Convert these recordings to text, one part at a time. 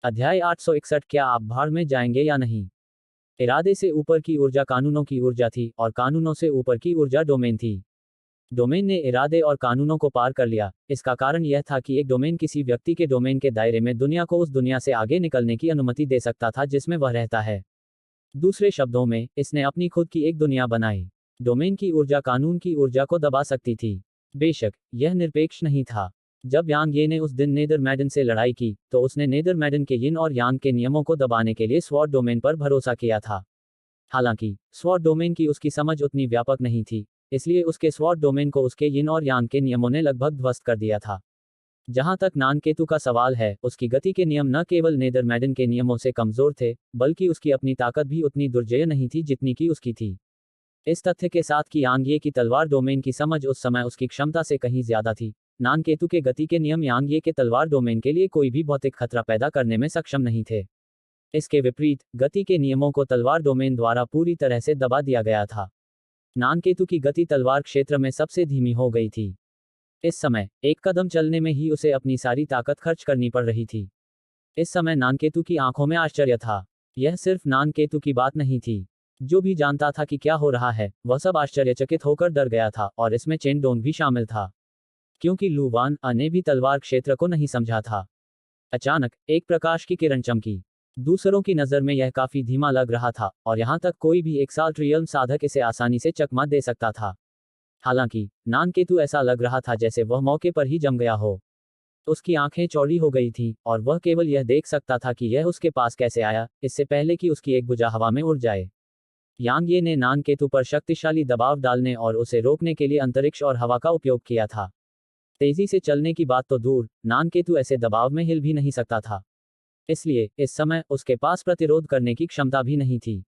अध्याय 861। क्या आप भाड़ में जाएंगे या नहीं। इरादे से ऊपर की ऊर्जा कानूनों की ऊर्जा थी और कानूनों से ऊपर की ऊर्जा डोमेन थी। डोमेन ने इरादे और कानूनों को पार कर लिया। इसका कारण यह था कि एक डोमेन किसी व्यक्ति के डोमेन के दायरे में दुनिया को उस दुनिया से आगे निकलने की अनुमति दे सकता था जिसमें वह रहता है। दूसरे शब्दों में, इसने अपनी खुद की एक दुनिया बनाई। डोमेन की ऊर्जा कानून की ऊर्जा को दबा सकती थी। बेशक यह निरपेक्ष नहीं था। जब यांग ये ने उस दिन नेदरमैडन से लड़ाई की तो उसने नेदरमैडन के यिन और यांग के नियमों को दबाने के लिए स्वॉर्ड डोमेन पर भरोसा किया था। हालांकि स्वॉर्ड डोमेन की उसकी समझ उतनी व्यापक नहीं थी, इसलिए उसके स्वॉर्ड डोमेन को उसके यिन और यांग के नियमों ने लगभग ध्वस्त कर दिया था। जहां तक नानकेतु का सवाल है, उसकी गति के नियम न केवल नेदरमैडन के नियमों से कमजोर थे, बल्कि उसकी अपनी ताकत भी उतनी दुर्जेय नहीं थी जितनी की उसकी थी। इस तथ्य के साथ कि यांग ये की तलवार डोमेन की समझ उस समय उसकी क्षमता से कहीं ज्यादा थी, नानकेतु के गति के नियम यांग ये के तलवार डोमेन के लिए कोई भी भौतिक खतरा पैदा करने में सक्षम नहीं थे। इसके विपरीत, गति के नियमों को तलवार डोमेन द्वारा पूरी तरह से दबा दिया गया था। नानकेतु की गति तलवार क्षेत्र में सबसे धीमी हो गई थी। इस समय एक कदम चलने में ही उसे अपनी सारी ताकत खर्च करनी पड़ रही थी। इस समय नानकेतु की आंखों में आश्चर्य था। यह सिर्फ नानकेतु की बात नहीं थी। जो भी जानता था कि क्या हो रहा है, वह सब आश्चर्यचकित होकर डर गया था, और इसमें चेनडोंग भी शामिल था, क्योंकि लू वान ने भी तलवार क्षेत्र को नहीं समझा था। अचानक एक प्रकाश की किरण चमकी। दूसरों की नज़र में यह काफी धीमा लग रहा था, और यहां तक कोई भी एक साल्ट्रियम साधक इसे आसानी से चकमा दे सकता था। हालांकि नानकेतु ऐसा लग रहा था जैसे वह मौके पर ही जम गया हो। उसकी आंखें चौड़ी हो गई थीं, और वह केवल यह देख सकता था कि यह उसके पास कैसे आया, इससे पहले कि उसकी एक भुजा हवा में उड़ जाए। यांग ये ने नानकेतु पर शक्तिशाली दबाव डालने और उसे रोकने के लिए अंतरिक्ष और हवा का उपयोग किया था। तेजी से चलने की बात तो दूर, नानकेतु ऐसे दबाव में हिल भी नहीं सकता था। इसलिए इस समय उसके पास प्रतिरोध करने की क्षमता भी नहीं थी,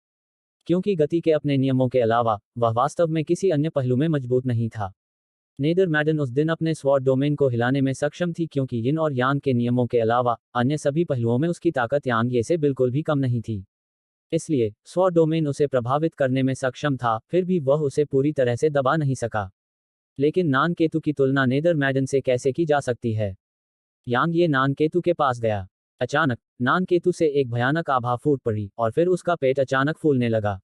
क्योंकि गति के अपने नियमों के अलावा वह वास्तव में किसी अन्य पहलू में मजबूत नहीं था। नेदरमैडन उस दिन अपने स्वॉर्ड डोमेन को हिलाने में सक्षम थी, क्योंकि यिन और यांग के नियमों के अलावा अन्य सभी पहलुओं में उसकी ताकत यांग ये से बिल्कुल भी कम नहीं थी। इसलिए स्वॉर्ड डोमेन उसे प्रभावित करने में सक्षम था, फिर भी वह उसे पूरी तरह से दबा नहीं सका। लेकिन नानकेतु की तुलना नेदरमैडन से कैसे की जा सकती है। यांग ये नानकेतु के पास गया। अचानक नानकेतु से एक भयानक आभा फूट पड़ी, और फिर उसका पेट अचानक फूलने लगा।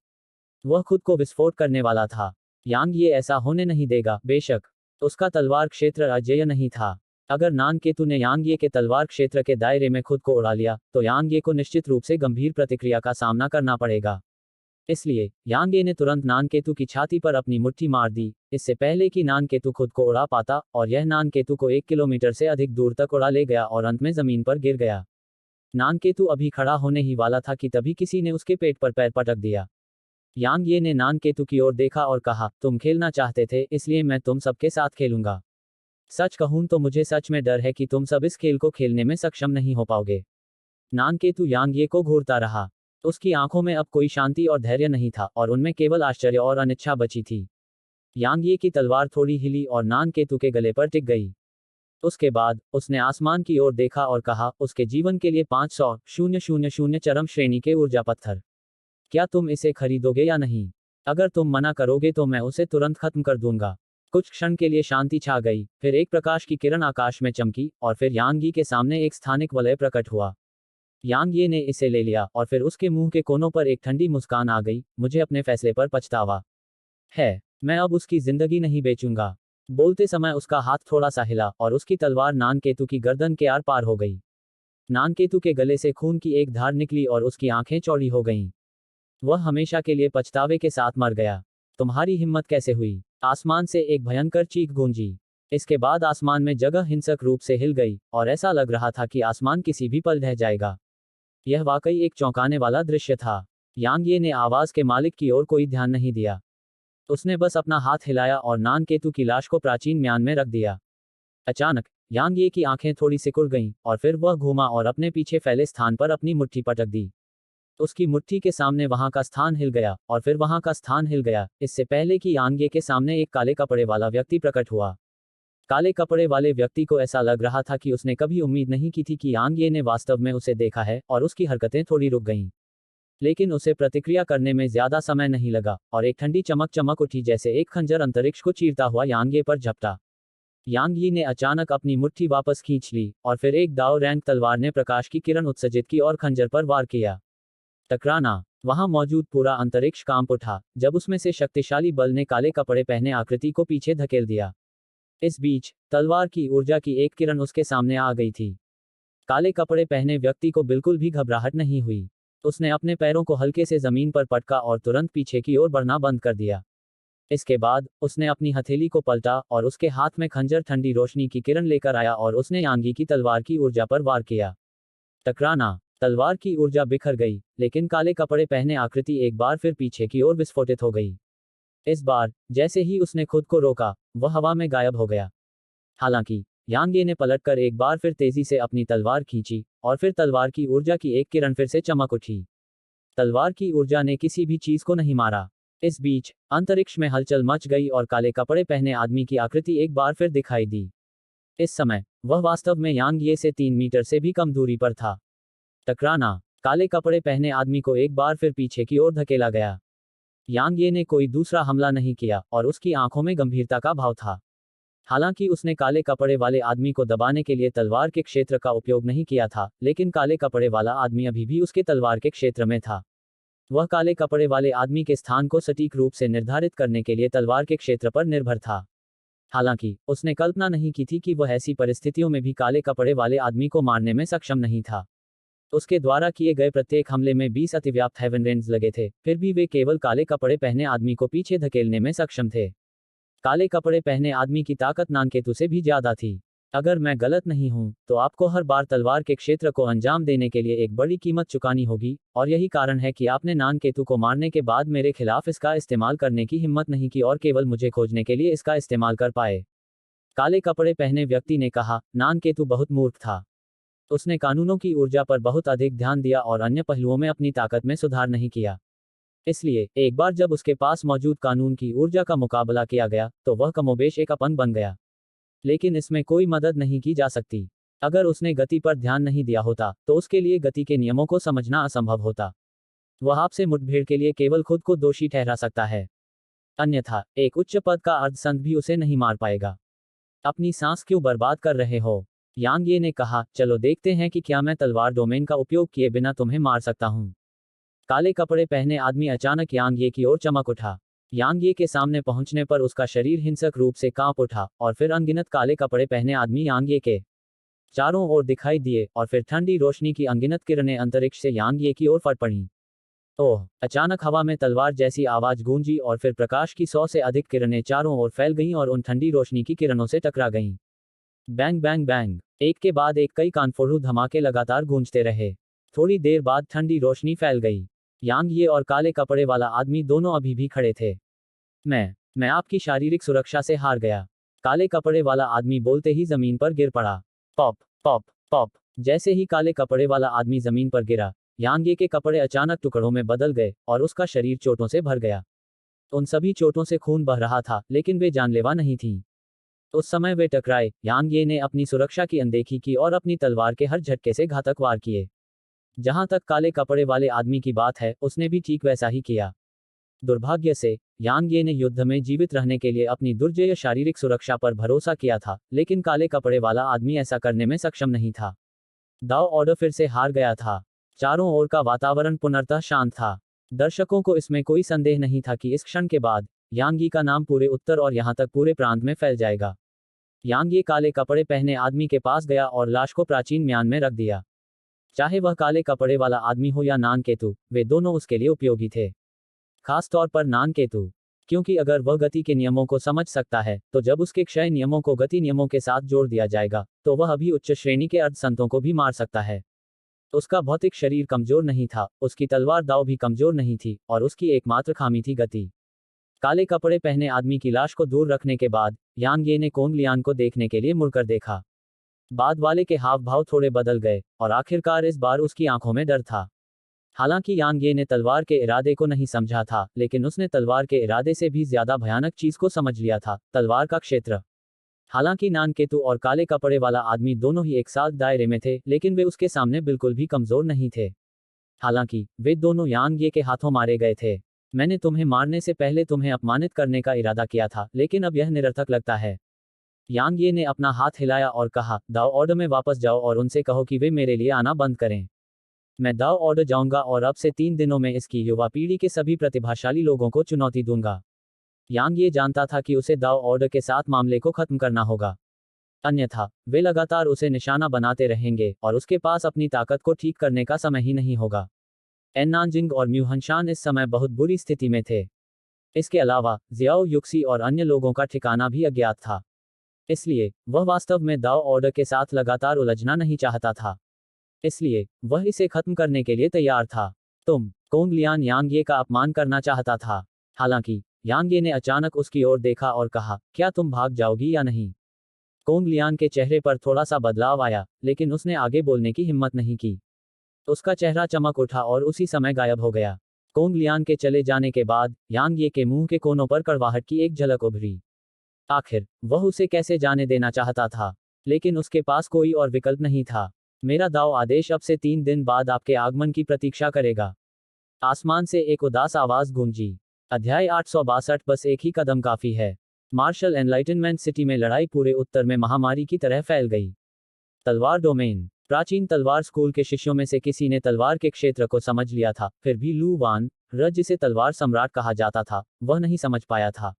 वह खुद को विस्फोट करने वाला था। यांग ये ऐसा होने नहीं देगा। बेशक उसका तलवार क्षेत्र अजेय नहीं था। अगर नानकेतु ने यांग ये के तलवार क्षेत्र के दायरे में खुद को उड़ा लिया, तो यांग ये को निश्चित रूप से गंभीर प्रतिक्रिया का सामना करना पड़ेगा। इसलिए यांग ये ने तुरंत नानकेतु की छाती पर अपनी मुट्ठी मार दी, इससे पहले कि नानकेतु खुद को उड़ा पाता, और यह नानकेतु को 1 किलोमीटर से अधिक दूर तक उड़ा ले गया और अंत में जमीन पर गिर गया। नानकेतु अभी खड़ा होने ही वाला था कि तभी किसी ने उसके पेट पर पैर पटक दिया। यांग ये ने नानकेतु की ओर देखा और कहा, तुम खेलना चाहते थे, इसलिए मैं तुम सबके साथ खेलूंगा। सच कहूं तो मुझे सच में डर है कि तुम सब इस खेल को खेलने में सक्षम नहीं हो पाओगे। नानकेतु यांग ये को घूरता रहा। उसकी आंखों में अब कोई शांति और धैर्य नहीं था, और उनमें केवल आश्चर्य और अनिच्छा बची थी। यांग ये की तलवार थोड़ी हिली और नानकेतु के गले पर टिक गई। उसके बाद उसने आसमान की ओर देखा और कहा, उसके जीवन के लिए 500,000 चरम श्रेणी के ऊर्जा पत्थर। क्या तुम इसे खरीदोगे या नहीं? अगर तुम मना करोगे तो मैं उसे तुरंत खत्म कर दूंगा। कुछ क्षण के लिए शांति छा गई, फिर एक प्रकाश की किरण आकाश में चमकी, और फिर यांग ये के सामने एक स्थानिक वलय प्रकट हुआ। यांग ये ने इसे ले लिया, और फिर उसके मुंह के कोनों पर एक ठंडी मुस्कान आ गई। मुझे अपने फैसले पर पछतावा है। मैं अब उसकी जिंदगी नहीं बेचूंगा। बोलते समय उसका हाथ थोड़ा सा हिला, और उसकी तलवार नानकेतु की गर्दन के आर पार हो गई। नानकेतु के गले से खून की एक धार निकली और उसकी आंखें चौड़ी हो गईं। वह हमेशा के लिए पछतावे के साथ मर गया। तुम्हारी हिम्मत कैसे हुई? आसमान से एक भयंकर चीख गूंजी। इसके बाद आसमान में जगह हिंसक रूप से हिल गई, और ऐसा लग रहा था कि आसमान किसी भी पल ढह जाएगा। यह वाकई एक चौंकाने वाला दृश्य था। यांग ये ने आवाज के मालिक की ओर कोई ध्यान नहीं दिया। उसने बस अपना हाथ हिलाया और नानकेतु की लाश को प्राचीन म्यान में रख दिया। अचानक यांग ये की आंखें थोड़ी सिकुड़ गईं, और फिर वह घूमा और अपने पीछे फैले स्थान पर अपनी मुट्ठी पटक दी। उसकी मुट्ठी के सामने वहां का स्थान हिल गया, और फिर वहां का स्थान हिल गया, इससे पहले कि यांग ये के सामने एक काले कपड़े वाला व्यक्ति प्रकट हुआ। काले कपड़े वाले व्यक्ति को ऐसा लग रहा था कि उसने कभी उम्मीद नहीं की थी कि यांग ये ने वास्तव में उसे देखा है, और उसकी हरकतें थोड़ी रुक गईं। लेकिन उसे प्रतिक्रिया करने में ज्यादा समय नहीं लगा, और एक ठंडी चमक चमक उठी जैसे एक खंजर अंतरिक्ष को चीरता हुआ यांग ये पर झपटा। यांग यी ने अचानक अपनी मुट्ठी वापस खींच ली और फिर एक दाव रैंक तलवार ने प्रकाश की किरण उत्सर्जित की और खंजर पर वार किया। टकराना। वहां मौजूद पूरा अंतरिक्ष कांप उठा जब उसमें से शक्तिशाली बल ने काले कपड़े पहने आकृति को पीछे धकेल दिया। इस बीच तलवार की ऊर्जा की एक किरण उसके सामने आ गई थी। काले कपड़े पहने व्यक्ति को बिल्कुल भी घबराहट नहीं हुई। उसने अपने पैरों को हल्के से जमीन पर पटका और तुरंत पीछे की ओर बढ़ना बंद कर दिया। इसके बाद उसने अपनी हथेली को पलटा और उसके हाथ में खंजर ठंडी रोशनी की किरण लेकर आया और उसने यांगी की तलवार की ऊर्जा पर वार किया। टकराना। तलवार की ऊर्जा बिखर गई, लेकिन काले कपड़े पहने आकृति एक बार फिर पीछे की ओर विस्फोटित हो गई। इस बार जैसे ही उसने खुद को रोका, वह हवा में गायब हो गया। हालांकि यांगे ने पलटकर एक बार फिर तेजी से अपनी तलवार खींची और फिर तलवार की ऊर्जा की एक किरण फिर से चमक उठी। तलवार की ऊर्जा ने किसी भी चीज को नहीं मारा। इस बीच अंतरिक्ष में हलचल मच गई और काले कपड़े पहने आदमी की आकृति एक बार फिर दिखाई दी। इस समय वह वास्तव में यांग ये से 3 मीटर से भी कम दूरी पर था। टकराना। काले कपड़े पहने आदमी को एक बार फिर पीछे की ओर धकेला गया। यांग ये ने कोई दूसरा हमला नहीं किया और उसकी आंखों में गंभीरता का भाव था। हालांकि उसने काले कपड़े वाले आदमी को दबाने के लिए तलवार के क्षेत्र का उपयोग नहीं किया था, लेकिन काले कपड़े वाला आदमी अभी भी उसके तलवार के क्षेत्र में था। वह काले कपड़े वाले आदमी के स्थान को सटीक रूप से निर्धारित करने के लिए तलवार के क्षेत्र पर निर्भर था। हालांकि उसने कल्पना नहीं की थी कि वह ऐसी परिस्थितियों में भी काले कपड़े वाले आदमी को मारने में सक्षम नहीं था। उसके द्वारा किए गए प्रत्येक हमले में 20 अतिव्याप्त हेवन रेंज लगे थे, फिर भी वे केवल काले कपड़े पहने आदमी को पीछे धकेलने में सक्षम थे। काले कपड़े पहने आदमी की ताकत नानकेतु से भी ज्यादा थी। अगर मैं गलत नहीं हूं, तो आपको हर बार तलवार के क्षेत्र को अंजाम देने के लिए एक बड़ी कीमत चुकानी होगी, और यही कारण है कि आपने नानकेतु को मारने के बाद मेरे खिलाफ इसका इस्तेमाल करने की हिम्मत नहीं की और केवल मुझे खोजने के लिए इसका इस्तेमाल कर पाए। काले कपड़े पहने व्यक्ति ने कहा। नानकेतु बहुत मूर्ख था। उसने कानूनों की ऊर्जा पर बहुत अधिक ध्यान दिया और अन्य पहलुओं में अपनी ताकत में सुधार नहीं किया। इसलिए एक बार जब उसके पास मौजूद कानून की ऊर्जा का मुकाबला किया गया, तो वह कमोबेश एक अपंग बन गया। लेकिन इसमें कोई मदद नहीं की जा सकती। अगर उसने गति पर ध्यान नहीं दिया होता, तो उसके लिए गति के नियमों को समझना असंभव होता। वह आपसे मुठभेड़ के लिए केवल खुद को दोषी ठहरा सकता है। अन्यथा एक उच्च पद का अर्धसंत भी उसे नहीं मार पाएगा। अपनी सांस क्यों बर्बाद कर रहे हो? यांग ये ने कहा, चलो देखते हैं कि क्या मैं तलवार डोमेन का उपयोग किए बिना तुम्हें मार सकता हूं। काले कपड़े पहने आदमी अचानक यांग ये की ओर चमक उठा। यांग ये के सामने पहुंचने पर उसका शरीर हिंसक रूप से कांप उठा और फिर अनगिनत काले कपड़े पहने आदमी यांग ये के चारों ओर दिखाई दिए और फिर ठंडी रोशनी की अनगिनत किरणें अंतरिक्ष से यांग ये की ओर फट पड़ी। ओह! अचानक हवा में तलवार जैसी आवाज गूंजी और फिर प्रकाश की 100 से अधिक किरणें चारों ओर फैल गईं और उन ठंडी रोशनी की किरणों से टकरा गईं। Bang bang bang! एक के बाद एक कई कानफोड़ू धमाके लगातार गूंजते रहे। थोड़ी देर बाद ठंडी रोशनी फैल गई। यांग ये और काले कपड़े वाला आदमी दोनों अभी भी खड़े थे। मैं आपकी शारीरिक सुरक्षा से हार गया। काले कपड़े वाला आदमी बोलते ही जमीन पर गिर पड़ा। Pop pop pop! जैसे ही काले कपड़े वाला आदमी जमीन पर गिरा, यांग ये के कपड़े अचानक टुकड़ों में बदल गए और उसका शरीर चोटों से भर गया। उन सभी चोटों से खून बह रहा था, लेकिन वे जानलेवा नहीं थीं। उस समय वे टकराए। यांग ये ने अपनी सुरक्षा की अनदेखी की और अपनी तलवार के हर झटके से घातक वार किए। जहां तक काले कपड़े वाले आदमी की बात है, उसने भी ठीक वैसा ही किया। दुर्भाग्य से यांग ये ने युद्ध में जीवित रहने के लिए अपनी दुर्जेय शारीरिक सुरक्षा पर भरोसा किया था, लेकिन काले कपड़े वाला आदमी ऐसा करने में सक्षम नहीं था। दाव ऑर्डर फिर से हार गया था। चारों ओर का वातावरण पुनर्तः शांत था। दर्शकों को इसमें कोई संदेह नहीं था कि इस क्षण के बाद यांग यी का नाम पूरे उत्तर और यहां तक पूरे प्रांत में फैल जाएगा। यांग ये काले कपड़े पहने आदमी के पास गया और लाश को प्राचीन म्यान में रख दिया। चाहे वह काले कपड़े वाला आदमी हो या नानकेतु, वे दोनों उसके लिए उपयोगी थे। खास तौर पर नानकेतु, क्योंकि अगर वह गति के नियमों को समझ सकता है, तो जब उसके क्षय नियमों को गति नियमों के साथ जोड़ दिया जाएगा, तो वह अभी उच्च श्रेणी के अर्धसंतों को भी मार सकता है। उसका भौतिक शरीर कमजोर नहीं था, उसकी तलवार दाव भी कमजोर नहीं थी, और उसकी एकमात्र खामी थी गति। काले कपड़े पहने आदमी की लाश को दूर रखने के बाद यांग ये ने कोंग लियान को देखने के लिए मुड़कर देखा। बाद वाले के हाव भाव थोड़े बदल गए और आखिरकार इस बार उसकी आंखों में डर था। हालांकि यांग ये ने तलवार के इरादे को नहीं समझा था, लेकिन उसने तलवार के इरादे से भी ज्यादा भयानक चीज को समझ लिया था, तलवार का क्षेत्र। हालांकि नानकेतु और काले कपड़े वाला आदमी दोनों ही एक साथ दायरे में थे, लेकिन वे उसके सामने बिल्कुल भी कमजोर नहीं थे। हालांकि वे दोनों यांग ये के हाथों मारे गए थे। मैंने तुम्हें मारने से पहले तुम्हें अपमानित करने का इरादा किया था, लेकिन अब यह निरर्थक लगता है। यांग ये ने अपना हाथ हिलाया और कहा, दाओ ऑर्डर में वापस जाओ और उनसे कहो कि वे मेरे लिए आना बंद करें। मैं दाओ ऑर्डर जाऊंगा और अब से 3 दिनों में इसकी युवा पीढ़ी के सभी प्रतिभाशाली लोगों को चुनौती दूंगा। यांग ये जानता था कि उसे दाओ ऑर्डर के साथ मामले को खत्म करना होगा, अन्यथा वे लगातार उसे निशाना बनाते रहेंगे और उसके पास अपनी ताकत को ठीक करने का समय ही नहीं होगा। एन नानजिंग और म्यू हनशान इस समय बहुत बुरी स्थिति में थे। इसके अलावा जियाओ युक्सी और अन्य लोगों का ठिकाना भी अज्ञात था, इसलिए वह वास्तव में दाओ ऑर्डर के साथ लगातार उलझना नहीं चाहता था, इसलिए वह इसे खत्म करने के लिए तैयार था। तुम कोंग लियान यांग ये का अपमान करना चाहता था। हालांकि यांग ये ने अचानक उसकी ओर देखा और कहा, क्या तुम भाग जाओगी या नहीं? कोंग लियान के चेहरे पर थोड़ा सा बदलाव आया, लेकिन उसने आगे बोलने की हिम्मत नहीं की। उसका चेहरा चमक उठा और उसी समय गायब हो गया। कोंग लियान के चले जाने के बाद यांग ये के मुंह के कोनों पर कड़वाहट की एक झलक उभरी। आखिर वह उसे कैसे जाने देना चाहता था, लेकिन उसके पास कोई और विकल्प नहीं था। मेरा दाव आदेश अब से 3 दिन बाद आपके आगमन की प्रतीक्षा करेगा। आसमान से एक उदास आवाज गूंजी। अध्याय 862 बस एक ही कदम काफी है। मार्शल एनलाइटनमेंट सिटी में लड़ाई पूरे उत्तर में महामारी की तरह फैल गई। तलवार डोमेन। प्राचीन तलवार स्कूल के शिष्यों में से किसी ने तलवार के क्षेत्र को समझ लिया था, फिर भी लू वान र जिसे तलवार सम्राट कहा जाता था, वह नहीं समझ पाया था।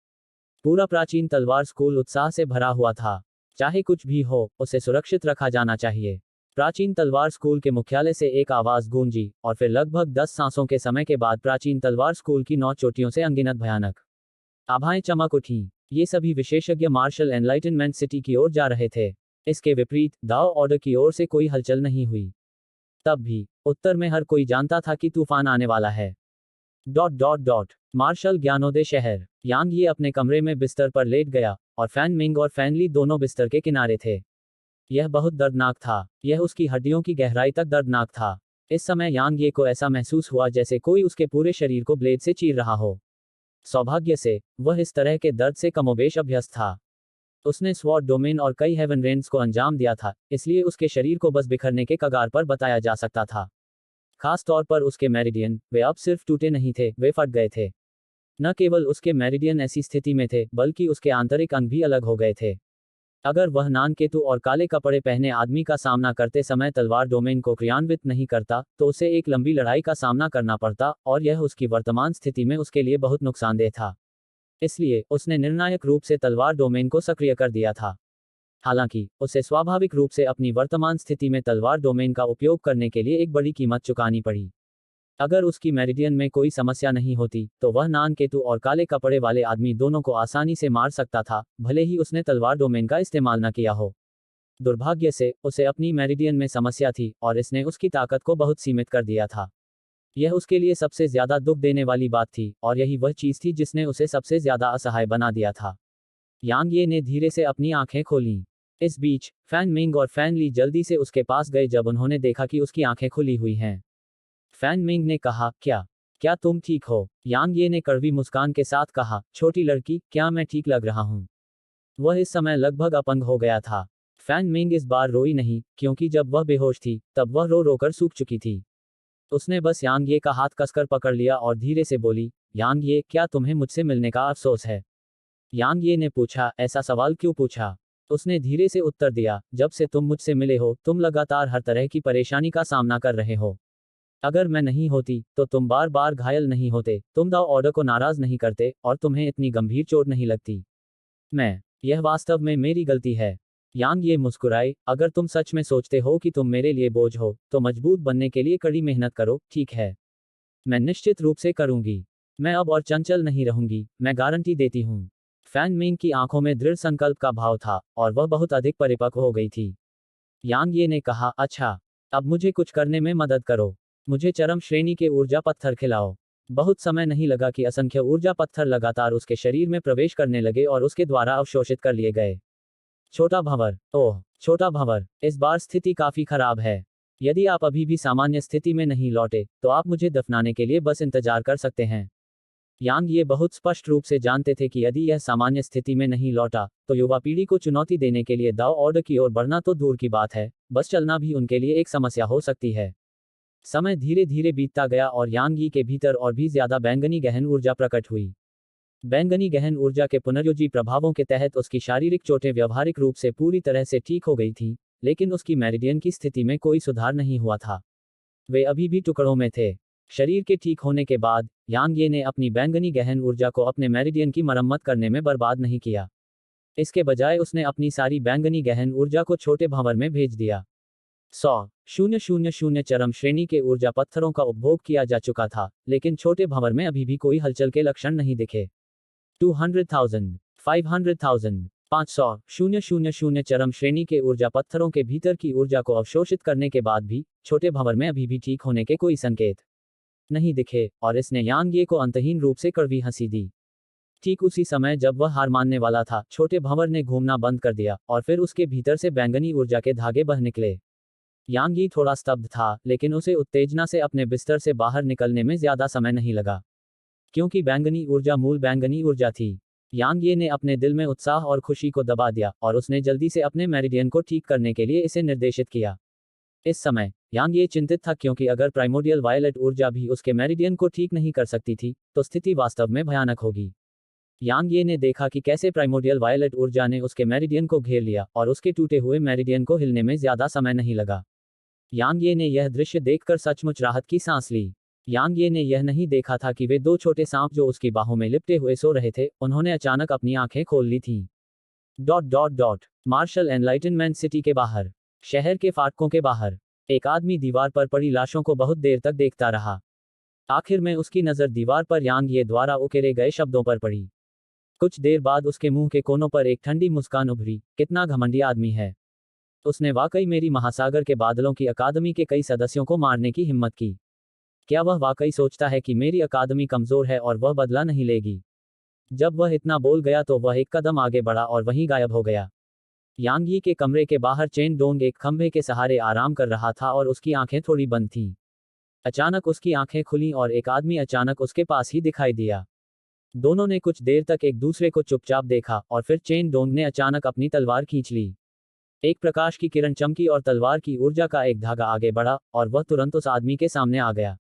पूरा प्राचीन तलवार स्कूल उत्साह से भरा हुआ था। चाहे कुछ भी हो, उसे सुरक्षित रखा जाना चाहिए। प्राचीन तलवार स्कूल के मुख्यालय से एक आवाज गूंजी और फिर लगभग 10 सांसों के समय के बाद प्राचीन तलवार स्कूल की 9 चोटियों से अनगिनत भयानक आभाएं चमक उठीं। ये सभी विशेषज्ञ मार्शल एनलाइटनमेंट सिटी की ओर जा रहे थे। इसके विपरीत दाओ ऑर्डर की ओर से कोई हलचल नहीं हुई। तब भी उत्तर में हर कोई जानता था कि तूफान आने वाला है। मार्शल ज्ञानोदय शहर। यांग ये अपने कमरे में बिस्तर पर लेट गया और फैन मिंग और फैन ली दोनों बिस्तर के किनारे थे। यह बहुत दर्दनाक था। यह उसकी हड्डियों की गहराई तक दर्दनाक था। इस समय यांग ये को ऐसा महसूस हुआ जैसे कोई उसके पूरे शरीर को ब्लेड से चीर रहा हो। सौभाग्य से वह इस तरह के दर्द से कमोबेश अभ्यस्त था। उसने स्वॉर्ड डोमेन और कई हेवन रेंड्स को अंजाम दिया था, इसलिए उसके शरीर को बस बिखरने के कगार पर बताया जा सकता था। खास तौर पर उसके मेरिडियन, वे अब सिर्फ टूटे नहीं थे, वे फट गए थे। न केवल उसके मेरिडियन ऐसी स्थिति में थे, बल्कि उसके आंतरिक अंग भी अलग हो गए थे। अगर वह नानकेतु और काले कपड़े पहने आदमी का सामना करते समय तलवार डोमेन को क्रियान्वित नहीं करता, तो उसे एक लंबी लड़ाई का सामना करना पड़ता, और यह उसकी वर्तमान स्थिति में उसके लिए बहुत नुकसानदेह था। इसलिए उसने निर्णायक रूप से तलवार डोमेन को सक्रिय कर दिया था। हालांकि उसे स्वाभाविक रूप से अपनी वर्तमान स्थिति में तलवार डोमेन का उपयोग करने के लिए एक बड़ी कीमत चुकानी पड़ी। अगर उसकी मेरिडियन में कोई समस्या नहीं होती, तो वह नानकेतु और काले कपड़े वाले आदमी दोनों को आसानी से मार सकता था, भले ही उसने तलवार डोमेन का इस्तेमाल न किया हो। दुर्भाग्य से उसे अपनी मेरिडियन में समस्या थी और इसने उसकी ताकत को बहुत सीमित कर दिया था। यह उसके लिए सबसे ज्यादा दुख देने वाली बात थी, और यही वह चीज थी जिसने उसे सबसे ज्यादा असहाय बना दिया था। यांग ये ने धीरे से अपनी आंखें खोलीं। इस बीच फैन मिंग और फैन ली जल्दी से उसके पास गए जब उन्होंने देखा कि उसकी आंखें खुली हुई हैं। फैन मिंग ने कहा, क्या तुम ठीक हो? यांग ये ने कड़वी मुस्कान के साथ कहा, छोटी लड़की, क्या मैं ठीक लग रहा हूं? वह इस समय लगभग अपंग हो गया था। फैन मिंग इस बार रोई नहीं, क्योंकि जब वह बेहोश थी, तब वह रो रोकर सूख चुकी थी। उसने बस यांग ये का हाथ कसकर पकड़ लिया और धीरे से बोली, यांग ये, क्या तुम्हें मुझसे मिलने का अफसोस है? यांग ये ने पूछा, ऐसा सवाल क्यों पूछा? उसने धीरे से उत्तर दिया, जब से तुम मुझसे मिले हो, तुम लगातार हर तरह की परेशानी का सामना कर रहे हो। अगर मैं नहीं होती, तो तुम बार बार घायल नहीं होते, तुम दाव ऑर्डर को नाराज नहीं करते, और तुम्हें इतनी गंभीर चोट नहीं लगती। यह वास्तव में मेरी गलती है। यांग ये मुस्कुराए, अगर तुम सच में सोचते हो कि तुम मेरे लिए बोझ हो, तो मजबूत बनने के लिए कड़ी मेहनत करो, ठीक है? मैं निश्चित रूप से करूंगी। मैं अब और चंचल नहीं रहूंगी, मैं गारंटी देती हूं। फैन मिंग की आंखों में दृढ़ संकल्प का भाव था, और वह बहुत अधिक परिपक्व हो गई थी। यांग ये ने कहा, अच्छा, अब मुझे कुछ करने में मदद करो। मुझे चरम श्रेणी के ऊर्जा पत्थर खिलाओ। बहुत समय नहीं लगा कि असंख्य ऊर्जा पत्थर लगातार उसके शरीर में प्रवेश करने लगे और उसके द्वारा अवशोषित कर लिए गए। छोटा भंवर, ओह छोटा भंवर, इस बार स्थिति काफी खराब है। यदि आप अभी भी सामान्य स्थिति में नहीं लौटे, तो आप मुझे दफनाने के लिए बस इंतजार कर सकते हैं। यांग ये बहुत स्पष्ट रूप से जानते थे कि यदि यह सामान्य स्थिति में नहीं लौटा, तो युवा पीढ़ी को चुनौती देने के लिए दाव ऑर्डर की ओर बढ़ना तो दूर की बात है, बस चलना भी उनके लिए एक समस्या हो सकती है। समय धीरे धीरे बीतता गया और यांग यी के भीतर और भी ज्यादा बैंगनी गहन ऊर्जा प्रकट हुई। बैंगनी गहन ऊर्जा के पुनर्योजी प्रभावों के तहत उसकी शारीरिक चोटें व्यावहारिक रूप से पूरी तरह से ठीक हो गई थीं, लेकिन उसकी मेरिडियन की स्थिति में कोई सुधार नहीं हुआ था। वे अभी भी टुकड़ों में थे। शरीर के ठीक होने के बाद यांग ये ने अपनी बैंगनी गहन ऊर्जा को अपने मेरिडियन की मरम्मत करने में बर्बाद नहीं किया। इसके बजाय उसने अपनी सारी बैंगनी गहन ऊर्जा को छोटे भंवर में भेज दिया। 100,000 चरम श्रेणी के ऊर्जा पत्थरों का उपभोग किया जा चुका था, लेकिन छोटे भंवर में अभी भी कोई हलचल के लक्षण नहीं दिखे। 200,000, 500,000, 500,000 चरम श्रेणी के ऊर्जा पत्थरों के भीतर की ऊर्जा को अवशोषित करने के बाद भी छोटे भंवर में अभी भी ठीक होने के कोई संकेत नहीं दिखे, और इसने यांग ये को अंतहीन रूप से कड़वी हंसी दी। ठीक उसी समय जब वह हार मानने वाला था, छोटे भंवर ने घूमना बंद कर दिया, और फिर उसके भीतर से बैंगनी ऊर्जा के धागे बह निकले। यांग यी थोड़ा स्तब्ध था, लेकिन उसे उत्तेजना से अपने बिस्तर से बाहर निकलने में ज्यादा समय नहीं लगा, क्योंकि बैंगनी ऊर्जा मूल बैंगनी ऊर्जा थी। यांग ये ने अपने दिल में उत्साह और खुशी को दबा दिया, और उसने जल्दी से अपने मेरिडियन को ठीक करने के लिए इसे निर्देशित किया। इस समय यांग ये चिंतित था, क्योंकि अगर प्राइमोडियल वायलेट ऊर्जा भी उसके मेरिडियन को ठीक नहीं कर सकती थी, तो स्थिति वास्तव में भयानक होगी। यांग ये ने देखा कि कैसे प्राइमोडियल वायलेट ऊर्जा ने उसके मेरिडियन को घेर लिया, और उसके टूटे हुए मेरिडियन को हिलने में ज्यादा समय नहीं लगा। यांग ये ने यह दृश्य देखकर सचमुच राहत की सांस ली। यांग ये ने यह नहीं देखा था कि वे दो छोटे सांप जो उसकी बाहों में लिपटे हुए सो रहे थे, उन्होंने अचानक अपनी आंखें खोल ली थीं। मार्शल एनलाइटनमेंट सिटी के बाहर, शहर के फाटकों के बाहर, एक आदमी दीवार पर पड़ी लाशों को बहुत देर तक देखता रहा। आखिर में उसकी नज़र दीवार पर यांग ये द्वारा उकेरे गए शब्दों पर पड़ी। कुछ देर बाद उसके मुंह के कोनों पर एक ठंडी मुस्कान उभरी। कितना घमंडी आदमी है! उसने वाकई मेरी महासागर के बादलों की अकादमी के कई सदस्यों को मारने की हिम्मत की। क्या वह वाकई सोचता है कि मेरी अकादमी कमजोर है और वह बदला नहीं लेगी? जब वह इतना बोल गया तो वह एक कदम आगे बढ़ा और वहीं गायब हो गया। यांग यी के कमरे के बाहर चेन डोंग एक खंभे के सहारे आराम कर रहा था और उसकी आंखें थोड़ी बंद थीं। अचानक उसकी आंखें खुलीं और एक आदमी अचानक उसके पास ही दिखाई दिया। दोनों ने कुछ देर तक एक दूसरे को चुपचाप देखा, और फिर चेन डोंग ने अचानक अपनी तलवार खींच ली। एक प्रकाश की किरण चमकी और तलवार की ऊर्जा का एक धागा आगे बढ़ा, और वह तुरंत उस आदमी के सामने आ गया।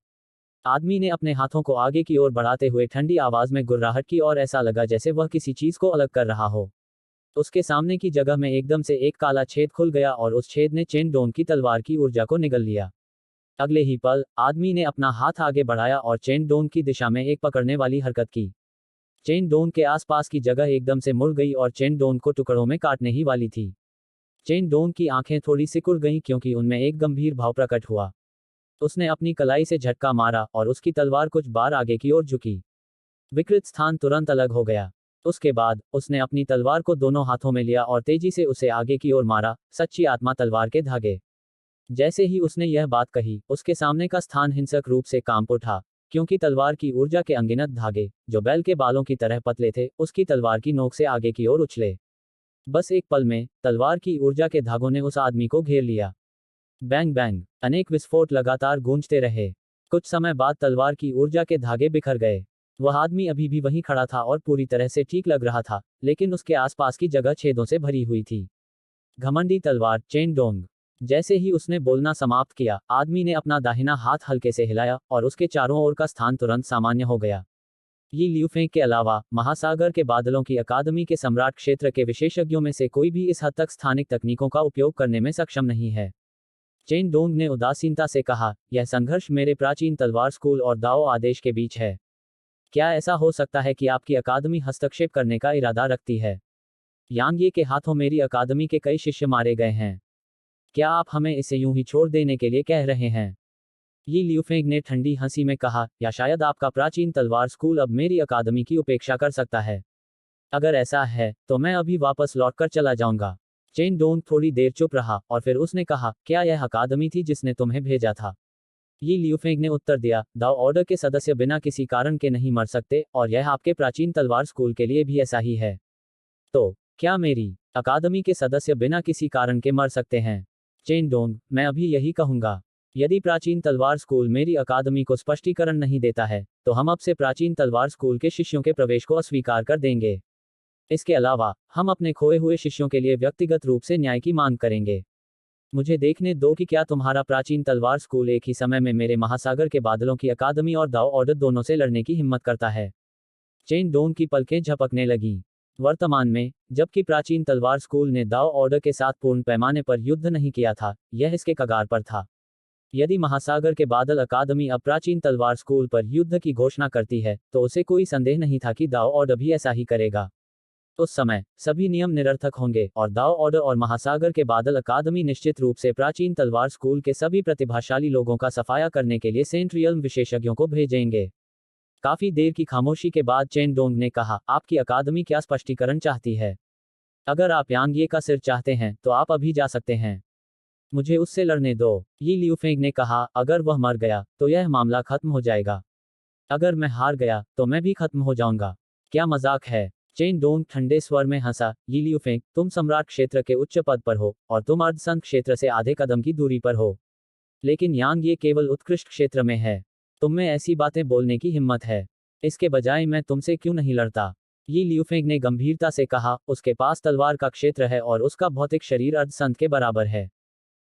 आदमी ने अपने हाथों को आगे की ओर बढ़ाते हुए ठंडी आवाज में गुर्राहट की, और ऐसा लगा जैसे वह किसी चीज को अलग कर रहा हो। उसके सामने की जगह में एकदम से एक काला छेद खुल गया, और उस छेद ने चेन डोंग की तलवार की ऊर्जा को निगल लिया। अगले ही पल आदमी ने अपना हाथ आगे बढ़ाया और चेन डोंग की दिशा में एक पकड़ने वाली हरकत की। चेन डोंग के आसपास की जगह एकदम से मुड़ गई और चेन डोंग को टुकड़ों में काटने ही वाली थी। चेन डोंग की आंखें थोड़ी सिकुड़ गईं, क्योंकि उनमें एक गंभीर भाव प्रकट हुआ। उसने अपनी कलाई से झटका मारा और उसकी तलवार कुछ बार आगे की ओर झुकी। विकृत स्थान तुरंत अलग हो गया। उसके बाद उसने अपनी तलवार को दोनों हाथों में लिया और तेजी से उसे आगे की ओर मारा। सच्ची आत्मा तलवार के धागे। जैसे ही उसने यह बात कही, उसके सामने का स्थान हिंसक रूप से कांप उठा, क्योंकि तलवार की ऊर्जा के अनगिनत धागे, जो बैल के बालों की तरह पतले थे, उसकी तलवार की नोक से आगे की ओर उछले। बस एक पल में तलवार की ऊर्जा के धागों ने उस आदमी को घेर लिया। बैंग बैंग, अनेक विस्फोट लगातार गूंजते रहे। कुछ समय बाद तलवार की ऊर्जा के धागे बिखर गए। वह आदमी अभी भी वहीं खड़ा था और पूरी तरह से ठीक लग रहा था, लेकिन उसके आसपास की जगह छेदों से भरी हुई थी। घमंडी तलवार, चेन डोंग। जैसे ही उसने बोलना समाप्त किया, आदमी ने अपना दाहिना हाथ हल्के से हिलाया, और उसके चारों ओर का स्थान तुरंत सामान्य हो गया। यी लियूफेंग के अलावा महासागर के बादलों की अकादमी के सम्राट क्षेत्र के विशेषज्ञों में से कोई भी इस हद तक स्थानिक तकनीकों का उपयोग करने में सक्षम नहीं है। चेन डोंग ने उदासीनता से कहा, यह संघर्ष मेरे प्राचीन तलवार स्कूल और दाओ आदेश के बीच है। क्या ऐसा हो सकता है कि आपकी अकादमी हस्तक्षेप करने का इरादा रखती है? यांग ये के हाथों मेरी अकादमी के कई शिष्य मारे गए हैं। क्या आप हमें इसे यूं ही छोड़ देने के लिए कह रहे हैं? यी लियूफेंग ने ठंडी हंसी में कहा, या शायद आपका प्राचीन तलवार स्कूल अब मेरी अकादमी की उपेक्षा कर सकता है। अगर ऐसा है, तो मैं अभी वापस लौटकर चला जाऊंगा। चेन डोंग थोड़ी देर चुप रहा, और फिर उसने कहा, क्या यह अकादमी थी जिसने तुम्हें भेजा था? यी लियूफेंग ने उत्तर दिया, दाओ ऑर्डर के सदस्य बिना किसी कारण के नहीं मर सकते, और यह आपके प्राचीन तलवार स्कूल के लिए भी ऐसा ही है। तो क्या मेरी अकादमी के सदस्य बिना किसी कारण के मर सकते हैं? चेन डोंग, मैं अभी यही कहूंगा। यदि प्राचीन तलवार स्कूल मेरी अकादमी को स्पष्टीकरण नहीं देता है, तो हम अब से प्राचीन तलवार स्कूल के शिष्यों के प्रवेश को अस्वीकार कर देंगे। इसके अलावा हम अपने खोए हुए शिष्यों के लिए व्यक्तिगत रूप से न्याय की मांग करेंगे। मुझे देखने दो कि क्या तुम्हारा प्राचीन तलवार स्कूल एक ही समय में मेरे महासागर के बादलों की अकादमी और दाओ ऑर्डर दोनों से लड़ने की हिम्मत करता है। चेन डोंग की पलकें झपकने लगीं। वर्तमान में, जबकि प्राचीन तलवार स्कूल ने दाओ ऑर्डर के साथ पूर्ण पैमाने पर युद्ध नहीं किया था, यह इसके कगार पर था। यदि महासागर के बादल अकादमी अब प्राचीन तलवार स्कूल पर युद्ध की घोषणा करती है, तो उसे कोई संदेह नहीं था कि दाओ ऑर्डर भी ऐसा ही करेगा। उस समय सभी नियम निरर्थक होंगे और दाओ ऑर्डर और महासागर के बादल अकादमी निश्चित रूप से प्राचीन तलवार स्कूल के सभी प्रतिभाशाली लोगों का सफाया करने के लिए सेंट रियल्म विशेषज्ञों को भेजेंगे। काफी देर की खामोशी के बाद चेन डोंग ने कहा, आपकी अकादमी क्या स्पष्टीकरण चाहती है? अगर आप यांग ये का सिर चाहते हैं तो आप अभी जा सकते हैं। मुझे उससे लड़ने दो। यी लियूफेंग ने कहा, अगर वह मर गया तो यह मामला खत्म हो जाएगा। अगर मैं हार गया तो मैं भी खत्म हो जाऊंगा। क्या मजाक है? चेन डोंग ठंडे स्वर में हंसा। यी लियूफेंग, तुम सम्राट क्षेत्र के उच्च पद पर हो और तुम अर्धसंत क्षेत्र से आधे कदम की दूरी पर हो। लेकिन यांग ये केवल उत्कृष्ट क्षेत्र में है। तुम में ऐसी बातें बोलने की हिम्मत है। इसके बजाय मैं तुमसे क्यों नहीं लड़ता? यी लियूफेंग ने गंभीरता से कहा, उसके पास तलवार का क्षेत्र है और उसका भौतिक शरीर अर्धसंत के बराबर है।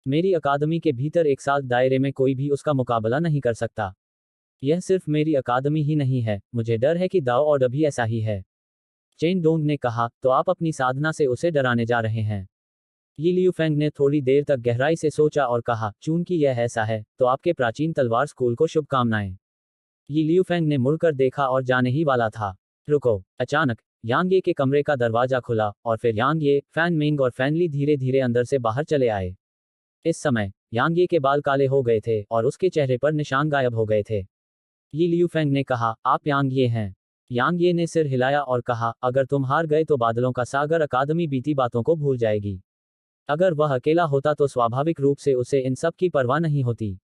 मेरी अकादमी के भीतर एक साल दायरे में कोई भी उसका मुकाबला नहीं कर सकता। यह सिर्फ मेरी अकादमी ही नहीं है, मुझे डर है कि दाओ ऑर्डर भी ऐसा ही है। चेन डोंग ने कहा, तो आप अपनी साधना से उसे डराने जा रहे हैं? यी लियूफेंग ने थोड़ी देर तक गहराई से सोचा और कहा, चूंकि यह ऐसा है, तो आपके प्राचीन तलवार स्कूल को शुभकामनाएं। यी लियूफेंग ने मुड़कर देखा और जाने ही वाला था। रुको। अचानक यांग ये के कमरे का दरवाजा खुला और फिर यांग ये, फैन मिंग और फैनली धीरे धीरे अंदर से बाहर चले आए। इस समय यांग ये के बाल काले हो गए थे और उसके चेहरे पर निशान गायब हो गए थे। यी लियूफेंग ने कहा, आप यांग ये हैं? यांग ये ने सिर हिलाया और कहा, अगर तुम हार गए तो बादलों का सागर अकादमी बीती बातों को भूल जाएगी। अगर वह अकेला होता तो स्वाभाविक रूप से उसे इन सब की परवाह नहीं होती।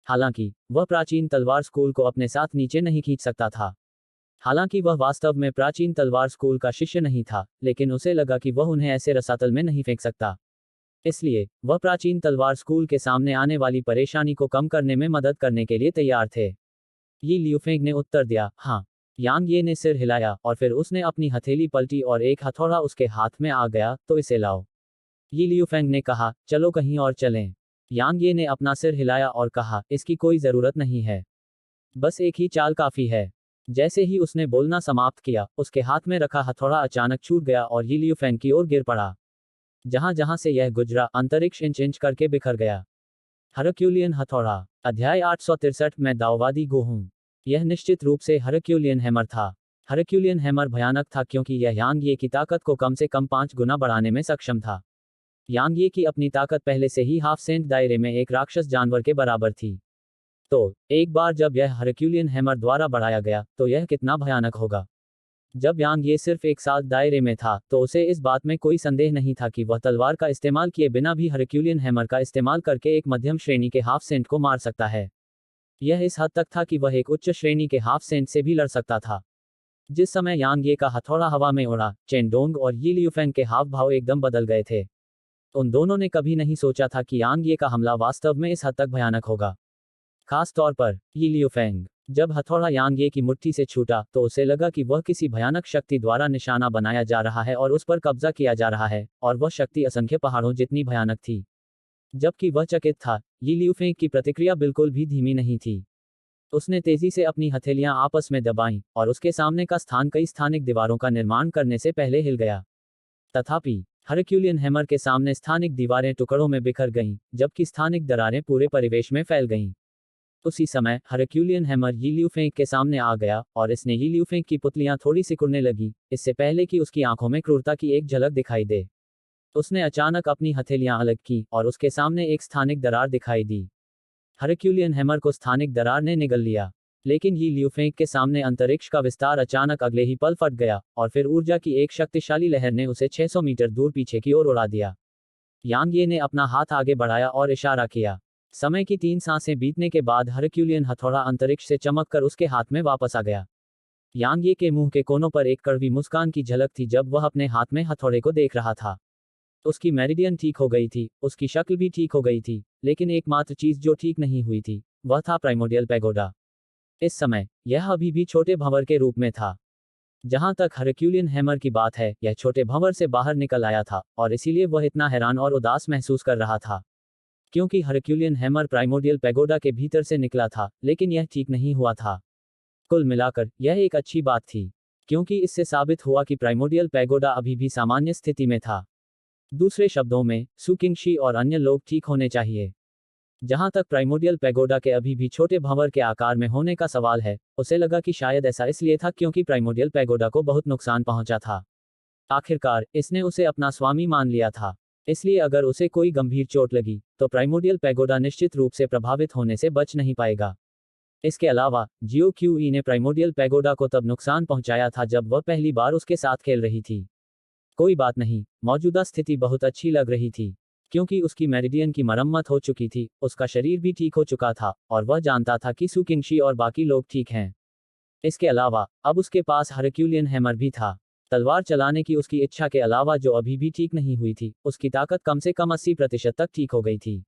हालांकि वह प्राचीन तलवार स्कूल को अपने साथ नीचे नहीं खींच सकता था। हालांकि वह वास्तव में प्राचीन तलवार स्कूल का शिष्य नहीं था, लेकिन उसे लगा कि वह उन्हें ऐसे रसातल में नहीं फेंक सकता। इसलिए वह प्राचीन तलवार स्कूल के सामने आने वाली परेशानी को कम करने में मदद करने के लिए तैयार थे। यी लियूफेंग ने उत्तर दिया, हाँ। यांग ये ने सिर हिलाया और फिर उसने अपनी हथेली पलटी और एक हथौड़ा उसके हाथ में आ गया, तो इसे लाओ। यी लियूफेंग ने कहा, चलो कहीं और चलें। यांग ये ने अपना सिर हिलाया और कहा, इसकी कोई जरूरत नहीं है। बस एक ही चाल काफी है। जैसे ही उसने बोलना समाप्त किया, उसके हाथ में रखा हथौड़ा अचानक छूट गया और यी लियूफेंग की ओर गिर पड़ा। जहां जहां से यह गुजरा, अंतरिक्ष इंच इंच करके बिखर गया। हरक्यूलियन हथौड़ा। अध्याय 863। मैं दाववादी गो हूं। यह निश्चित रूप से हरक्यूलियन हैमर था। हरक्यूलियन हैमर भयानक था क्योंकि यह यांग ये की ताकत को कम से कम 5 गुना बढ़ाने में सक्षम था। यांग ये की अपनी ताकत पहले से ही हाफ सेंट दायरे में एक राक्षस जानवर के बराबर थी। तो एक बार जब यह हरक्यूलियन हैमर द्वारा बढ़ाया गया, तो यह कितना भयानक होगा। जब यांग ये सिर्फ एक साल दायरे में था, तो उसे इस बात में कोई संदेह नहीं था कि वह तलवार का इस्तेमाल किए बिना भी हरक्यूलियन हैमर का इस्तेमाल करके एक मध्यम श्रेणी के हाफ सेंट को मार सकता है। यह इस हद तक था कि वह एक उच्च श्रेणी के हाफ सेंट से भी लड़ सकता था। जिस समय यांग ये का हथौड़ा हवा में उड़ा, चेन डोंग और यी लियूफेंग के हाव भाव एकदम बदल गए थे। उन दोनों ने कभी नहीं सोचा था कि यांग ये का हमला वास्तव में इस हद तक भयानक होगा। खास तौर पर यी लियूफेंग। जब हथौड़ा यांग ये की मुट्ठी से छूटा, तो उसे लगा कि वह किसी भयानक शक्ति द्वारा निशाना बनाया जा रहा है और उस पर कब्जा किया जा रहा है, और वह शक्ति असंख्य पहाड़ों जितनी भयानक थी। जबकि वह चकित था, यी लियूफेंग की प्रतिक्रिया बिल्कुल भी धीमी नहीं थी। उसने तेजी से अपनी हथेलियां आपस में दबाईं, और उसके सामने का स्थान कई स्थानिक दीवारों का निर्माण करने से पहले हिल गया। तथापि हरक्यूलियन हैमर के सामने स्थानिक दीवारें टुकड़ों में बिखर गईं, जबकि स्थानिक दरारें पूरे परिवेश में फैल गईं। उसी समय हरक्यूलियन हैमर यी लियूफेंग के सामने आ गया, और इसने यी लियूफेंग की पुतलियां थोड़ी सिकुड़ने लगी, इससे पहले कि उसकी आंखों में क्रूरता की एक झलक दिखाई दे। उसने अचानक अपनी हथेलियां अलग की और उसके सामने एक स्थानिक दरार दिखाई दी। हरक्यूलियन हैमर को स्थानिक दरार ने निगल लिया, लेकिन यी लियूफेंग के सामने अंतरिक्ष का विस्तार अचानक अगले ही पल फट गया, और फिर ऊर्जा की एक शक्तिशाली लहर ने उसे 600 मीटर दूर पीछे की ओर उड़ा दिया। यांग ये ने अपना हाथ आगे बढ़ाया और इशारा किया। समय की 3 सांसें बीतने के बाद हरक्यूलियन हथौड़ा अंतरिक्ष से चमककर उसके हाथ में वापस आ गया। यांग ये के मुंह के कोनों पर एक कड़वी मुस्कान की झलक थी जब वह अपने हाथ में हथौड़े को देख रहा था। उसकी मेरिडियन ठीक हो गई थी, उसकी शक्ल भी ठीक हो गई थी, लेकिन एकमात्र चीज जो ठीक नहीं हुई थी, वह था प्राइमोडियल पैगोडा। इस समय यह अभी भी छोटे भंवर के रूप में था। जहां तक हरक्यूलियन हैमर की बात है, यह छोटे भंवर से बाहर निकल आया था, और इसीलिए वह इतना हैरान और उदास महसूस कर रहा था। क्योंकि हरक्यूलियन हैमर प्राइमोडियल पैगोडा के भीतर से निकला था, लेकिन यह ठीक नहीं हुआ था। कुल मिलाकर यह एक अच्छी बात थी। क्योंकि इससे साबित हुआ कि प्राइमोडियल पैगोडा अभी भी सामान्य स्थिति में था। दूसरे शब्दों में, सु किंगशी और अन्य लोग ठीक होने चाहिए। जहां तक प्राइमोडियल पैगोडा के अभी भी छोटे भंवर के आकार में होने का सवाल है, उसे लगा कि शायद ऐसा इसलिए था क्योंकि प्राइमोडियल पैगोडा को बहुत नुकसान पहुंचा था। आखिरकार, इसने उसे अपना स्वामी मान लिया था। इसलिए अगर उसे कोई गंभीर चोट लगी, तो प्राइमोडियल पैगोडा निश्चित रूप से प्रभावित होने से बच नहीं पाएगा। इसके अलावा, जियो क्यूई ने प्राइमोडियल पैगोडा को तब नुकसान पहुंचाया था जब वह पहली बार उसके साथ खेल रही थी। कोई बात नहीं, मौजूदा स्थिति बहुत अच्छी लग रही थी। क्योंकि उसकी मेरिडियन की मरम्मत हो चुकी थी, उसका शरीर भी ठीक हो चुका था, और वह जानता था कि सु किंगशी और बाकी लोग ठीक हैं। इसके अलावा, अब उसके पास हरक्यूलियन हैमर भी था। तलवार चलाने की उसकी इच्छा के अलावा जो अभी भी ठीक नहीं हुई थी, उसकी ताकत कम से कम 80% तक ठीक हो गई थी।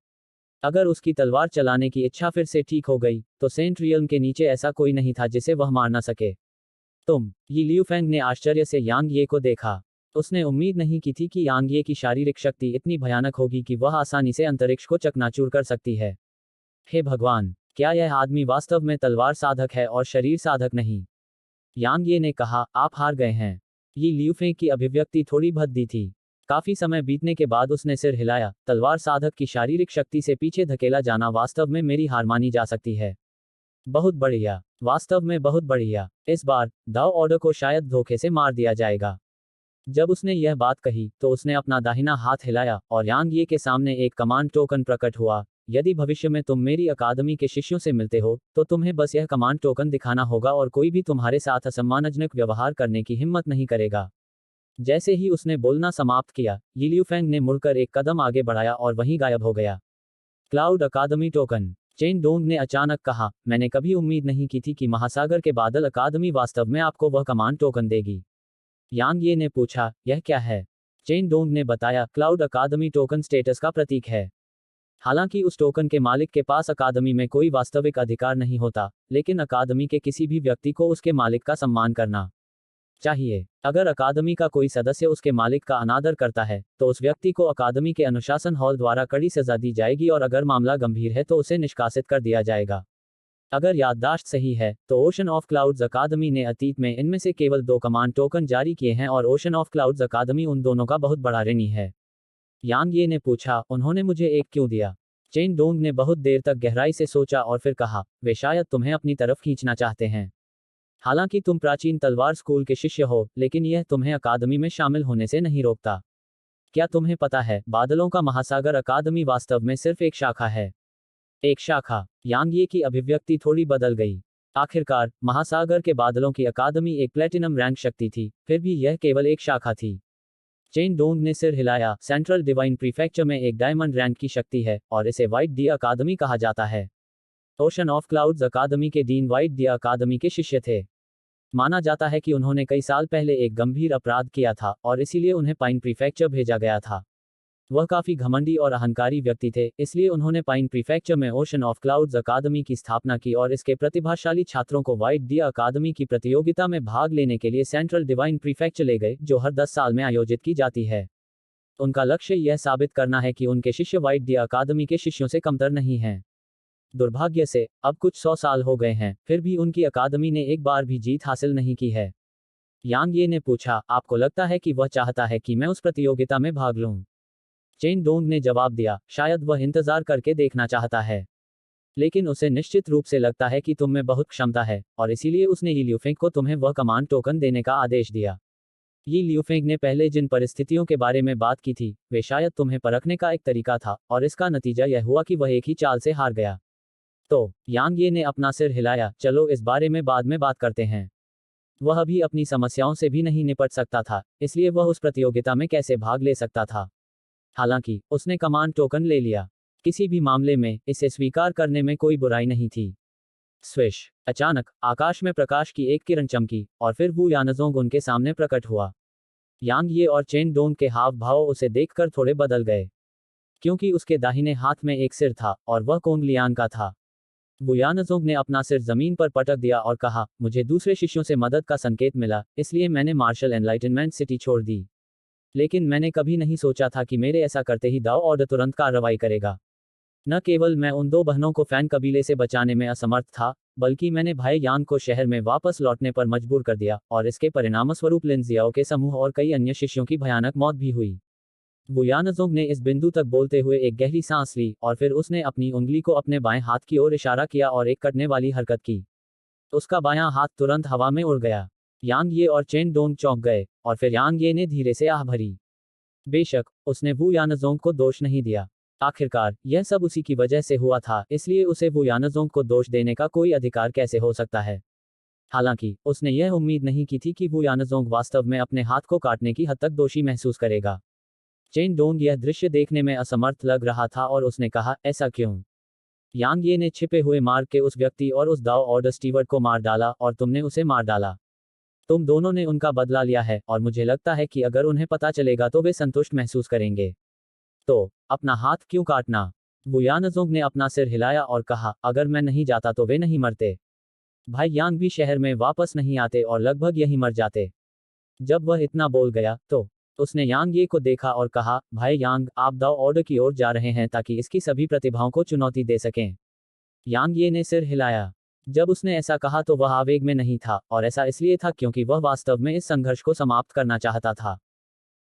अगर उसकी तलवार चलाने की इच्छा फिर से ठीक हो गई, तो सेंट रियल्म के नीचे ऐसा कोई नहीं था जिसे वह मार न सके। ये लियू फेंग ने आश्चर्य से यांग ये को देखा। उसने उम्मीद नहीं की थी कि यांग ये की शारीरिक शक्ति इतनी भयानक होगी कि वह आसानी से अंतरिक्ष को चकनाचूर कर सकती है। हे भगवान, क्या यह आदमी वास्तव में तलवार साधक है और शरीर साधक नहीं? यांग ये ने कहा, आप हार गए हैं। ये लियू फेंग की अभिव्यक्ति थोड़ी भद्दी थी। काफी समय बीतने के बाद उसने सिर हिलाया। तलवार साधक की शारीरिक शक्ति से पीछे धकेला जाना वास्तव में मेरी हार मानी जा सकती है। बहुत बढ़िया, वास्तव में बहुत बढ़िया। इस बार दाओ ऑर्डर को शायद धोखे से मार दिया जाएगा। जब उसने यह बात कही, तो उसने अपना दाहिना हाथ हिलाया और यांग ये के सामने एक कमांड टोकन प्रकट हुआ। यदि भविष्य में तुम मेरी अकादमी के शिष्यों से मिलते हो, तो तुम्हें बस यह कमांड टोकन दिखाना होगा और कोई भी तुम्हारे साथ असम्मानजनक व्यवहार करने की हिम्मत नहीं करेगा। जैसे ही उसने बोलना समाप्त किया, यी लियू फेंग ने मुड़कर एक कदम आगे बढ़ाया और वहीं गायब हो गया। क्लाउड अकादमी टोकन। चेन डोंग ने अचानक कहा, मैंने कभी उम्मीद नहीं की थी कि महासागर के बादल अकादमी वास्तव में आपको वह कमांड टोकन देगी। यांग ये ने पूछा, यह क्या है? चेन डोंग ने बताया, क्लाउड अकादमी टोकन स्टेटस का प्रतीक है। हालांकि उस टोकन के मालिक के पास अकादमी में कोई वास्तविक अधिकार नहीं होता, लेकिन अकादमी के किसी भी व्यक्ति को उसके मालिक का सम्मान करना चाहिए। अगर अकादमी का कोई सदस्य उसके मालिक का अनादर करता है, तो उस व्यक्ति को अकादमी के अनुशासन हॉल द्वारा कड़ी सजा दी जाएगी और अगर मामला गंभीर है तो उसे निष्कासित कर दिया जाएगा। अगर याददाश्त सही है, तो ओशन ऑफ क्लाउड्स अकादमी ने अतीत में इनमें से केवल 2 कमांड टोकन जारी किए हैं और ओशन ऑफ क्लाउड्स अकादमी उन दोनों का बहुत बड़ा ऋणी है। यांग ये ने पूछा, उन्होंने मुझे एक क्यों दिया? चेन डोंग ने बहुत देर तक गहराई से सोचा और फिर कहा, वे शायद तुम्हें अपनी तरफ खींचना चाहते हैं। हालांकि तुम प्राचीन तलवार स्कूल के शिष्य हो, लेकिन यह तुम्हें अकादमी में शामिल होने से नहीं रोकता। क्या तुम्हें पता है, बादलों का महासागर अकादमी वास्तव में सिर्फ एक शाखा है। एक शाखा। यांग ये की अभिव्यक्ति थोड़ी बदल गई। आखिरकार, महासागर के बादलों की अकादमी एक प्लेटिनम रैंक शक्ति थी, फिर भी यह केवल एक शाखा थी। चेन डोंग ने सिर हिलाया, सेंट्रल डिवाइन प्रीफेक्चर में एक डायमंड रैंक की शक्ति है, और इसे व्हाइट डी अकादमी कहा जाता है। ओशन ऑफ क्लाउड्स अकादमी के डीन व्हाइट डी अकादमी के शिष्य थे। माना जाता है कि उन्होंने कई साल पहले एक गंभीर अपराध किया था, और इसीलिए उन्हें पाइन प्रीफेक्चर भेजा गया था। वह काफी घमंडी और अहंकारी व्यक्ति थे, इसलिए उन्होंने पाइन प्रीफेक्चर में ओशन ऑफ क्लाउड्स अकादमी की स्थापना की और इसके प्रतिभाशाली छात्रों को व्हाइट डी अकादमी की प्रतियोगिता में भाग लेने के लिए सेंट्रल डिवाइन प्रीफेक्चर ले गए, जो हर 10 साल में आयोजित की जाती है। उनका लक्ष्य यह साबित करना है कि उनके शिष्य व्हाइट डी अकादमी के शिष्यों से कमतर नहीं हैं। दुर्भाग्य से, अब कुछ 100 साल हो गए हैं, फिर भी उनकी अकादमी ने एक बार भी जीत हासिल नहीं की है। यांग ये ने पूछा, आपको लगता है कि वह चाहता है कि मैं उस प्रतियोगिता में भाग लूं? चेन डोंग ने जवाब दिया, शायद वह इंतजार करके देखना चाहता है। लेकिन उसे निश्चित रूप से लगता है कि तुम में बहुत क्षमता है, और इसीलिए उसने यी लियू फेंग को तुम्हें वह कमांड टोकन देने का आदेश दिया। यी लियू फेंग ने पहले जिन परिस्थितियों के बारे में बात की थी, वे शायद तुम्हें परखने का एक तरीका था, और इसका नतीजा यह हुआ कि वह एक ही चाल से हार गया। तो यांग ये ने अपना सिर हिलाया, चलो इस बारे में बाद में बात करते हैं। वह अभी अपनी समस्याओं से भी नहीं निपट सकता था, इसलिए वह उस प्रतियोगिता में कैसे भाग ले सकता था। हालांकि, उसने कमांड टोकन ले लिया। किसी भी मामले में, इसे स्वीकार करने में कोई बुराई नहीं थी। स्विश! अचानक, आकाश में प्रकाश की एक किरण चमकी, और फिर वू यानज़ोंग उनके सामने प्रकट हुआ। यांग ये और चेन डोंग के हाव भाव उसे देखकर थोड़े बदल गए। क्योंकि उसके दाहिने हाथ में एक सिर था, और वह कोंग लियान का था। वू यानज़ोंग ने अपना सिर जमीन पर पटक दिया और कहा, मुझे दूसरे शिष्यों से मदद का संकेत मिला, इसलिए मैंने मार्शल एनलाइटनमेंट सिटी छोड़ दी। लेकिन मैंने कभी नहीं सोचा था कि मेरे ऐसा करते ही दाओ ऑर्डर तुरंत कार्रवाई करेगा। न केवल मैं उन 2 बहनों को फैन कबीले से बचाने में असमर्थ था, बल्कि मैंने भाई यांग को शहर में वापस लौटने पर मजबूर कर दिया, और इसके परिणामस्वरूप लिन जियाओ के समूह और कई अन्य शिष्यों की भयानक मौत भी हुई। वू यानज़ोंग ने इस बिंदु तक बोलते हुए एक गहरी सांस ली, और फिर उसने अपनी उंगली को अपने बाएं हाथ की ओर इशारा किया और एक कटने वाली हरकत की। उसका बायां हाथ तुरंत हवा में उड़ गया। यांग ये और चेन डोंग चौंक गए, और फिर यांग ये ने धीरे से आह भरी। बेशक, उसने वू यानज़ोंग को दोष नहीं दिया। आखिरकार, यह सब उसी की वजह से हुआ था, इसलिए उसे वू यानज़ोंग को दोष देने का कोई अधिकार कैसे हो सकता है। हालांकि, उसने यह उम्मीद नहीं की थी कि वू यानज़ोंग वास्तव में अपने हाथ को काटने की हद तक दोषी महसूस करेगा। चेन डोंग यह दृश्य देखने में असमर्थ लग रहा था और उसने कहा, ऐसा क्यों? यांग ये ने छिपे हुए मार्ग के उस व्यक्ति और उस दाओ ऑर्डर स्टीवर्ड को मार डाला, और तुमने उसे मार डाला। तुम दोनों ने उनका बदला लिया है, और मुझे लगता है कि अगर उन्हें पता चलेगा तो वे संतुष्ट महसूस करेंगे। तो अपना हाथ क्यों काटना? वू यानज़ोंग ने अपना सिर हिलाया और कहा, अगर मैं नहीं जाता तो वे नहीं मरते। भाई यांग भी शहर में वापस नहीं आते और लगभग यहीं मर जाते। जब वह इतना बोल गया, तो उसने यांग ये को देखा और कहा, भाई यांग, आप दाओ ऑर्डर की ओर जा रहे हैं ताकि इसकी सभी प्रतिभाओं को चुनौती दे सकें। यांग ये ने सिर हिलाया। जब उसने ऐसा कहा तो वह आवेग में नहीं था, और ऐसा इसलिए था क्योंकि वह वास्तव में इस संघर्ष को समाप्त करना चाहता था।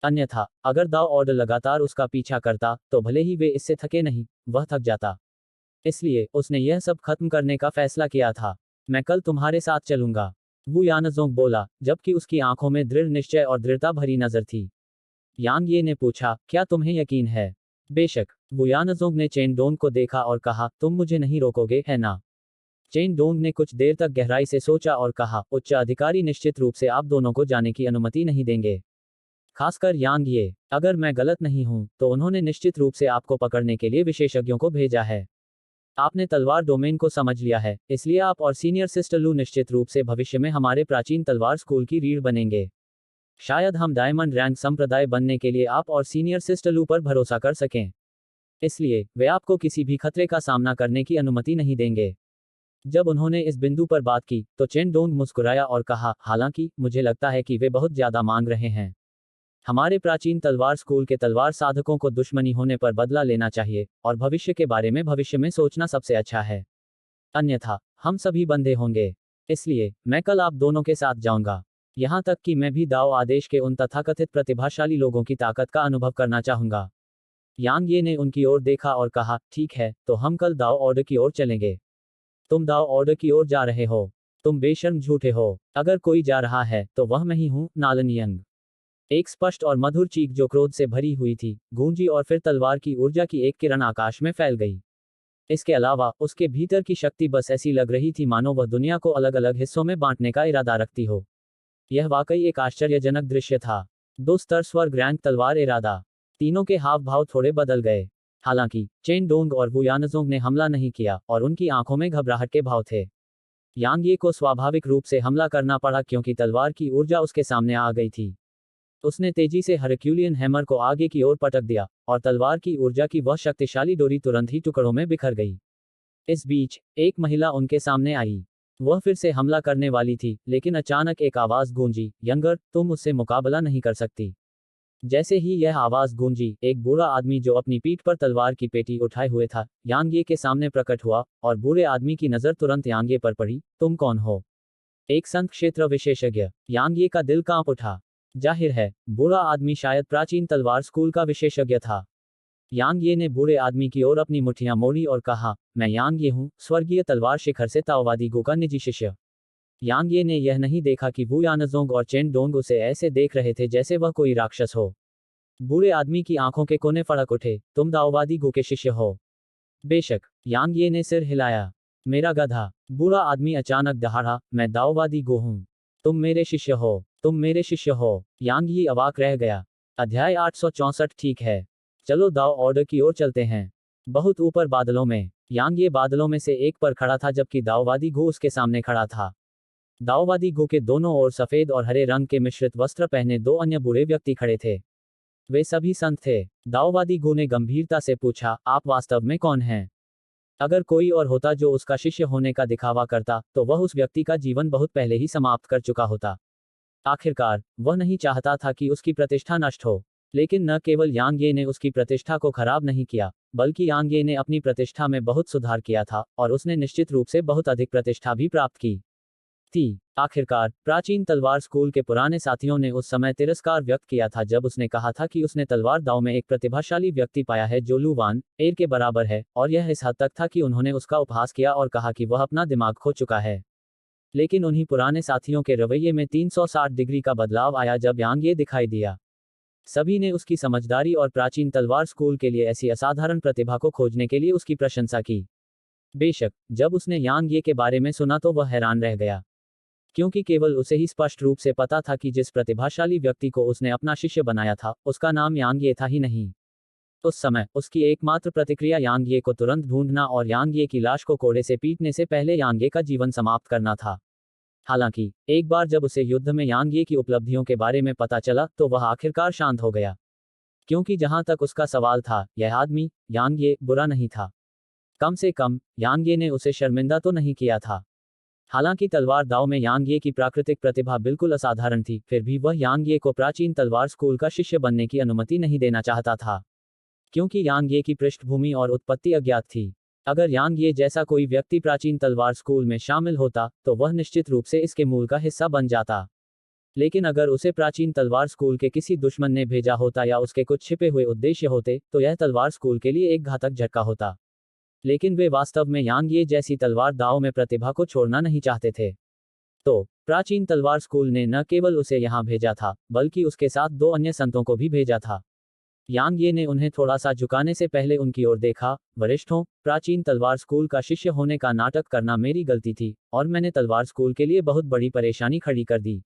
अन्यथा, अगर दाओ ऑर्डर लगातार उसका पीछा करता, तो भले ही वे इससे थके नहीं, वह थक जाता। इसलिए, उसने यह सब खत्म करने का फैसला किया था। मैं कल तुम्हारे साथ चलूंगा, वू यानज़ोंग बोला, जबकि उसकी आंखों में दृढ़ निश्चय और दृढ़ता भरी नजर थी। यांग ये ने पूछा, क्या तुम्हें यकीन है? बेशक, वू यानज़ोंग ने चेन डोंग को देखा और कहा, तुम मुझे नहीं रोकोगे, है ना? चेन डोंग ने कुछ देर तक गहराई से सोचा और कहा, उच्च अधिकारी निश्चित रूप से आप दोनों को जाने की अनुमति नहीं देंगे। खासकर यांग ये, अगर मैं गलत नहीं हूं, तो उन्होंने निश्चित रूप से आपको पकड़ने के लिए विशेषज्ञों को भेजा है। आपने तलवार डोमेन को समझ लिया है, इसलिए आप और सीनियर सिस्टर लू निश्चित रूप से भविष्य में हमारे प्राचीन तलवार स्कूल की रीढ़ बनेंगे। शायद हम डायमंड रैंक संप्रदाय बनने के लिए आप और सीनियर सिस्टर लू पर भरोसा कर सकें। इसलिए, वे आपको किसी भी खतरे का सामना करने की अनुमति नहीं देंगे। जब उन्होंने इस बिंदु पर बात की, तो चेन डोंग मुस्कुराया और कहा, हालांकि, मुझे लगता है कि वे बहुत ज्यादा मांग रहे हैं। हमारे प्राचीन तलवार स्कूल के तलवार साधकों को दुश्मनी होने पर बदला लेना चाहिए, और भविष्य के बारे में भविष्य में सोचना सबसे अच्छा है। अन्यथा, हम सभी बंधे होंगे। इसलिए, मैं कल आप दोनों के साथ जाऊंगा। यहां तक कि मैं भी दाओ आदेश के उन तथाकथित प्रतिभाशाली लोगों की ताकत का अनुभव करना चाहूंगा। यांग ये ने उनकी ओर देखा और कहा, ठीक है, तो हम कल दाओ ऑर्डर की ओर चलेंगे। तुम दाओ ऑर्डर की ओर जा रहे हो? तुम बेशर्म झूठे हो। अगर कोई जा रहा है, तो वह मैं ही हूं, नालन यंग। एक स्पष्ट और मधुर चीख जो क्रोध से भरी हुई थी, गूंजी और फिर तलवार की ऊर्जा की एक किरण आकाश में फैल गई। इसके अलावा, उसके भीतर की शक्ति बस ऐसी लग रही थी मानो वह दुनिया को अलग अलग हिस्सों में बांटने का इरादा रखती हो। यह वाकई एक आश्चर्यजनक दृश्य था। दो स्तर स्वर्ग रैंक तलवार इरादा। तीनों के हाव भाव थोड़े बदल गए। हालांकि, चेन डोंग और वू यानज़ोंग ने हमला नहीं किया, और उनकी आंखों में घबराहट के भाव थे। यांग ये को स्वाभाविक रूप से हमला करना पड़ा क्योंकि तलवार की ऊर्जा उसके सामने आ गई थी। उसने तेजी से हरक्यूलियन हैमर को आगे की ओर पटक दिया, और तलवार की ऊर्जा की वह शक्तिशाली डोरी तुरंत ही टुकड़ों में बिखर गई। इस बीच, एक महिला उनके सामने आई। वह फिर से हमला करने वाली थी, लेकिन अचानक एक आवाज गूंजी, यंगर, तुम उससे मुकाबला नहीं कर सकती। जैसे ही यह आवाज गूंजी, एक बूढ़ा आदमी जो अपनी पीठ पर तलवार की पेटी उठाए हुए था, यांगे के सामने प्रकट हुआ, और बूढ़े आदमी की नजर तुरंत यांगे पर पड़ी। तुम कौन हो? एक संत क्षेत्र विशेषज्ञ। यांगे का दिल कांप उठा। जाहिर है, बूढ़ा आदमी शायद प्राचीन तलवार स्कूल का विशेषज्ञ था। यांग ये ने बूढ़े आदमी की ओर अपनी मुठ्ठियां मोड़ी और कहा, मैं यांग ये हूं, स्वर्गीय तलवार शिखर से ताओवादी गो का निजी शिष्य। यांग ये ने यह नहीं देखा कि वू यानज़ोंग और चेन डोंग उसे ऐसे देख रहे थे जैसे वह कोई राक्षस हो। बूढ़े आदमी की आंखों के कोने फड़क उठे, तुम दाओवादी गो के शिष्य हो? बेशक, यांग ये ने सिर हिलाया। मेरा गधा। बूढ़ा आदमी अचानक दहाड़ा, मैं दाओवादी गो हूं। तुम मेरे शिष्य हो। तुम मेरे शिष्य हो। यांग ये अवाक रह गया। अध्याय 864। ठीक है, चलो दाओ ऑर्डर की ओर चलते हैं। बहुत ऊपर बादलों में, यांग ये बादलों में से एक पर खड़ा था जबकि दाओवादी गो उसके सामने खड़ा था। दाओवादी गो के दोनों ओर सफेद और हरे रंग के मिश्रित वस्त्र पहने दो अन्य बूढ़े व्यक्ति खड़े थे। वे सभी संत थे। दाओवादी गो ने गंभीरता से पूछा, आप वास्तव में कौन हैं? अगर कोई और होता जो उसका शिष्य होने का दिखावा करता, तो वह उस व्यक्ति का जीवन बहुत पहले ही समाप्त कर चुका होता। आखिरकार, वह नहीं चाहता था कि उसकी प्रतिष्ठा नष्ट हो। लेकिन न केवल यांग ये ने उसकी प्रतिष्ठा को खराब नहीं किया, बल्कि यांग ये ने अपनी प्रतिष्ठा में बहुत सुधार किया था और उसने निश्चित रूप से बहुत अधिक प्रतिष्ठा भी प्राप्त की थी। आखिरकार प्राचीन तलवार स्कूल के पुराने साथियों ने उस समय तिरस्कार व्यक्त किया था जब उसने कहा था कि उसने तलवार दाव में एक प्रतिभाशाली व्यक्ति पाया है जो लू वान एर के बराबर है, और यह इस हद तक था कि उन्होंने उसका उपहास किया और कहा कि वह अपना दिमाग खो चुका है। लेकिन उन्हीं पुराने साथियों के रवैये में 360 डिग्री का बदलाव आया जब यांग ये दिखाई दिया। सभी ने उसकी समझदारी और प्राचीन तलवार स्कूल के लिए ऐसी असाधारण प्रतिभा को खोजने के लिए उसकी प्रशंसा की। बेशक जब उसने यांग ये के बारे में सुना तो वह हैरान रह गया, क्योंकि केवल उसे ही स्पष्ट रूप से पता था कि जिस प्रतिभाशाली व्यक्ति को उसने अपना शिष्य बनाया था उसका नाम यांग ये था ही नहीं। उस समय उसकी एकमात्र प्रतिक्रिया यांग ये को तुरंत ढूंढना और यांग ये की लाश को कोड़े से पीटने से पहले यांग ये का जीवन समाप्त करना था। हालांकि एक बार जब उसे युद्ध में यांग ये की उपलब्धियों के बारे में पता चला तो वह आखिरकार शांत हो गया, क्योंकि जहां तक उसका सवाल था, यह आदमी यांग ये बुरा नहीं था। कम से कम यांग ये ने उसे शर्मिंदा तो नहीं किया था। हालांकि तलवार दाव में यांग ये की प्राकृतिक प्रतिभा बिल्कुल असाधारण थी, फिर भी वह यांग ये को प्राचीन तलवार स्कूल का शिष्य बनने की अनुमति नहीं देना चाहता था, क्योंकि यांग ये की पृष्ठभूमि और उत्पत्ति अज्ञात थी। अगर यांग ये जैसा कोई व्यक्ति प्राचीन तलवार स्कूल में शामिल होता तो वह निश्चित रूप से इसके मूल का हिस्सा बन जाता। लेकिन अगर उसे प्राचीन तलवार स्कूल के किसी दुश्मन ने भेजा होता या उसके कुछ छिपे हुए उद्देश्य होते तो यह तलवार स्कूल के लिए एक घातक झटका होता। लेकिन वे वास्तव में यांग ये जैसी तलवार दाव में प्रतिभा को छोड़ना नहीं चाहते थे। तो प्राचीन तलवार स्कूल ने न केवल उसे यहाँ भेजा था, बल्कि उसके साथ 2 अन्य संतों को भी भेजा था। यांग ये ने उन्हें थोड़ा सा झुकाने से पहले उनकी ओर देखा। वरिष्ठों, प्राचीन तलवार स्कूल का शिष्य होने का नाटक करना मेरी गलती थी और मैंने तलवार स्कूल के लिए बहुत बड़ी परेशानी खड़ी कर दी।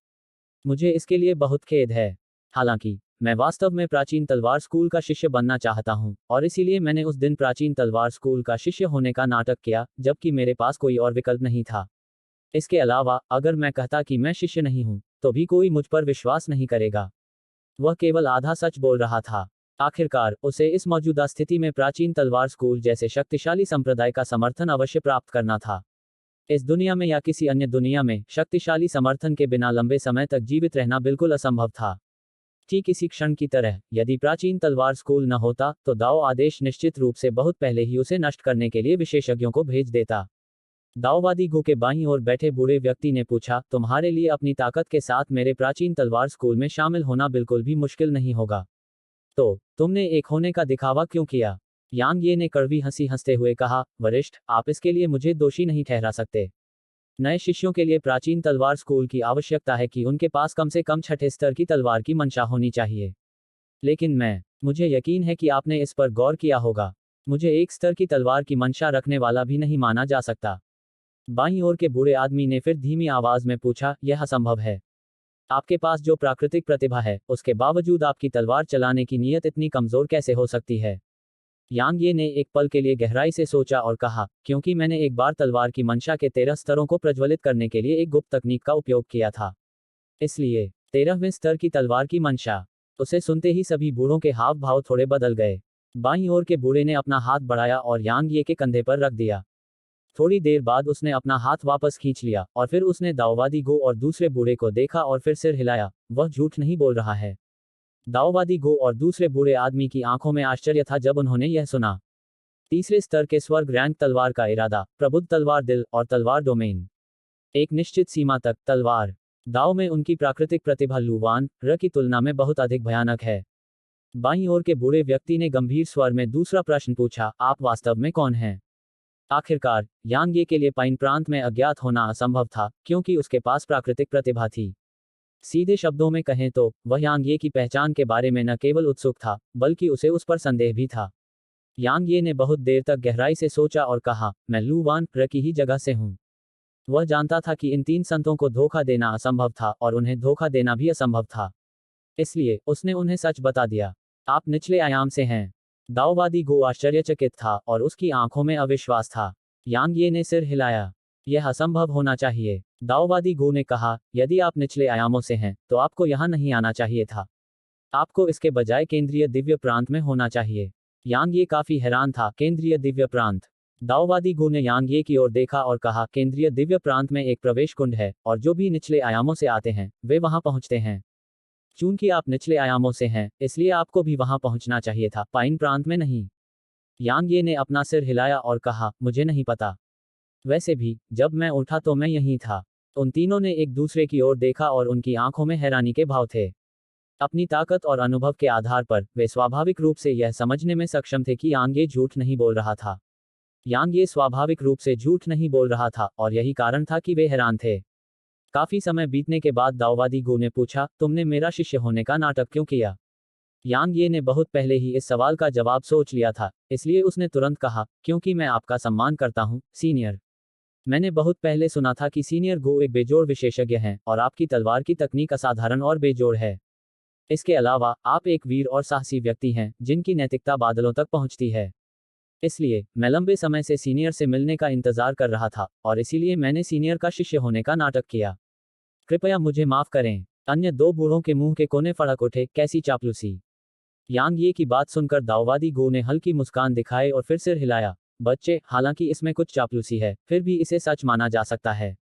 मुझे इसके लिए बहुत खेद है। हालांकि मैं वास्तव में प्राचीन तलवार स्कूल का शिष्य बनना चाहता हूं, और इसीलिए मैंने उस दिन प्राचीन तलवार स्कूल का शिष्य होने का नाटक किया, जबकि मेरे पास कोई और विकल्प नहीं था। इसके अलावा अगर मैं कहता कि मैं शिष्य नहीं हूं, तो भी कोई मुझ पर विश्वास नहीं करेगा। वह केवल आधा सच बोल रहा था। आखिरकार उसे इस मौजूदा स्थिति में प्राचीन तलवार स्कूल जैसे शक्तिशाली संप्रदाय का समर्थन अवश्य प्राप्त करना था। इस दुनिया में या किसी अन्य दुनिया में शक्तिशाली समर्थन के बिना लंबे समय तक जीवित रहना बिल्कुल असंभव था। ठीक इसी क्षण की तरह, यदि प्राचीन तलवार स्कूल न होता तो दाओ आदेश निश्चित रूप से बहुत पहले ही उसे नष्ट करने के लिए विशेषज्ञों को भेज देता। दाओवादी गु के बाईं ओर बैठे बूढ़े व्यक्ति ने पूछा, तुम्हारे लिए अपनी ताकत के साथ मेरे प्राचीन तलवार स्कूल में शामिल होना बिल्कुल भी मुश्किल नहीं होगा। तो तुमने एक होने का दिखावा क्यों किया? यांग ये ने कड़वी हंसी हंसते हुए कहा, वरिष्ठ, आप इसके लिए मुझे दोषी नहीं ठहरा सकते। नए शिष्यों के लिए प्राचीन तलवार स्कूल की आवश्यकता है कि उनके पास कम से कम 6ठे स्तर की तलवार की मंशा होनी चाहिए। लेकिन मुझे यकीन है कि आपने इस पर गौर किया होगा। मुझे 1 स्तर की तलवार की मंशा रखने वाला भी नहीं माना जा सकता। बाईं ओर के बूढ़े आदमी ने फिर धीमी आवाज में पूछा, यह असंभव है। आपके पास जो प्राकृतिक प्रतिभा है, उसके बावजूद आपकी तलवार चलाने की नीयत इतनी कमजोर कैसे हो सकती है? यांग ये ने एक पल के लिए गहराई से सोचा और कहा, क्योंकि मैंने एक बार तलवार की मंशा के 13 स्तरों को प्रज्वलित करने के लिए एक गुप्त तकनीक का उपयोग किया था। इसलिए 13वें स्तर की तलवार की मंशा। उसे सुनते ही सभी बूढ़ों के हाव भाव थोड़े बदल गए। बाईं ओर के बूढ़े ने अपना हाथ बढ़ाया और यांग ये के कंधे पर रख दिया। थोड़ी देर बाद उसने अपना हाथ वापस खींच लिया और फिर उसने दाओवादी गो और दूसरे बूढ़े को देखा और फिर सिर हिलाया। वह झूठ नहीं बोल रहा है। दाओवादी गो और दूसरे बूढ़े आदमी की आंखों में आश्चर्य था जब उन्होंने यह सुना। तीसरे स्तर के स्वर्ग रैंक तलवार का इरादा, प्रबुद्ध तलवार दिल और तलवार डोमेन। एक निश्चित सीमा तक तलवार दाव में उनकी प्राकृतिक प्रतिभा लुवान र की तुलना में बहुत अधिक भयानक है। बाईं ओर के बूढ़े व्यक्ति ने गंभीर स्वर में दूसरा प्रश्न पूछा, आप वास्तव में कौन हैं? आखिरकार यांग ये के लिए पाइन प्रांत में अज्ञात होना असंभव था, क्योंकि उसके पास प्राकृतिक प्रतिभा थी। सीधे शब्दों में कहें तो वह यांग ये की पहचान के बारे में न केवल उत्सुक था, बल्कि उसे उस पर संदेह भी था। यांग ये ने बहुत देर तक गहराई से सोचा और कहा, मैं लू वान र की ही जगह से हूं। वह जानता था कि इन 3 संतों को धोखा देना असंभव था और उन्हें धोखा देना भी असंभव था। इसलिए उसने उन्हें सच बता दिया। आप निचले आयाम से हैं। दाओवादी गो आश्चर्यचकित था और उसकी आंखों में अविश्वास था। यांग ये ने सिर हिलाया। यह असंभव होना चाहिए। दाओवादी गो ने कहा, यदि आप निचले आयामों से हैं तो आपको यहां नहीं आना चाहिए था। आपको इसके बजाय केंद्रीय दिव्य प्रांत में होना चाहिए। यांग ये काफी हैरान था। केंद्रीय दिव्य प्रांत? दाओवादी गो ने यांग ये की ओर देखा और कहा, केंद्रीय दिव्य प्रांत में एक प्रवेश कुंड है और जो भी निचले आयामों से आते हैं वे वहां पहुंचते हैं। चूंकि आप निचले आयामों से हैं, इसलिए आपको भी वहां पहुंचना चाहिए था, पाइन प्रांत में नहीं। यांग ये ने अपना सिर हिलाया और कहा, मुझे नहीं पता। वैसे भी, जब मैं उठा तो मैं यहीं था। उन तीनों ने एक दूसरे की ओर देखा और उनकी आंखों में हैरानी के भाव थे। अपनी ताकत और अनुभव के आधार पर वे स्वाभाविक रूप से यह समझने में सक्षम थे कि यांग ये झूठ नहीं बोल रहा था। यांग ये स्वाभाविक रूप से झूठ नहीं बोल रहा था और यही कारण था कि वे हैरान थे। काफी समय बीतने के बाद दाओवादी गु ने पूछा, तुमने मेरा शिष्य होने का नाटक क्यों किया? यांग ये ने बहुत पहले ही इस सवाल का जवाब सोच लिया था, इसलिए उसने तुरंत कहा, क्योंकि मैं आपका सम्मान करता हूँ, सीनियर। मैंने बहुत पहले सुना था कि सीनियर गो एक बेजोड़ विशेषज्ञ हैं और आपकी तलवार की तकनीक असाधारण और बेजोड़ है। इसके अलावा, आप एक वीर और साहसी व्यक्ति हैं, जिनकी नैतिकता बादलों तक पहुंचती है। इसलिए, मैं लंबे समय से सीनियर से मिलने का इंतजार कर रहा था, और इसीलिए मैंने सीनियर का शिष्य होने का नाटक किया। कृपया मुझे माफ करें। अन्य दो बूढ़ों के मुंह के कोने फड़क उठे, कैसी चापलूसी। यांग ये की बात सुनकर दाओवादी गो ने हल्की मुस्कान दिखाई और फिर सिर हिलाया। बच्चे, हालांकि इसमें कुछ चापलूसी है, फिर भी इसे सच माना जा सकता है।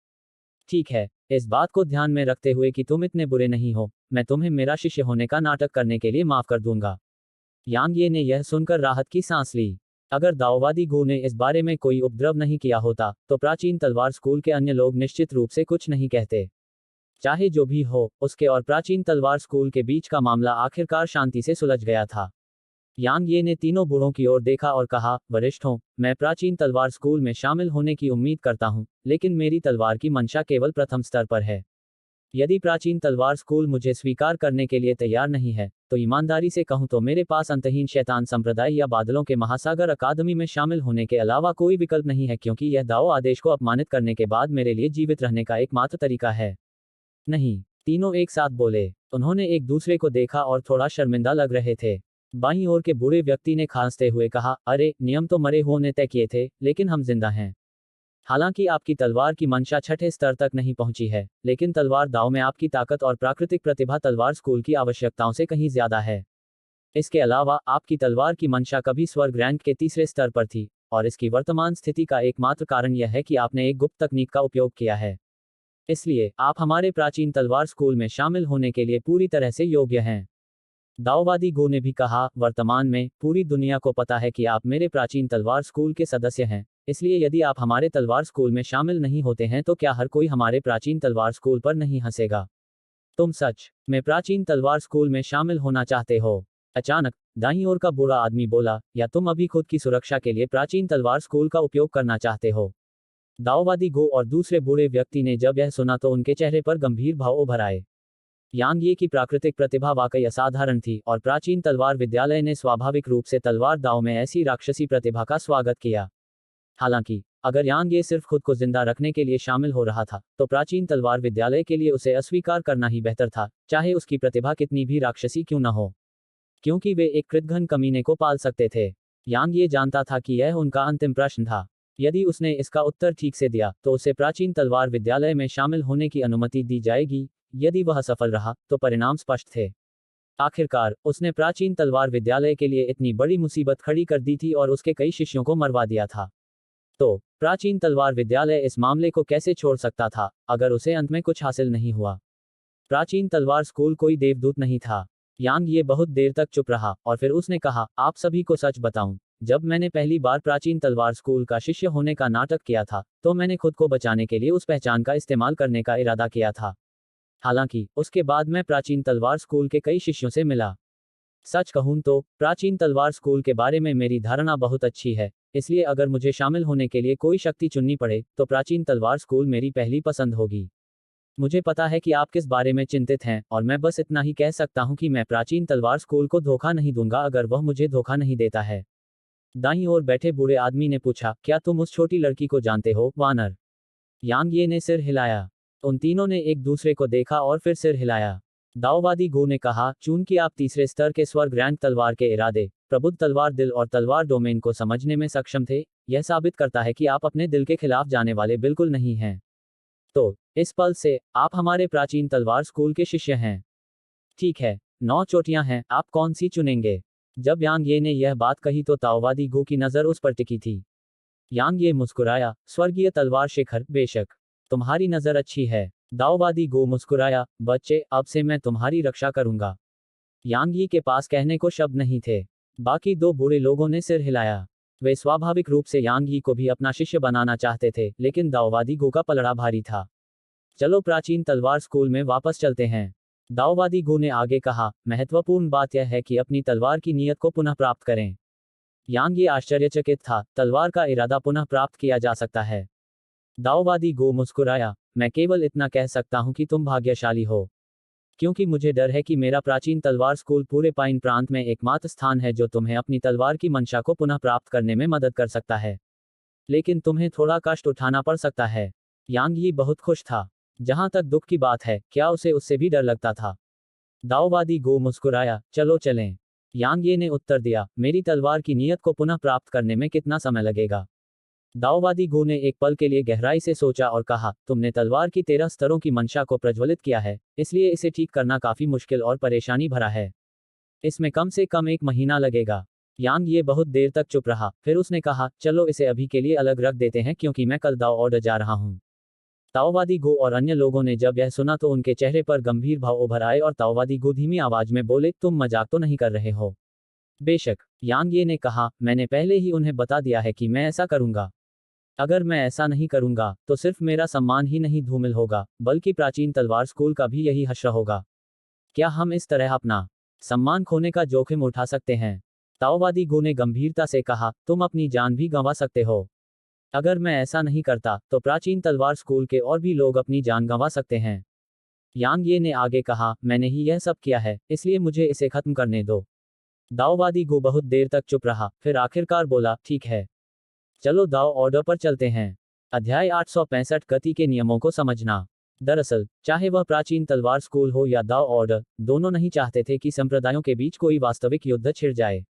ठीक है, इस बात को ध्यान में रखते हुए कि तुम इतने बुरे नहीं हो, मैं तुम्हें मेरा शिष्य होने का नाटक करने के लिए माफ कर दूंगा। यांग ये ने यह सुनकर राहत की सांस ली। अगर दाओवादी गो ने इस बारे में कोई उपद्रव नहीं किया होता, तो प्राचीन तलवार स्कूल के अन्य लोग निश्चित रूप से कुछ नहीं कहते। चाहे जो भी हो, उसके और प्राचीन तलवार स्कूल के बीच का मामला आखिरकार शांति से सुलझ गया था। यांग ये ने तीनों बूढ़ों की ओर देखा और कहा, वरिष्ठों, मैं प्राचीन तलवार स्कूल में शामिल होने की उम्मीद करता हूं, लेकिन मेरी तलवार की मंशा केवल प्रथम स्तर पर है। यदि प्राचीन तलवार स्कूल मुझे स्वीकार करने के लिए तैयार नहीं है, तो ईमानदारी से कहूं तो मेरे पास अंतहीन शैतान संप्रदाय या बादलों के महासागर अकादमी में शामिल होने के अलावा कोई विकल्प नहीं है, क्योंकि यह दाओ आदेश को अपमानित करने के बाद मेरे लिए जीवित रहने का एकमात्र तरीका है। नहीं, तीनों एक साथ बोले। उन्होंने एक दूसरे को देखा और थोड़ा शर्मिंदा लग रहे थे। बाईं ओर के बूढ़े व्यक्ति ने खांसते हुए कहा, अरे, नियम तो मरे हुओं ने तय किए थे, लेकिन हम जिंदा हैं। हालांकि आपकी तलवार की मंशा छठे स्तर तक नहीं पहुंची है, लेकिन तलवार दाव में आपकी ताकत और प्राकृतिक प्रतिभा तलवार स्कूल की आवश्यकताओं से कहीं ज्यादा है। इसके अलावा, आपकी तलवार की मंशा कभी स्वर्ग रैंक के तीसरे स्तर पर थी, और इसकी वर्तमान स्थिति का एकमात्र कारण यह है कि आपने एक गुप्त तकनीक का उपयोग किया है। इसलिए, आप हमारे प्राचीन तलवार स्कूल में शामिल होने के लिए पूरी तरह से योग्य हैं। दाओवादी गो ने भी कहा, वर्तमान में, पूरी दुनिया को पता है कि आप मेरे प्राचीन तलवार स्कूल के सदस्य हैं, इसलिए यदि आप हमारे तलवार स्कूल में शामिल नहीं होते हैं तो क्या हर कोई हमारे प्राचीन तलवार स्कूल पर नहीं हंसेगा? तुम सच में प्राचीन तलवार स्कूल में शामिल होना चाहते हो? अचानक, दाईं ओर का बूढ़ा आदमी बोला, या तुम अभी खुद की सुरक्षा के लिए प्राचीन तलवार स्कूल का उपयोग करना चाहते हो? दाओवादी गो और दूसरे बूढ़े व्यक्ति ने जब यह सुना तो उनके चेहरे पर गंभीर भाव उभर आए। यांग ये की प्राकृतिक प्रतिभा वाकई असाधारण थी, और प्राचीन तलवार विद्यालय ने स्वाभाविक रूप से तलवार दाव में ऐसी राक्षसी प्रतिभा का स्वागत किया। हालांकि, अगर यांग ये सिर्फ खुद को जिंदा रखने के लिए शामिल हो रहा था, तो प्राचीन तलवार विद्यालय के लिए उसे अस्वीकार करना ही बेहतर था, चाहे उसकी प्रतिभा कितनी भी राक्षसी क्यों न हो, क्योंकि वे एक कृतघ्न कमीने को पाल सकते थे। यांग ये जानता था कि यह उनका अंतिम प्रश्न था। यदि उसने इसका उत्तर ठीक से दिया, तो उसे प्राचीन तलवार विद्यालय में शामिल होने की अनुमति दी जाएगी। यदि वह सफल रहा, तो परिणाम स्पष्ट थे। आखिरकार, उसने प्राचीन तलवार विद्यालय के लिए इतनी बड़ी मुसीबत खड़ी कर दी थी और उसके कई शिष्यों को मरवा दिया था। तो, प्राचीन तलवार विद्यालय इस मामले को कैसे छोड़ सकता था, अगर उसे अंत में कुछ हासिल नहीं हुआ? प्राचीन तलवार स्कूल कोई देवदूत नहीं था। यांग ये बहुत देर तक चुप रहा, और फिर उसने कहा, आप सभी को सच बताऊं, जब मैंने पहली बार प्राचीन तलवार स्कूल का शिष्य होने का नाटक किया था, तो मैंने खुद को बचाने के लिए उस पहचान का इस्तेमाल करने का इरादा किया था। हालांकि, उसके बाद मैं प्राचीन तलवार स्कूल के कई शिष्यों से मिला। सच कहूं तो, प्राचीन तलवार स्कूल के बारे में मेरी धारणा बहुत अच्छी है, इसलिए अगर मुझे शामिल होने के लिए कोई शक्ति चुननी पड़े, तो प्राचीन तलवार स्कूल मेरी पहली पसंद होगी। मुझे पता है कि आप किस बारे में चिंतित हैं, और मैं बस इतना ही कह सकता हूं कि मैं प्राचीन तलवार स्कूल को धोखा नहीं दूंगा अगर वह मुझे धोखा नहीं देता है। दाईं ओर बैठे बूढ़े आदमी ने पूछा, क्या तुम उस छोटी लड़की को जानते हो, वानर? यांग ये ने सिर हिलाया। उन तीनों ने एक दूसरे को देखा और फिर सिर हिलाया। दाओवादी गो ने कहा, चूंकि आप तीसरे स्तर के स्वर्ग रैंक तलवार के इरादे, प्रबुद्ध तलवार दिल और तलवार डोमेन को समझने में सक्षम थे, यह साबित करता है कि आप अपने दिल के खिलाफ जाने वाले बिल्कुल नहीं हैं। तो, इस पल से, आप हमारे प्राचीन तलवार स्कूल के शिष्य हैं। ठीक है, 9 चोटियां हैं, आप कौन सी चुनेंगे? जब यांग ये ने यह बात कही तो दाओवादी गो की नजर उस पर टिकी थी। यांग ये मुस्कुराया, स्वर्गीय तलवार शिखर, बेशक तुम्हारी नजर अच्छी है। दाओवादी गो मुस्कुराया, बच्चे, अब से मैं तुम्हारी रक्षा करूंगा। यांग यी के पास कहने को शब्द नहीं थे। बाकी दो बूढ़े लोगों ने सिर हिलाया। वे स्वाभाविक रूप से यांग यी को भी अपना शिष्य बनाना चाहते थे, लेकिन दाओवादी गो का पलड़ा भारी था। चलो प्राचीन तलवार स्कूल में वापस चलते हैं। दाओवादी गो ने आगे कहा, महत्वपूर्ण बात यह है कि अपनी तलवार की नीयत को पुनः प्राप्त करें। यांग ये आश्चर्यचकित था, तलवार का इरादा पुनः प्राप्त किया जा सकता है। दाओवादी गो मुस्कुराया, मैं केवल इतना कह सकता हूं कि तुम भाग्यशाली हो। क्योंकि मुझे डर है कि मेरा प्राचीन तलवार स्कूल पूरे पाइन प्रांत में एकमात्र स्थान है जो तुम्हें अपनी तलवार की मंशा को पुनः प्राप्त करने में मदद कर सकता है। लेकिन तुम्हें थोड़ा कष्ट उठाना पड़ सकता है। यांग यी बहुत खुश था। जहां तक दुख की बात है, क्या उसे उससे भी डर लगता था? दाओवादी गो मुस्कुराया, चलो चलें। यांग ये ने उत्तर दिया, मेरी तलवार की नीयत को पुनः प्राप्त करने में कितना समय लगेगा? दाओवादी गो ने एक पल के लिए गहराई से सोचा और कहा, तुमने तलवार की 13 स्तरों की मंशा को प्रज्वलित किया है, इसलिए इसे ठीक करना काफी मुश्किल और परेशानी भरा है। इसमें कम से कम 1 महीना लगेगा। यांग ये बहुत देर तक चुप रहा, फिर उसने कहा, चलो इसे अभी के लिए अलग रख देते हैं क्योंकि मैं कल दाओ ऑर्डर जा रहा हूँ। ताओवादी गो और अन्य लोगों ने जब यह सुना तो उनके चेहरे पर गंभीर भाव उभर आए और ताओवादी गो धीमी आवाज में बोले, तुम मजाक तो नहीं कर रहे हो? बेशक, यांग ये ने कहा, मैंने पहले ही उन्हें बता दिया है कि मैं ऐसा करूंगा। अगर मैं ऐसा नहीं करूंगा, तो सिर्फ मेरा सम्मान ही नहीं धूमिल होगा, बल्कि प्राचीन तलवार स्कूल का भी यही हश्र होगा। क्या हम इस तरह अपना सम्मान खोने का जोखिम उठा सकते हैं? ताओवादी गो ने गंभीरता से कहा, तुम अपनी जान भी गंवा सकते हो। अगर मैं ऐसा नहीं करता, तो प्राचीन तलवार स्कूल के और भी लोग अपनी जान गंवा सकते हैं। यांग ये ने आगे कहा, मैंने ही यह सब किया है, इसलिए मुझे इसे खत्म करने दो। दाओवादी गो बहुत देर तक चुप रहा, फिर आखिरकार बोला, ठीक है। चलो दाओ ऑर्डर पर चलते हैं। अध्याय 865 गति के नियमों को समझना। दरअसल, चाहे वह प्राचीन तलवार स्कूल हो या दाओ ऑर्डर, दोनों नहीं चाहते थे कि संप्रदायों के बीच कोई वास्तविक युद्ध छिड़ जाए।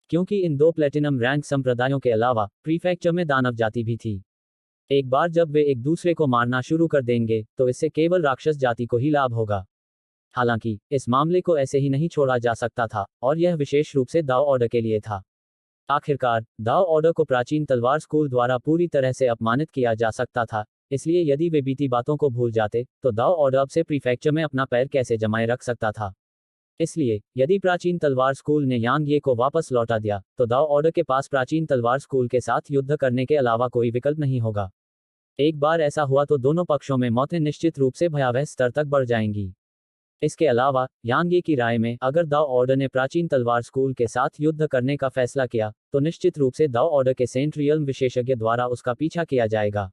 क्योंकि इन दो प्लेटिनम रैंक संप्रदायों के अलावा प्रीफेक्चर में दानव जाति भी थी। एक बार जब वे एक दूसरे को मारना शुरू कर देंगे, तो इससे केवल राक्षस जाति को ही लाभ होगा। हालांकि, इस मामले को ऐसे ही नहीं छोड़ा जा सकता था, और यह विशेष रूप से दाओ ऑर्डर के लिए था। आखिरकार, दाओ ऑर्डर को प्राचीन तलवार स्कूल द्वारा पूरी तरह से अपमानित किया जा सकता था, इसलिए यदि वे बीती बातों को भूल जाते, तो दाओ ऑर्डर अब से प्रीफेक्चर में अपना पैर कैसे जमाए रख सकता था। इसलिए, यदि प्राचीन तलवार स्कूल ने यांग ये को वापस लौटा दिया, तो दाओ ऑर्डर के पास प्राचीन तलवार स्कूल के साथ युद्ध करने के अलावा कोई विकल्प नहीं होगा। एक बार ऐसा हुआ तो दोनों पक्षों में मौतें निश्चित रूप से भयावह स्तर तक बढ़ जाएंगी। इसके अलावा, यांग ये की राय में, अगर दाओ ऑर्डर ने प्राचीन तलवार स्कूल के साथ युद्ध करने का फैसला किया, तो निश्चित रूप से दाओ ऑर्डर के सेंट रियल्म विशेषज्ञ द्वारा उसका पीछा किया जाएगा।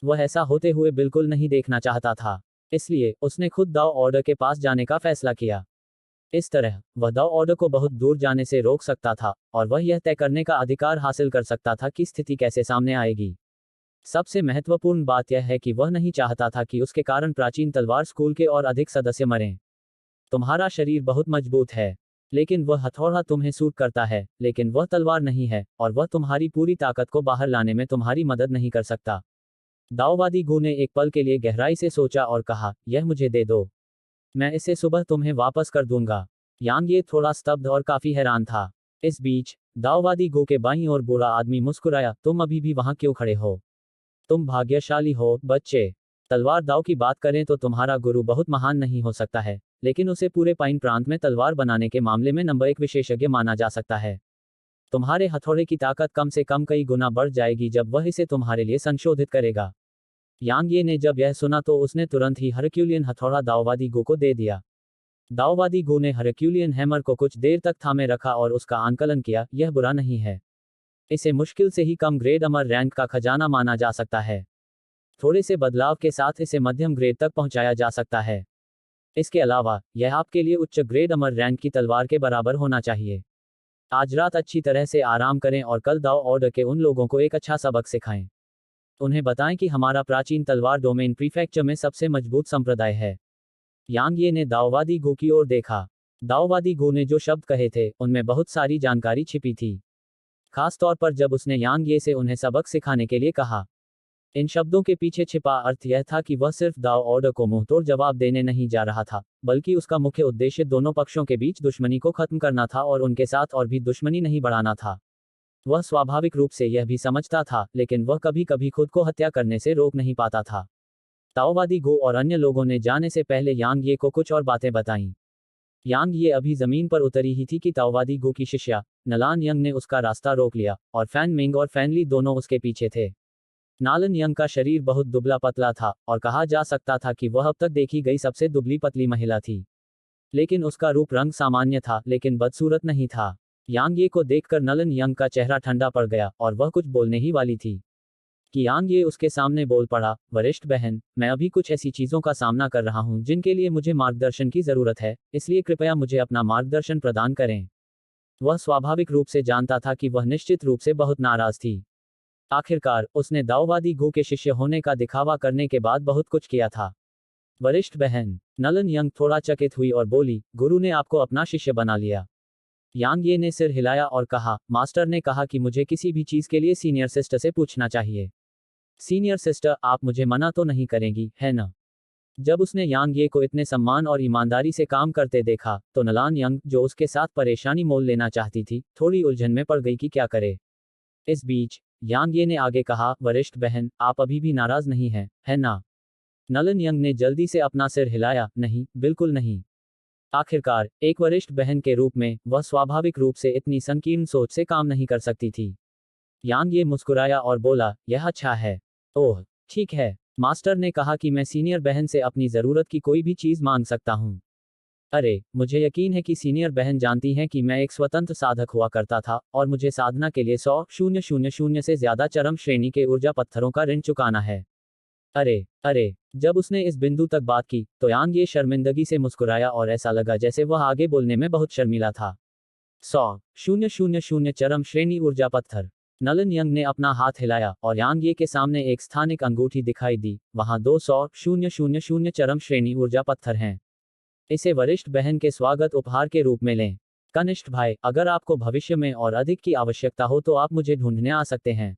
वह ऐसा होते हुए बिल्कुल नहीं देखना चाहता था। इसलिए, उसने खुद दाओ ऑर्डर के पास जाने का फैसला किया। इस तरह, वह दाओ ऑर्डर को बहुत दूर जाने से रोक सकता था, और वह यह तय करने का अधिकार हासिल कर सकता था कि स्थिति कैसे सामने आएगी। सबसे महत्वपूर्ण बात यह है कि वह नहीं चाहता था कि उसके कारण प्राचीन तलवार स्कूल के और अधिक सदस्य मरें। तुम्हारा शरीर बहुत मजबूत है, लेकिन वह हथौड़ा तुम्हें सूट करता है, लेकिन वह तलवार नहीं है, और वह तुम्हारी पूरी ताकत को बाहर लाने में तुम्हारी मदद नहीं कर सकता। दाओवादी गो ने एक पल के लिए गहराई से सोचा और कहा, यह मुझे दे दो। मैं इसे सुबह तुम्हें वापस कर दूंगा। यांग ये थोड़ा स्तब्ध और काफी हैरान था। इस बीच, दाओवादी गो के बाईं ओर बूढ़ा आदमी मुस्कुराया, तुम अभी भी वहां क्यों खड़े हो? तुम भाग्यशाली हो, बच्चे। तलवार दाव की बात करें तो तुम्हारा गुरु बहुत महान नहीं हो सकता है, लेकिन उसे पूरे पाइन प्रांत में तलवार बनाने के मामले में नंबर 1 विशेषज्ञ माना जा सकता है। तुम्हारे हथौड़े की ताकत कम से कम कई गुना बढ़ जाएगी जब वह इसे तुम्हारे लिए संशोधित करेगा। यांग ये ने जब यह सुना तो उसने तुरंत ही हरक्यूलियन हथौड़ा दाओवादी गो को दे दिया। दाओवादी गो ने हरक्यूलियन हैमर को कुछ देर तक थामे रखा और उसका आंकलन किया, यह बुरा नहीं है। इसे मुश्किल से ही कम ग्रेड अमर रैंक का खजाना माना जा सकता है। थोड़े से बदलाव के साथ इसे मध्यम ग्रेड तक पहुंचाया जा सकता है। इसके अलावा, यह आपके लिए उच्च ग्रेड अमर रैंक की तलवार के बराबर होना चाहिए। आज रात अच्छी तरह से आराम करें और कल दाओ ऑर्डर के उन लोगों को एक अच्छा सबक सिखाएं। उन्हें बताएं कि हमारा प्राचीन तलवार डोमेन प्रीफेक्चर में सबसे मजबूत संप्रदाय है। यांग ये ने दाओवादी गो की ओर देखा। दाओवादी गो ने जो शब्द कहे थे, उनमें बहुत सारी जानकारी छिपी थी। खास तौर पर जब उसने यांग ये से उन्हें सबक सिखाने के लिए कहा। इन शब्दों के पीछे छिपा अर्थ यह था कि वह सिर्फ दाओ ऑर्डर को मुंहतोड़ जवाब देने नहीं जा रहा था, बल्कि उसका मुख्य उद्देश्य दोनों पक्षों के बीच दुश्मनी को खत्म करना था और उनके साथ और भी दुश्मनी नहीं बढ़ाना था। वह स्वाभाविक रूप से यह भी समझता था, लेकिन वह कभी कभी खुद को हत्या करने से रोक नहीं पाता था। ताओवादी गो और अन्य लोगों ने जाने से पहले यांग ये को कुछ और बातें बताईं। यांग ये अभी जमीन पर उतरी ही थी कि ताओवादी गो की शिष्या नलान यंग ने उसका रास्ता रोक लिया और फैन मिंग और फैनली दोनों उसके पीछे थे। नालन यंग का शरीर बहुत दुबला पतला था और कहा जा सकता था कि वह अब तक देखी गई सबसे दुबली पतली महिला थी। लेकिन उसका रूप रंग सामान्य था, लेकिन बदसूरत नहीं था। यांग ये को देखकर नलन यंग का चेहरा ठंडा पड़ गया और वह कुछ बोलने ही वाली थी कि यांग ये उसके सामने बोल पड़ा, वरिष्ठ बहन, मैं अभी कुछ ऐसी चीजों का सामना कर रहा हूं जिनके लिए मुझे मार्गदर्शन की जरूरत है, इसलिए कृपया मुझे अपना मार्गदर्शन प्रदान करें। वह स्वाभाविक रूप से जानता था कि वह निश्चित रूप से बहुत नाराज थी। आखिरकार उसने दाओवादी गो के शिष्य होने का दिखावा करने के बाद बहुत कुछ किया था। वरिष्ठ बहन, नलन यंग थोड़ा चकित हुई और बोली, गुरु ने आपको अपना शिष्य बना लिया। यांग ये ने सिर हिलाया और कहा, मास्टर ने कहा कि मुझे किसी भी चीज के लिए सीनियर सिस्टर से पूछना चाहिए। सीनियर सिस्टर, आप मुझे मना तो नहीं करेंगी, है ना? जब उसने यांग ये को इतने सम्मान और ईमानदारी से काम करते देखा, तो नलान यंग, जो उसके साथ परेशानी मोल लेना चाहती थी, थोड़ी उलझन में पड़ गई कि क्या करे। इस बीच यांग ये ने आगे कहा, वरिष्ठ बहन, आप अभी भी नाराज नहीं हैं, है ना? नलन यंग ने जल्दी से अपना सिर हिलाया, नहीं, बिल्कुल नहीं। आखिरकार एक वरिष्ठ बहन के रूप में वह स्वाभाविक रूप से इतनी संकीर्ण सोच से काम नहीं कर सकती थी। यांग ये मुस्कुराया और बोला, यह अच्छा है। ओह, ठीक है। मास्टर ने कहा कि मैं सीनियर बहन से अपनी जरूरत की कोई भी चीज मांग सकता हूँ। अरे, मुझे यकीन है कि सीनियर बहन जानती हैं कि मैं एक स्वतंत्र साधक हुआ करता था और मुझे साधना के लिए 100,000 से ज्यादा चरम श्रेणी के ऊर्जा पत्थरों का ऋण चुकाना है। अरे, अरे, जब उसने इस बिंदु तक बात की, तो यांग ये शर्मिंदगी से मुस्कुराया और ऐसा लगा जैसे वह आगे बोलने में बहुत शर्मीला था। 100,000 चरम श्रेणी ऊर्जा पत्थर। नलन यंग ने अपना हाथ हिलाया और यांग ये के सामने एक स्थानिक अंगूठी दिखाई दी, वहां 200,000 चरम श्रेणी ऊर्जा पत्थर हैं। इसे वरिष्ठ बहन के स्वागत उपहार के रूप में लें। कनिष्ठ भाई, अगर आपको भविष्य में और अधिक की आवश्यकता हो तो आप मुझे ढूंढने आ सकते हैं।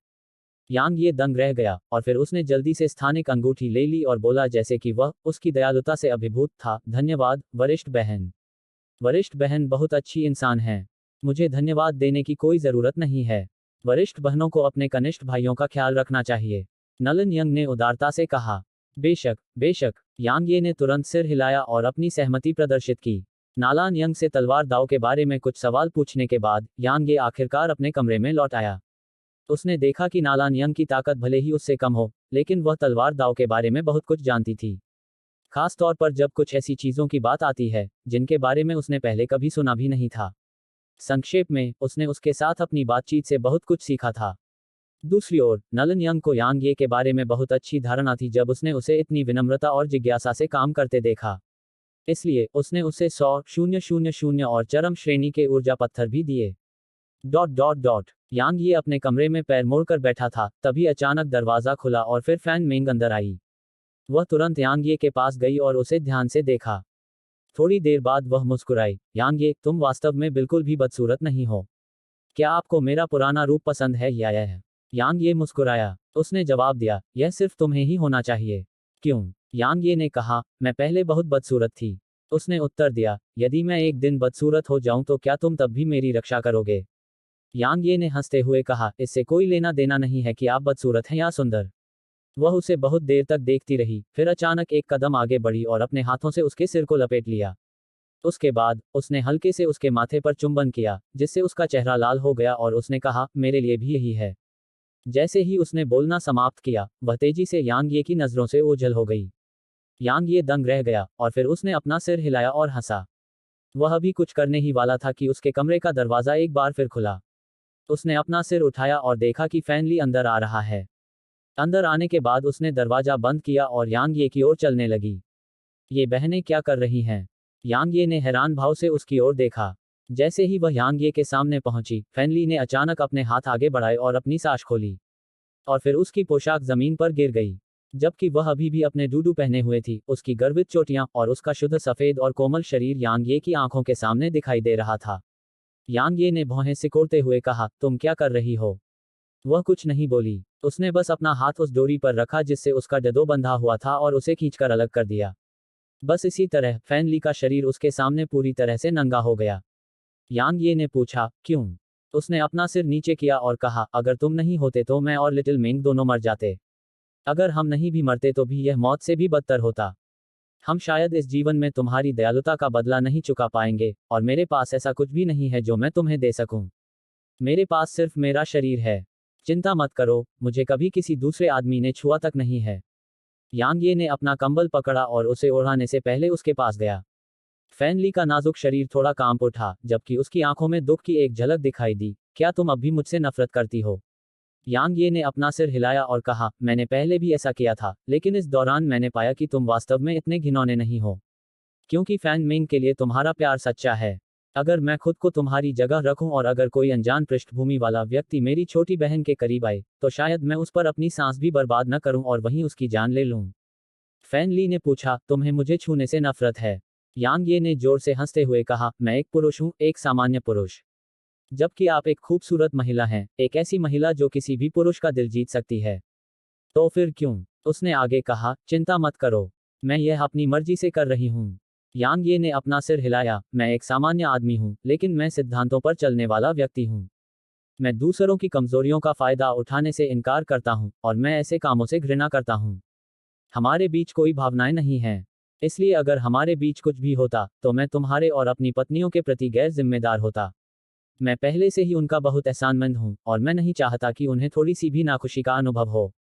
यांग ये दंग रह गया और फिर उसने जल्दी से स्थानिक अंगूठी ले ली और बोला जैसे कि वह उसकी दयालुता से अभिभूत था, धन्यवाद, वरिष्ठ बहन। वरिष्ठ बहन बहुत अच्छी इंसान है। मुझे धन्यवाद देने की कोई जरूरत नहीं है। वरिष्ठ बहनों को अपने कनिष्ठ भाइयों का ख्याल रखना चाहिए। नलन यंग ने उदारता से कहा। बेशक, बेशक। यांग ये ने तुरंत सिर हिलाया और अपनी सहमति प्रदर्शित की। नालान यंग से तलवार दाव के बारे में कुछ सवाल पूछने के बाद यांग ये आखिरकार अपने कमरे में लौट आया। उसने देखा कि नालान यंग की ताकत भले ही उससे कम हो, लेकिन वह तलवार दाव के बारे में बहुत कुछ जानती थी। खास तौर पर जब कुछ ऐसी चीजों की बात आती है जिनके बारे में उसने पहले कभी सुना भी नहीं था। संक्षेप में, उसने उसके साथ अपनी बातचीत से बहुत कुछ सीखा था। दूसरी ओर, नलन यंग को यांग ये के बारे में बहुत अच्छी धारणा थी जब उसने उसे इतनी विनम्रता और जिज्ञासा से काम करते देखा। इसलिए उसने उसे 100,000 और चरम श्रेणी के ऊर्जा पत्थर भी दिए। ... यांग ये अपने कमरे में पैर मोड़कर बैठा था, तभी अचानक दरवाजा खुला और फिर फैन मिंग अंदर आई। वह तुरंत यांग ये के पास गई और उसे ध्यान से देखा। थोड़ी देर बाद वह मुस्कुराई, यांग ये, तुम वास्तव में बिल्कुल भी बदसूरत नहीं हो। क्या आपको मेरा पुराना रूप पसंद है या यह? यांग ये मुस्कुराया। उसने जवाब दिया, यह सिर्फ तुम्हें ही होना चाहिए। क्यों? यांग ये ने कहा, मैं पहले बहुत बदसूरत थी। उसने उत्तर दिया, यदि मैं एक दिन बदसूरत हो जाऊं तो क्या तुम तब भी मेरी रक्षा करोगे? यांग ये ने हंसते हुए कहा, इससे कोई लेना देना नहीं है कि आप बदसूरत हैं या सुंदर। वह उसे बहुत देर तक देखती रही, फिर अचानक एक कदम आगे बढ़ी और अपने हाथों से उसके सिर को लपेट लिया। उसके बाद उसने हल्के से उसके माथे पर चुंबन किया, जिससे उसका चेहरा लाल हो गया और उसने कहा, मेरे लिए भी यही है। जैसे ही उसने बोलना समाप्त किया, वह तेजी से यांग ये की नजरों से ओझल हो गई। यांग ये दंग रह गया और फिर उसने अपना सिर हिलाया और हंसा। वह अभी कुछ करने ही वाला था कि उसके कमरे का दरवाजा एक बार फिर खुला। उसने अपना सिर उठाया और देखा कि फैनली अंदर आ रहा है। अंदर आने के बाद उसने दरवाजा बंद किया और यांग ये की ओर चलने लगी। ये बहनें क्या कर रही हैं? यांग ये ने हैरान भाव से उसकी ओर देखा। जैसे ही वह यांग ये के सामने पहुंची, फैनली ने अचानक अपने हाथ आगे बढ़ाए और अपनी साश खोली। और फिर उसकी पोशाक जमीन पर गिर गई। जबकि वह अभी भी अपने डूडू पहने हुए थी, उसकी गर्वित चोटियां और उसका शुद्ध सफेद और कोमल शरीर यांग ये की आंखों के सामने दिखाई दे रहा था। यांग ये ने भौहें सिकोड़ते हुए कहा, तुम क्या कर रही हो? वह कुछ नहीं बोली। उसने बस अपना हाथ उस डोरी पर रखा जिससे उसका डदो बंधा हुआ था और उसे खींचकर अलग कर दिया। बस इसी तरह फैनली का शरीर उसके सामने पूरी तरह से नंगा हो गया। यांग ये ने पूछा, क्यों? उसने अपना सिर नीचे किया और कहा, अगर तुम नहीं होते तो मैं और लिटिल मिंग दोनों मर जाते। अगर हम नहीं भी मरते तो भी यह मौत से भी बदतर होता। हम शायद इस जीवन में तुम्हारी दयालुता का बदला नहीं चुका पाएंगे, और मेरे पास ऐसा कुछ भी नहीं है जो मैं तुम्हें दे सकूं। मेरे पास सिर्फ मेरा शरीर है। चिंता मत करो, मुझे कभी किसी दूसरे आदमी ने छुआ तक नहीं है। यांग ये ने अपना कंबल पकड़ा और उसे ओढ़ाने से पहले उसके पास गया। फैन ली का नाजुक शरीर थोड़ा कांप उठा, जबकि उसकी आंखों में दुख की एक झलक दिखाई दी। क्या तुम अब भी मुझसे नफरत करती हो? यांग ये ने अपना सिर हिलाया और कहा, मैंने पहले भी ऐसा किया था, लेकिन इस दौरान मैंने पाया कि तुम वास्तव में इतने घिनौने नहीं हो। क्योंकि फैन मिंग के लिए तुम्हारा प्यार सच्चा है। अगर मैं खुद को तुम्हारी जगह रखूं और अगर कोई अनजान पृष्ठभूमि वाला व्यक्ति मेरी छोटी बहन के करीब आए, तो शायद मैं उस पर अपनी सांस भी बर्बाद न करूं और वहीं उसकी जान ले लूं। फैन ली ने पूछा, तुम्हें मुझे छूने से नफरत है? यांग ये ने जोर से हंसते हुए कहा, मैं एक पुरुष हूं, एक सामान्य पुरुष। जबकि आप एक खूबसूरत महिला हैं, एक ऐसी महिला जो किसी भी पुरुष का दिल जीत सकती है। तो फिर क्यों? उसने आगे कहा, चिंता मत करो, मैं यह अपनी मर्जी से कर रही हूं। यांग ये ने अपना सिर हिलाया, मैं एक सामान्य आदमी हूं, लेकिन मैं सिद्धांतों पर चलने वाला व्यक्ति हूं। मैं दूसरों की कमजोरियों का फायदा उठाने से इनकार करता हूं, और मैं ऐसे कामों से घृणा करता हूं। हमारे बीच कोई भावनाएं नहीं हैं। इसलिए अगर हमारे बीच कुछ भी होता, तो मैं तुम्हारे और अपनी पत्नियों के प्रति गैर जिम्मेदार होता। मैं पहले से ही उनका बहुत एहसानमंद हूं, और मैं नहीं चाहता कि उन्हें थोड़ी सी भी नाखुशी का अनुभव हो।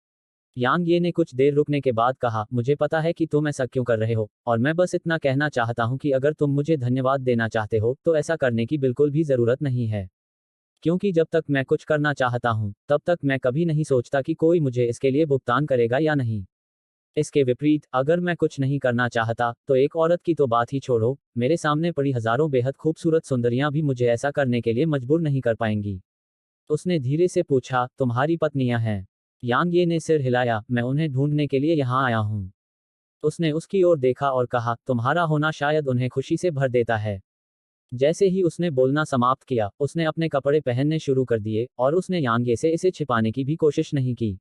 यांग ये ने कुछ देर रुकने के बाद कहा, मुझे पता है कि तुम ऐसा क्यों कर रहे हो, और मैं बस इतना कहना चाहता हूं कि अगर तुम मुझे धन्यवाद देना चाहते हो, तो ऐसा करने की बिल्कुल भी जरूरत नहीं है। क्योंकि जब तक मैं कुछ करना चाहता हूं, तब तक मैं कभी नहीं सोचता कि कोई मुझे इसके लिए भुगतान करेगा या नहीं। इसके विपरीत, अगर मैं कुछ नहीं करना चाहता, तो एक औरत की तो बात ही छोड़ो, मेरे सामने पड़ी हजारों बेहद खूबसूरत सुंदरियां भी मुझे ऐसा करने के लिए मजबूर नहीं कर पाएंगी। उसने धीरे से पूछा, तुम्हारी पत्नियां हैं? यांग ये ने सिर हिलाया, मैं उन्हें ढूंढने के लिए यहाँ आया हूँ। उसने उसकी ओर देखा और कहा, तुम्हारा होना शायद उन्हें खुशी से भर देता है। जैसे ही उसने बोलना समाप्त किया, उसने अपने कपड़े पहनने शुरू कर दिए, और उसने यांग ये से इसे छिपाने की भी कोशिश नहीं की।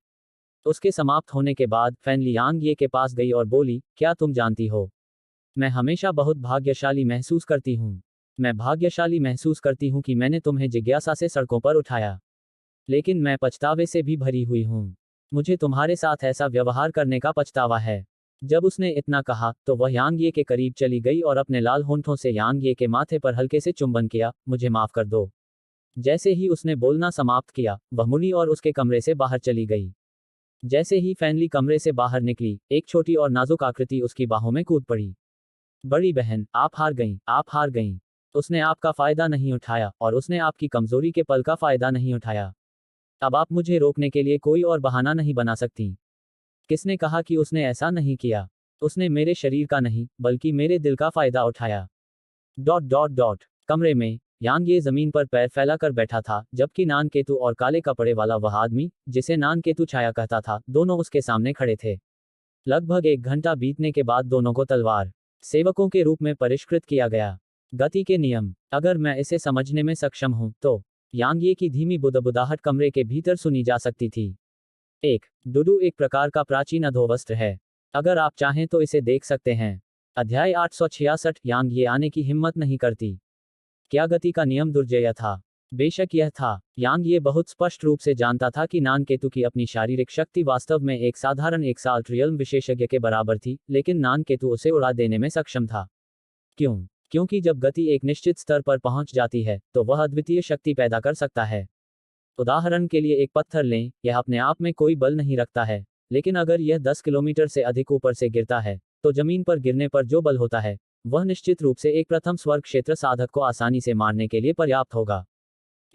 उसके समाप्त होने के बाद फैन ली यांग ये के पास गई और बोली, क्या तुम जानती हो, मैं हमेशा बहुत भाग्यशाली महसूस करती हूँ। मैं भाग्यशाली महसूस करती हूँ कि मैंने तुम्हें जिज्ञासा से सड़कों पर उठाया। लेकिन मैं पछतावे से भी भरी हुई हूँ। मुझे तुम्हारे साथ ऐसा व्यवहार करने का पछतावा है। जब उसने इतना कहा, तो वह यांग ये के करीब चली गई और अपने लाल होंठों से यांग ये के माथे पर हल्के से चुंबन किया, मुझे माफ कर दो। जैसे ही उसने बोलना समाप्त किया, वह मुड़ी और उसके कमरे से बाहर चली गई। जैसे ही फैनली कमरे से बाहर निकली, एक छोटी और नाजुक आकृति उसकी बाहों में कूद पड़ी। बड़ी बहन, आप हार गईं, आप हार गईं। उसने आपका फायदा नहीं उठाया, और उसने आपकी कमजोरी के पल का फायदा नहीं उठाया। अब आप मुझे रोकने के लिए कोई और बहाना नहीं बना सकती। किसने कहा कि उसने ऐसा नहीं किया? उसने मेरे शरीर का नहीं, बल्कि मेरे दिल का फायदा उठाया। Dot dot dot. कमरे में यांग ये जमीन पर पैर फैलाकर बैठा था, जबकि नान केतु और काले कपड़े वाला वह आदमी, जिसे नान केतु छाया कहता था, दोनों उसके सामने खड़े थे। लगभग 1 घंटा बीतने के बाद दोनों को तलवार सेवकों के रूप में परिष्कृत किया गया। गति के नियम, अगर मैं इसे समझने में सक्षम हूं, तो यांग ये की धीमी बुदबुदाहट कमरे के भीतर सुनी जा सकती थी। एक डुडू एक प्रकार का प्राचीन अधोवस्त्र है। अगर आप चाहें तो इसे देख सकते हैं। अध्याय 866, यांग ये आने की हिम्मत नहीं करती। क्या गति का नियम दुर्जेय था? बेशक यह था। यांग ये बहुत स्पष्ट रूप से जानता था कि नान केतु की अपनी शारीरिक शक्ति वास्तव में एक साधारण एक्साल्ट रियल्म विशेषज्ञ के बराबर थी, लेकिन नान केतु उसे उड़ा देने में सक्षम था। क्यों? क्योंकि जब गति एक निश्चित स्तर पर पहुंच जाती है, तो वह अद्वितीय शक्ति पैदा कर सकता है। उदाहरण के लिए एक पत्थर लें, यह अपने आप में कोई बल नहीं रखता है, लेकिन अगर यह 10 किलोमीटर से अधिक ऊपर से गिरता है, तो जमीन पर गिरने पर जो बल होता है, वह निश्चित रूप से एक प्रथम स्वर्ग क्षेत्र साधक को आसानी से मारने के लिए पर्याप्त होगा।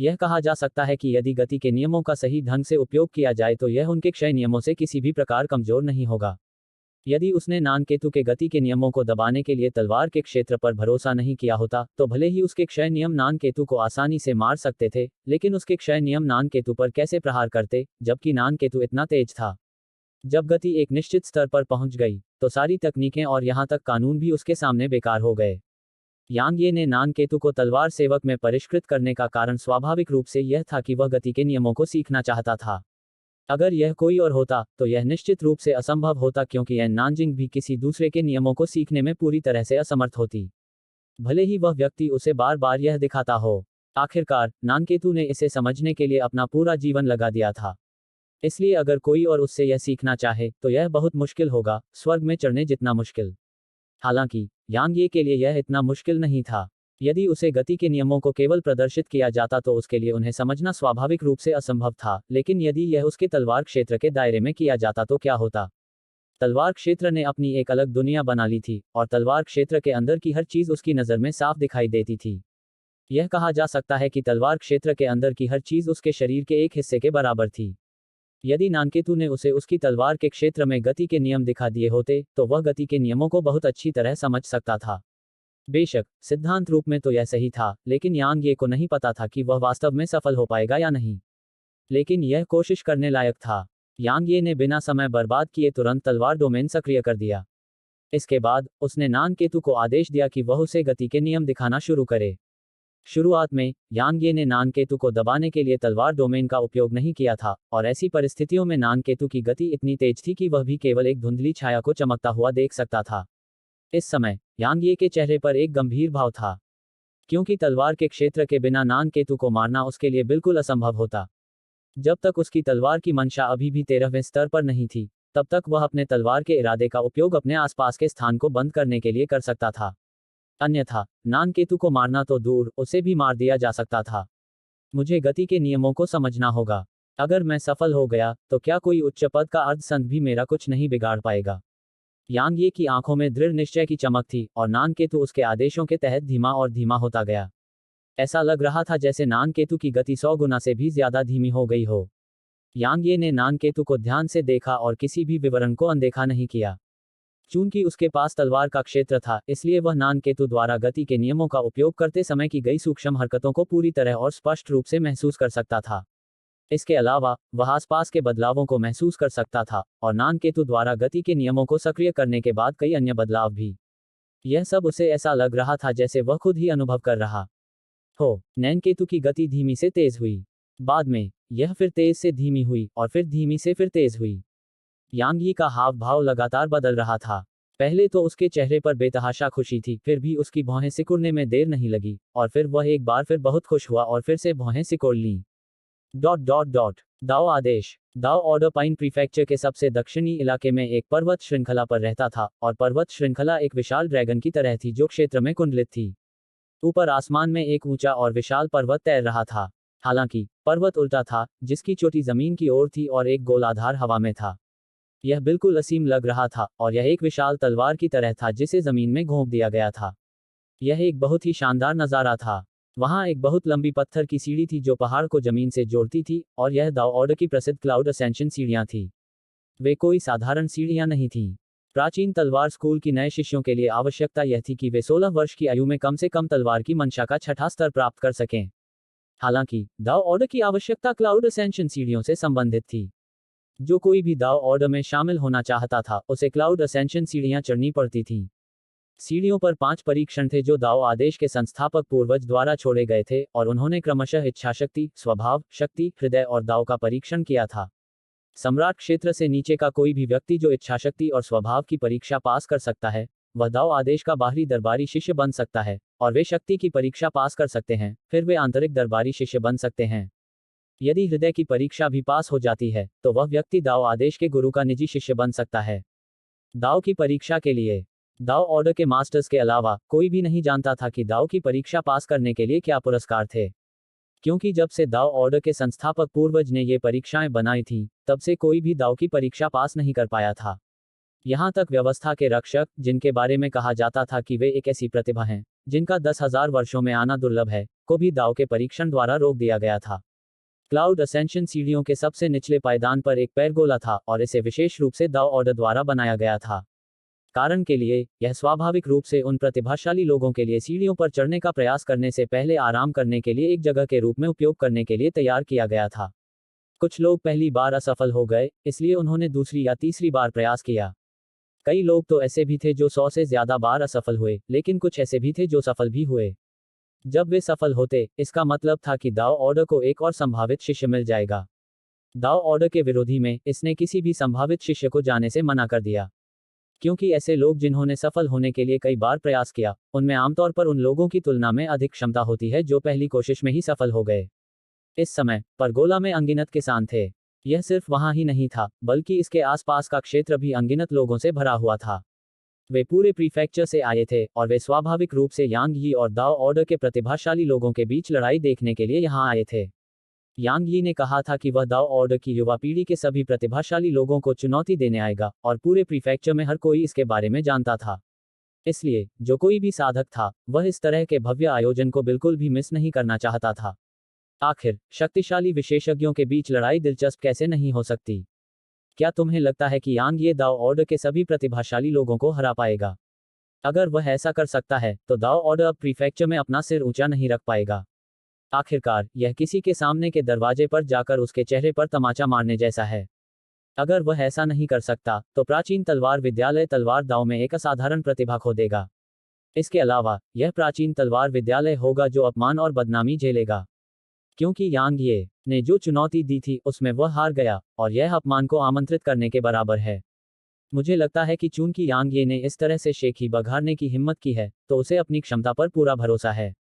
यह कहा जा सकता है कि यदि गति के नियमों का सही ढंग से उपयोग किया जाए तो यह उनके क्षय नियमों से किसी भी प्रकार कमजोर नहीं होगा। यदि उसने नान केतु के गति के नियमों को दबाने के लिए तलवार के क्षेत्र पर भरोसा नहीं किया होता, तो भले ही उसके क्षय नियम नान केतु को आसानी से मार सकते थे, लेकिन उसके क्षय नियम नान केतु पर कैसे प्रहार करते, जबकि नान केतु इतना तेज था। जब गति एक निश्चित स्तर पर पहुंच गई, तो सारी तकनीकें और यहां तक कानून भी उसके सामने बेकार हो गए। यांग ये ने नान केतु को तलवार सेवक में परिष्कृत करने का कारण स्वाभाविक रूप से यह था कि वह गति के नियमों को सीखना चाहता था। अगर यह कोई और होता, तो यह निश्चित रूप से असंभव होता, क्योंकि यह नानजिंग भी किसी दूसरे के नियमों को सीखने में पूरी तरह से असमर्थ होती, भले ही वह व्यक्ति उसे बार बार यह दिखाता हो। आखिरकार नानकेतु ने इसे समझने के लिए अपना पूरा जीवन लगा दिया था। इसलिए अगर कोई और उससे यह सीखना चाहे तो यह बहुत मुश्किल होगा, स्वर्ग में चढ़ने जितना मुश्किल। हालांकि यांग ये के लिए यह इतना मुश्किल नहीं था। यदि उसे गति के नियमों को केवल प्रदर्शित किया जाता तो उसके लिए उन्हें समझना स्वाभाविक रूप से असंभव था, लेकिन यदि यह उसके तलवार क्षेत्र के दायरे में किया जाता तो क्या होता। तलवार क्षेत्र ने अपनी एक अलग दुनिया बना ली थी, और तलवार क्षेत्र के अंदर की हर चीज उसकी नज़र में साफ दिखाई देती थी। यह कहा जा सकता है कि तलवार क्षेत्र के अंदर की हर चीज उसके शरीर के एक हिस्से के बराबर थी। यदि नानकेतु ने उसे उसकी तलवार के क्षेत्र में गति के नियम दिखा दिए होते तो वह गति के नियमों को बहुत अच्छी तरह समझ सकता था। बेशक सिद्धांत रूप में तो यह सही था, लेकिन यांग ये को नहीं पता था कि वह वास्तव में सफल हो पाएगा या नहीं। लेकिन यह कोशिश करने लायक था। यांग ये ने बिना समय बर्बाद किए तुरंत तलवार डोमेन सक्रिय कर दिया। इसके बाद उसने नानकेतु को आदेश दिया कि वह उसे गति के नियम दिखाना शुरू करे। शुरुआत में यांग ये ने नानकेतु को दबाने के लिए तलवार डोमेन का उपयोग नहीं किया था, और ऐसी परिस्थितियों में नानकेतु की गति इतनी तेज थी कि वह भी केवल एक धुंधली छाया को चमकता हुआ देख सकता था। इस समय यांग ये के चेहरे पर एक गंभीर भाव था, क्योंकि तलवार के क्षेत्र के बिना नानकेतु को मारना उसके लिए बिल्कुल असंभव होता। जब तक उसकी तलवार की मंशा अभी भी 13वें स्तर पर नहीं थी, तब तक वह अपने तलवार के इरादे का उपयोग अपने आसपास के स्थान को बंद करने के लिए कर सकता था। अन्यथा नानकेतु को मारना तो दूर, उसे भी मार दिया जा सकता था। मुझे गति के नियमों को समझना होगा। अगर मैं सफल हो गया तो क्या कोई उच्च पद का अर्धसंत भी मेरा कुछ नहीं बिगाड़ पाएगा। यांग ये की आंखों में दृढ़ निश्चय की चमक थी, और नानकेतु उसके आदेशों के तहत धीमा और धीमा होता गया। ऐसा लग रहा था जैसे नानकेतु की गति 100 गुना से भी ज्यादा धीमी हो गई हो। यांग ये ने नानकेतु को ध्यान से देखा और किसी भी विवरण को अनदेखा नहीं किया। चूंकि उसके पास तलवार का क्षेत्र था, इसलिए वह नानकेतु द्वारा गति के नियमों का उपयोग करते समय की गई सूक्ष्म हरकतों को पूरी तरह और स्पष्ट रूप से महसूस कर सकता था। इसके अलावा वह आसपास के बदलावों को महसूस कर सकता था, और नानकेतु द्वारा गति के नियमों को सक्रिय करने के बाद कई अन्य बदलाव भी। यह सब उसे ऐसा लग रहा था जैसे वह खुद ही अनुभव कर रहा हो। नैनकेतु की गति धीमी से तेज हुई। बाद में यह फिर तेज से धीमी हुई, और फिर धीमी से फिर तेज हुई। यांग यी का हाव भाव लगातार बदल रहा था। पहले तो उसके चेहरे पर बेतहाशा खुशी थी, फिर भी उसकी भौहें सिकुड़ने में देर नहीं लगी, और फिर वह एक बार फिर बहुत खुश हुआ और फिर से भौहें सिकोड़ लीं। दाओ आदेश। दाओ ऑर्डर पाइन प्रीफेक्चर के सबसे दक्षिणी इलाके में एक पर्वत श्रृंखला पर रहता था, और पर्वत श्रृंखला एक विशाल ड्रैगन की तरह थी जो क्षेत्र में कुंडलित थी। ऊपर आसमान में एक ऊंचा और विशाल पर्वत तैर रहा था। हालांकि पर्वत उल्टा था, जिसकी चोटी जमीन की ओर थी और एक गोलाधार हवा में था। यह बिल्कुल असीम लग रहा था, और यह एक विशाल तलवार की तरह था जिसे जमीन में घोंप दिया गया था। यह एक बहुत ही शानदार नज़ारा था। वहां एक बहुत लंबी पत्थर की सीढ़ी थी जो पहाड़ को जमीन से जोड़ती थी, और यह दाओ ऑर्डर की प्रसिद्ध क्लाउड असेंशन सीढ़ियां थी। वे कोई साधारण सीढ़ियां नहीं थीं। प्राचीन तलवार स्कूल की नए शिष्यों के लिए आवश्यकता यह थी कि वे 16 वर्ष की आयु में कम से कम तलवार की मंशा का छठा स्तर प्राप्त कर सकें। हालांकि दाओ ऑर्डर की आवश्यकता क्लाउड असेंशन सीढ़ियों से संबंधित थी। जो कोई भी दाओ ऑर्डर में शामिल होना चाहता था, उसे क्लाउड असेंशन सीढ़ियां चढ़नी पड़ती थीं। सीढ़ियों पर 5 परीक्षण थे जो दाओ आदेश के संस्थापक पूर्वज द्वारा छोड़े गए थे, और उन्होंने क्रमशः इच्छाशक्ति, स्वभाव शक्ति, हृदय और दाओ का परीक्षण किया था। सम्राट क्षेत्र से नीचे का कोई भी व्यक्ति जो इच्छाशक्ति और स्वभाव की परीक्षा पास कर सकता है, वह दाओ आदेश का बाहरी दरबारी शिष्य बन सकता है, और वे शक्ति की परीक्षा पास कर सकते हैं, फिर वे आंतरिक दरबारी शिष्य बन सकते हैं। यदि हृदय की परीक्षा भी पास हो जाती है, तो वह व्यक्ति दाओ आदेश के गुरु का निजी शिष्य बन सकता है। दाओ की परीक्षा के लिए दाओ ऑर्डर के मास्टर्स के अलावा कोई भी नहीं जानता था कि दाओ की परीक्षा पास करने के लिए क्या पुरस्कार थे। क्योंकि जब से दाओ ऑर्डर के संस्थापक पूर्वज ने ये परीक्षाएं बनाई थीं, तब से कोई भी दाओ की परीक्षा पास नहीं कर पाया था। यहाँ तक व्यवस्था के रक्षक, जिनके बारे में कहा जाता था कि वे एक ऐसी प्रतिभा हैं जिनका 10,000 वर्षों में आना दुर्लभ है, को भी दाओ के परीक्षण द्वारा रोक दिया गया था। क्लाउड असेंशन सीढ़ियों के सबसे निचले पायदान पर एक पैरगोला था, और इसे विशेष रूप से दाओ ऑर्डर द्वारा बनाया गया था। कारण के लिए, यह स्वाभाविक रूप से उन प्रतिभाशाली लोगों के लिए सीढ़ियों पर चढ़ने का प्रयास करने से पहले आराम करने के लिए एक जगह के रूप में उपयोग करने के लिए तैयार किया गया था। कुछ लोग पहली बार असफल हो गए, इसलिए उन्होंने दूसरी या तीसरी बार प्रयास किया। कई लोग तो ऐसे भी थे जो 100 से ज्यादा बार असफल हुए, लेकिन कुछ ऐसे भी थे जो सफल भी हुए। जब वे सफल होते, इसका मतलब था कि दाओ ऑर्डर को एक और संभावित शिष्य मिल जाएगा। दाओ ऑर्डर के विरोधी में, इसने किसी भी संभावित शिष्य को जाने से मना कर दिया, क्योंकि ऐसे लोग जिन्होंने सफल होने के लिए कई बार प्रयास किया, उनमें आमतौर पर उन लोगों की तुलना में अधिक क्षमता होती है जो पहली कोशिश में ही सफल हो गए। इस समय परगोला में अनगिनत किसान थे। यह सिर्फ वहां ही नहीं था, बल्कि इसके आसपास का क्षेत्र भी अनगिनत लोगों से भरा हुआ था। वे पूरे प्रीफेक्चर से आए थे, और वे स्वाभाविक रूप से यांग यी और दाओ ऑर्डर के प्रतिभाशाली लोगों के बीच लड़ाई देखने के लिए यहाँ आए थे। यांग यी ने कहा था कि वह दाओ ऑर्डर की युवा पीढ़ी के सभी प्रतिभाशाली लोगों को चुनौती देने आएगा, और पूरे प्रीफेक्चर में हर कोई इसके बारे में जानता था। इसलिए जो कोई भी साधक था, वह इस तरह के भव्य आयोजन को बिल्कुल भी मिस नहीं करना चाहता था। आखिर शक्तिशाली विशेषज्ञों के बीच लड़ाई दिलचस्प कैसे नहीं हो सकती? क्या तुम्हें लगता है कि यांग ये दाओ ऑर्डर के सभी प्रतिभाशाली लोगों को हरा पाएगा? अगर वह ऐसा कर सकता है, तो दाओ ऑर्डर अब प्रीफेक्चर में अपना सिर ऊंचा नहीं रख पाएगा। आखिरकार यह किसी के सामने के दरवाजे पर जाकर उसके चेहरे पर तमाचा मारने जैसा है। अगर वह ऐसा नहीं कर सकता, तो प्राचीन तलवार विद्यालय तलवार दाव में एक असाधारण प्रतिभा खो देगा। इसके अलावा यह प्राचीन तलवार विद्यालय होगा जो अपमान और बदनामी झेलेगा, क्योंकि यांग ये ने जो चुनौती दी थी उसमें वह हार गया, और यह अपमान को आमंत्रित करने के बराबर है। मुझे लगता है कि चूंकि यांग ये ने इस तरह से शेखी बघारने की हिम्मत की है, तो उसे अपनी क्षमता पर पूरा भरोसा है।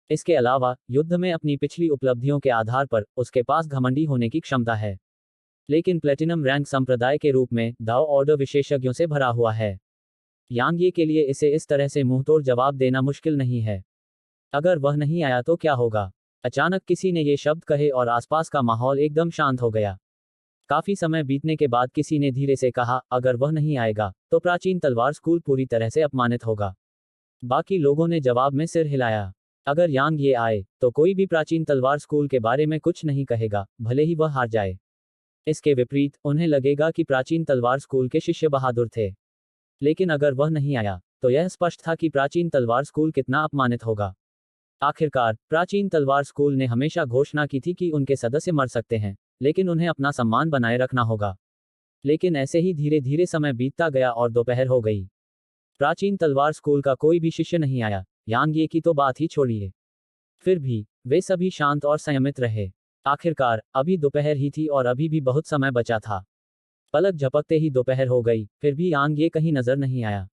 इसके अलावा युद्ध में अपनी पिछली उपलब्धियों के आधार पर उसके पास घमंडी होने की क्षमता है। लेकिन प्लेटिनम रैंक संप्रदाय के रूप में दाओ ऑर्डर विशेषज्ञों से भरा हुआ है। यांग ये के लिए इसे इस तरह से मुंहतोड़ जवाब देना मुश्किल नहीं है। अगर वह नहीं आया तो क्या होगा? अचानक किसी ने ये शब्द कहे और आसपास का माहौल एकदम शांत हो गया। काफी समय बीतने के बाद किसी ने धीरे से कहा, अगर वह नहीं आएगा, तो प्राचीन तलवार स्कूल पूरी तरह से अपमानित होगा। बाकी लोगों ने जवाब में सिर हिलाया। अगर यांग ये आए, तो कोई भी प्राचीन तलवार स्कूल के बारे में कुछ नहीं कहेगा, भले ही वह हार जाए। इसके विपरीत उन्हें लगेगा कि प्राचीन तलवार स्कूल के शिष्य बहादुर थे। लेकिन अगर वह नहीं आया, तो यह स्पष्ट था कि प्राचीन तलवार स्कूल कितना अपमानित होगा। आखिरकार प्राचीन तलवार स्कूल ने हमेशा घोषणा की थी कि उनके सदस्य मर सकते हैं, लेकिन उन्हें अपना सम्मान बनाए रखना होगा। लेकिन ऐसे ही धीरे धीरे समय बीतता गया और दोपहर हो गई। प्राचीन तलवार स्कूल का कोई भी शिष्य नहीं आया। यांग ये की तो बात ही छोड़िए। फिर भी वे सभी शांत और संयमित रहे। आखिरकार अभी दोपहर ही थी और अभी भी बहुत समय बचा था। पलक झपकते ही दोपहर हो गई, फिर भी यांग ये कहीं नजर नहीं आया।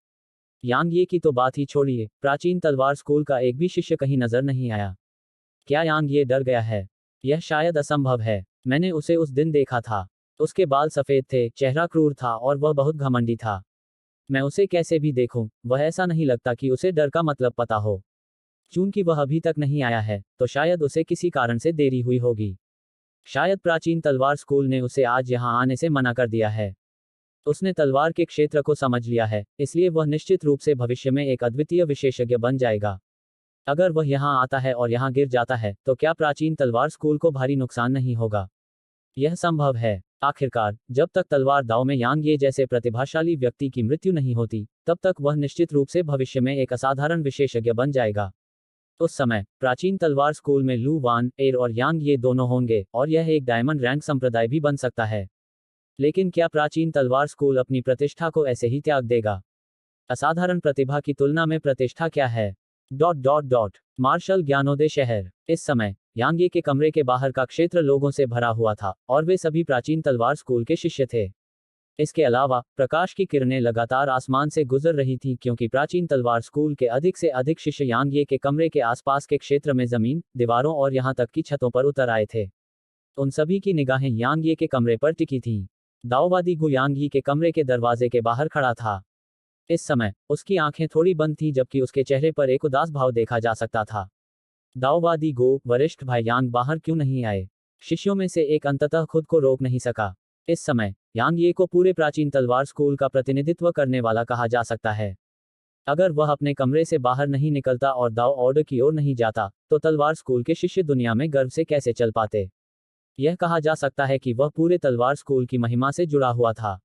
यांग ये की तो बात ही छोड़िए, प्राचीन तलवार स्कूल का एक भी शिष्य कहीं नजर नहीं आया। क्या यांग ये डर गया है? यह शायद असंभव है। मैंने उसे उस दिन देखा था। उसके बाल सफेद थे, चेहरा क्रूर था और वह बहुत घमंडी था। मैं उसे कैसे भी देखूं, वह ऐसा नहीं लगता कि उसे डर का मतलब पता हो। चूंकि वह अभी तक नहीं आया है, तो शायद उसे किसी कारण से देरी हुई होगी। शायद प्राचीन तलवार स्कूल ने उसे आज यहां आने से मना कर दिया है। उसने तलवार के क्षेत्र को समझ लिया है, इसलिए वह निश्चित रूप से भविष्य में एक अद्वितीय विशेषज्ञ बन जाएगा। अगर वह यहां आता है और यहां गिर जाता है, तो क्या प्राचीन तलवार स्कूल को भारी नुकसान नहीं होगा? यह संभव है। आखिरकार जब तक तलवार दाव में यांग ये जैसे प्रतिभाशाली व्यक्ति की मृत्यु नहीं होती, तब तक वह निश्चित रूप से भविष्य में एक असाधारण विशेषज्ञ बन जाएगा। उस समय प्राचीन तलवार स्कूल में लू वान एर और यांग ये दोनों होंगे, और यह एक डायमंड रैंक संप्रदाय भी बन सकता है। लेकिन क्या प्राचीन तलवार स्कूल अपनी प्रतिष्ठा को ऐसे ही त्याग देगा? असाधारण प्रतिभा की तुलना में प्रतिष्ठा क्या है? मार्शल ज्ञानोदय शहर। इस समय यांगे के कमरे के बाहर का क्षेत्र लोगों से भरा हुआ था, और वे सभी प्राचीन तलवार स्कूल के शिष्य थे। इसके अलावा प्रकाश की किरणें लगातार आसमान से गुजर रही थीं, क्योंकि प्राचीन तलवार स्कूल के अधिक से अधिक शिष्य यांगे के कमरे के आसपास के क्षेत्र में जमीन, दीवारों और यहां तक कि छतों पर उतर आए थे। उन सभी की निगाहें यांगे के कमरे पर टिकी थीं। दाओवादी गु यांगी के कमरे के दरवाजे के बाहर खड़ा था। इस समय उसकी आंखें थोड़ी बंद थीं, जबकि उसके चेहरे पर एक उदास भाव देखा जा सकता था। दाओवादी गो, वरिष्ठ भाई यांग बाहर क्यों नहीं आए? शिष्यों में से एक अंततः खुद को रोक नहीं सका। इस समय यांग ये को पूरे प्राचीन तलवार स्कूल का प्रतिनिधित्व करने वाला कहा जा सकता है। अगर वह अपने कमरे से बाहर नहीं निकलता और दाओ ऑर्डर की ओर नहीं जाता, तो तलवार स्कूल के शिष्य दुनिया में गर्व से कैसे चल पाते? यह कहा जा सकता है कि वह पूरे तलवार स्कूल की महिमा से जुड़ा हुआ था।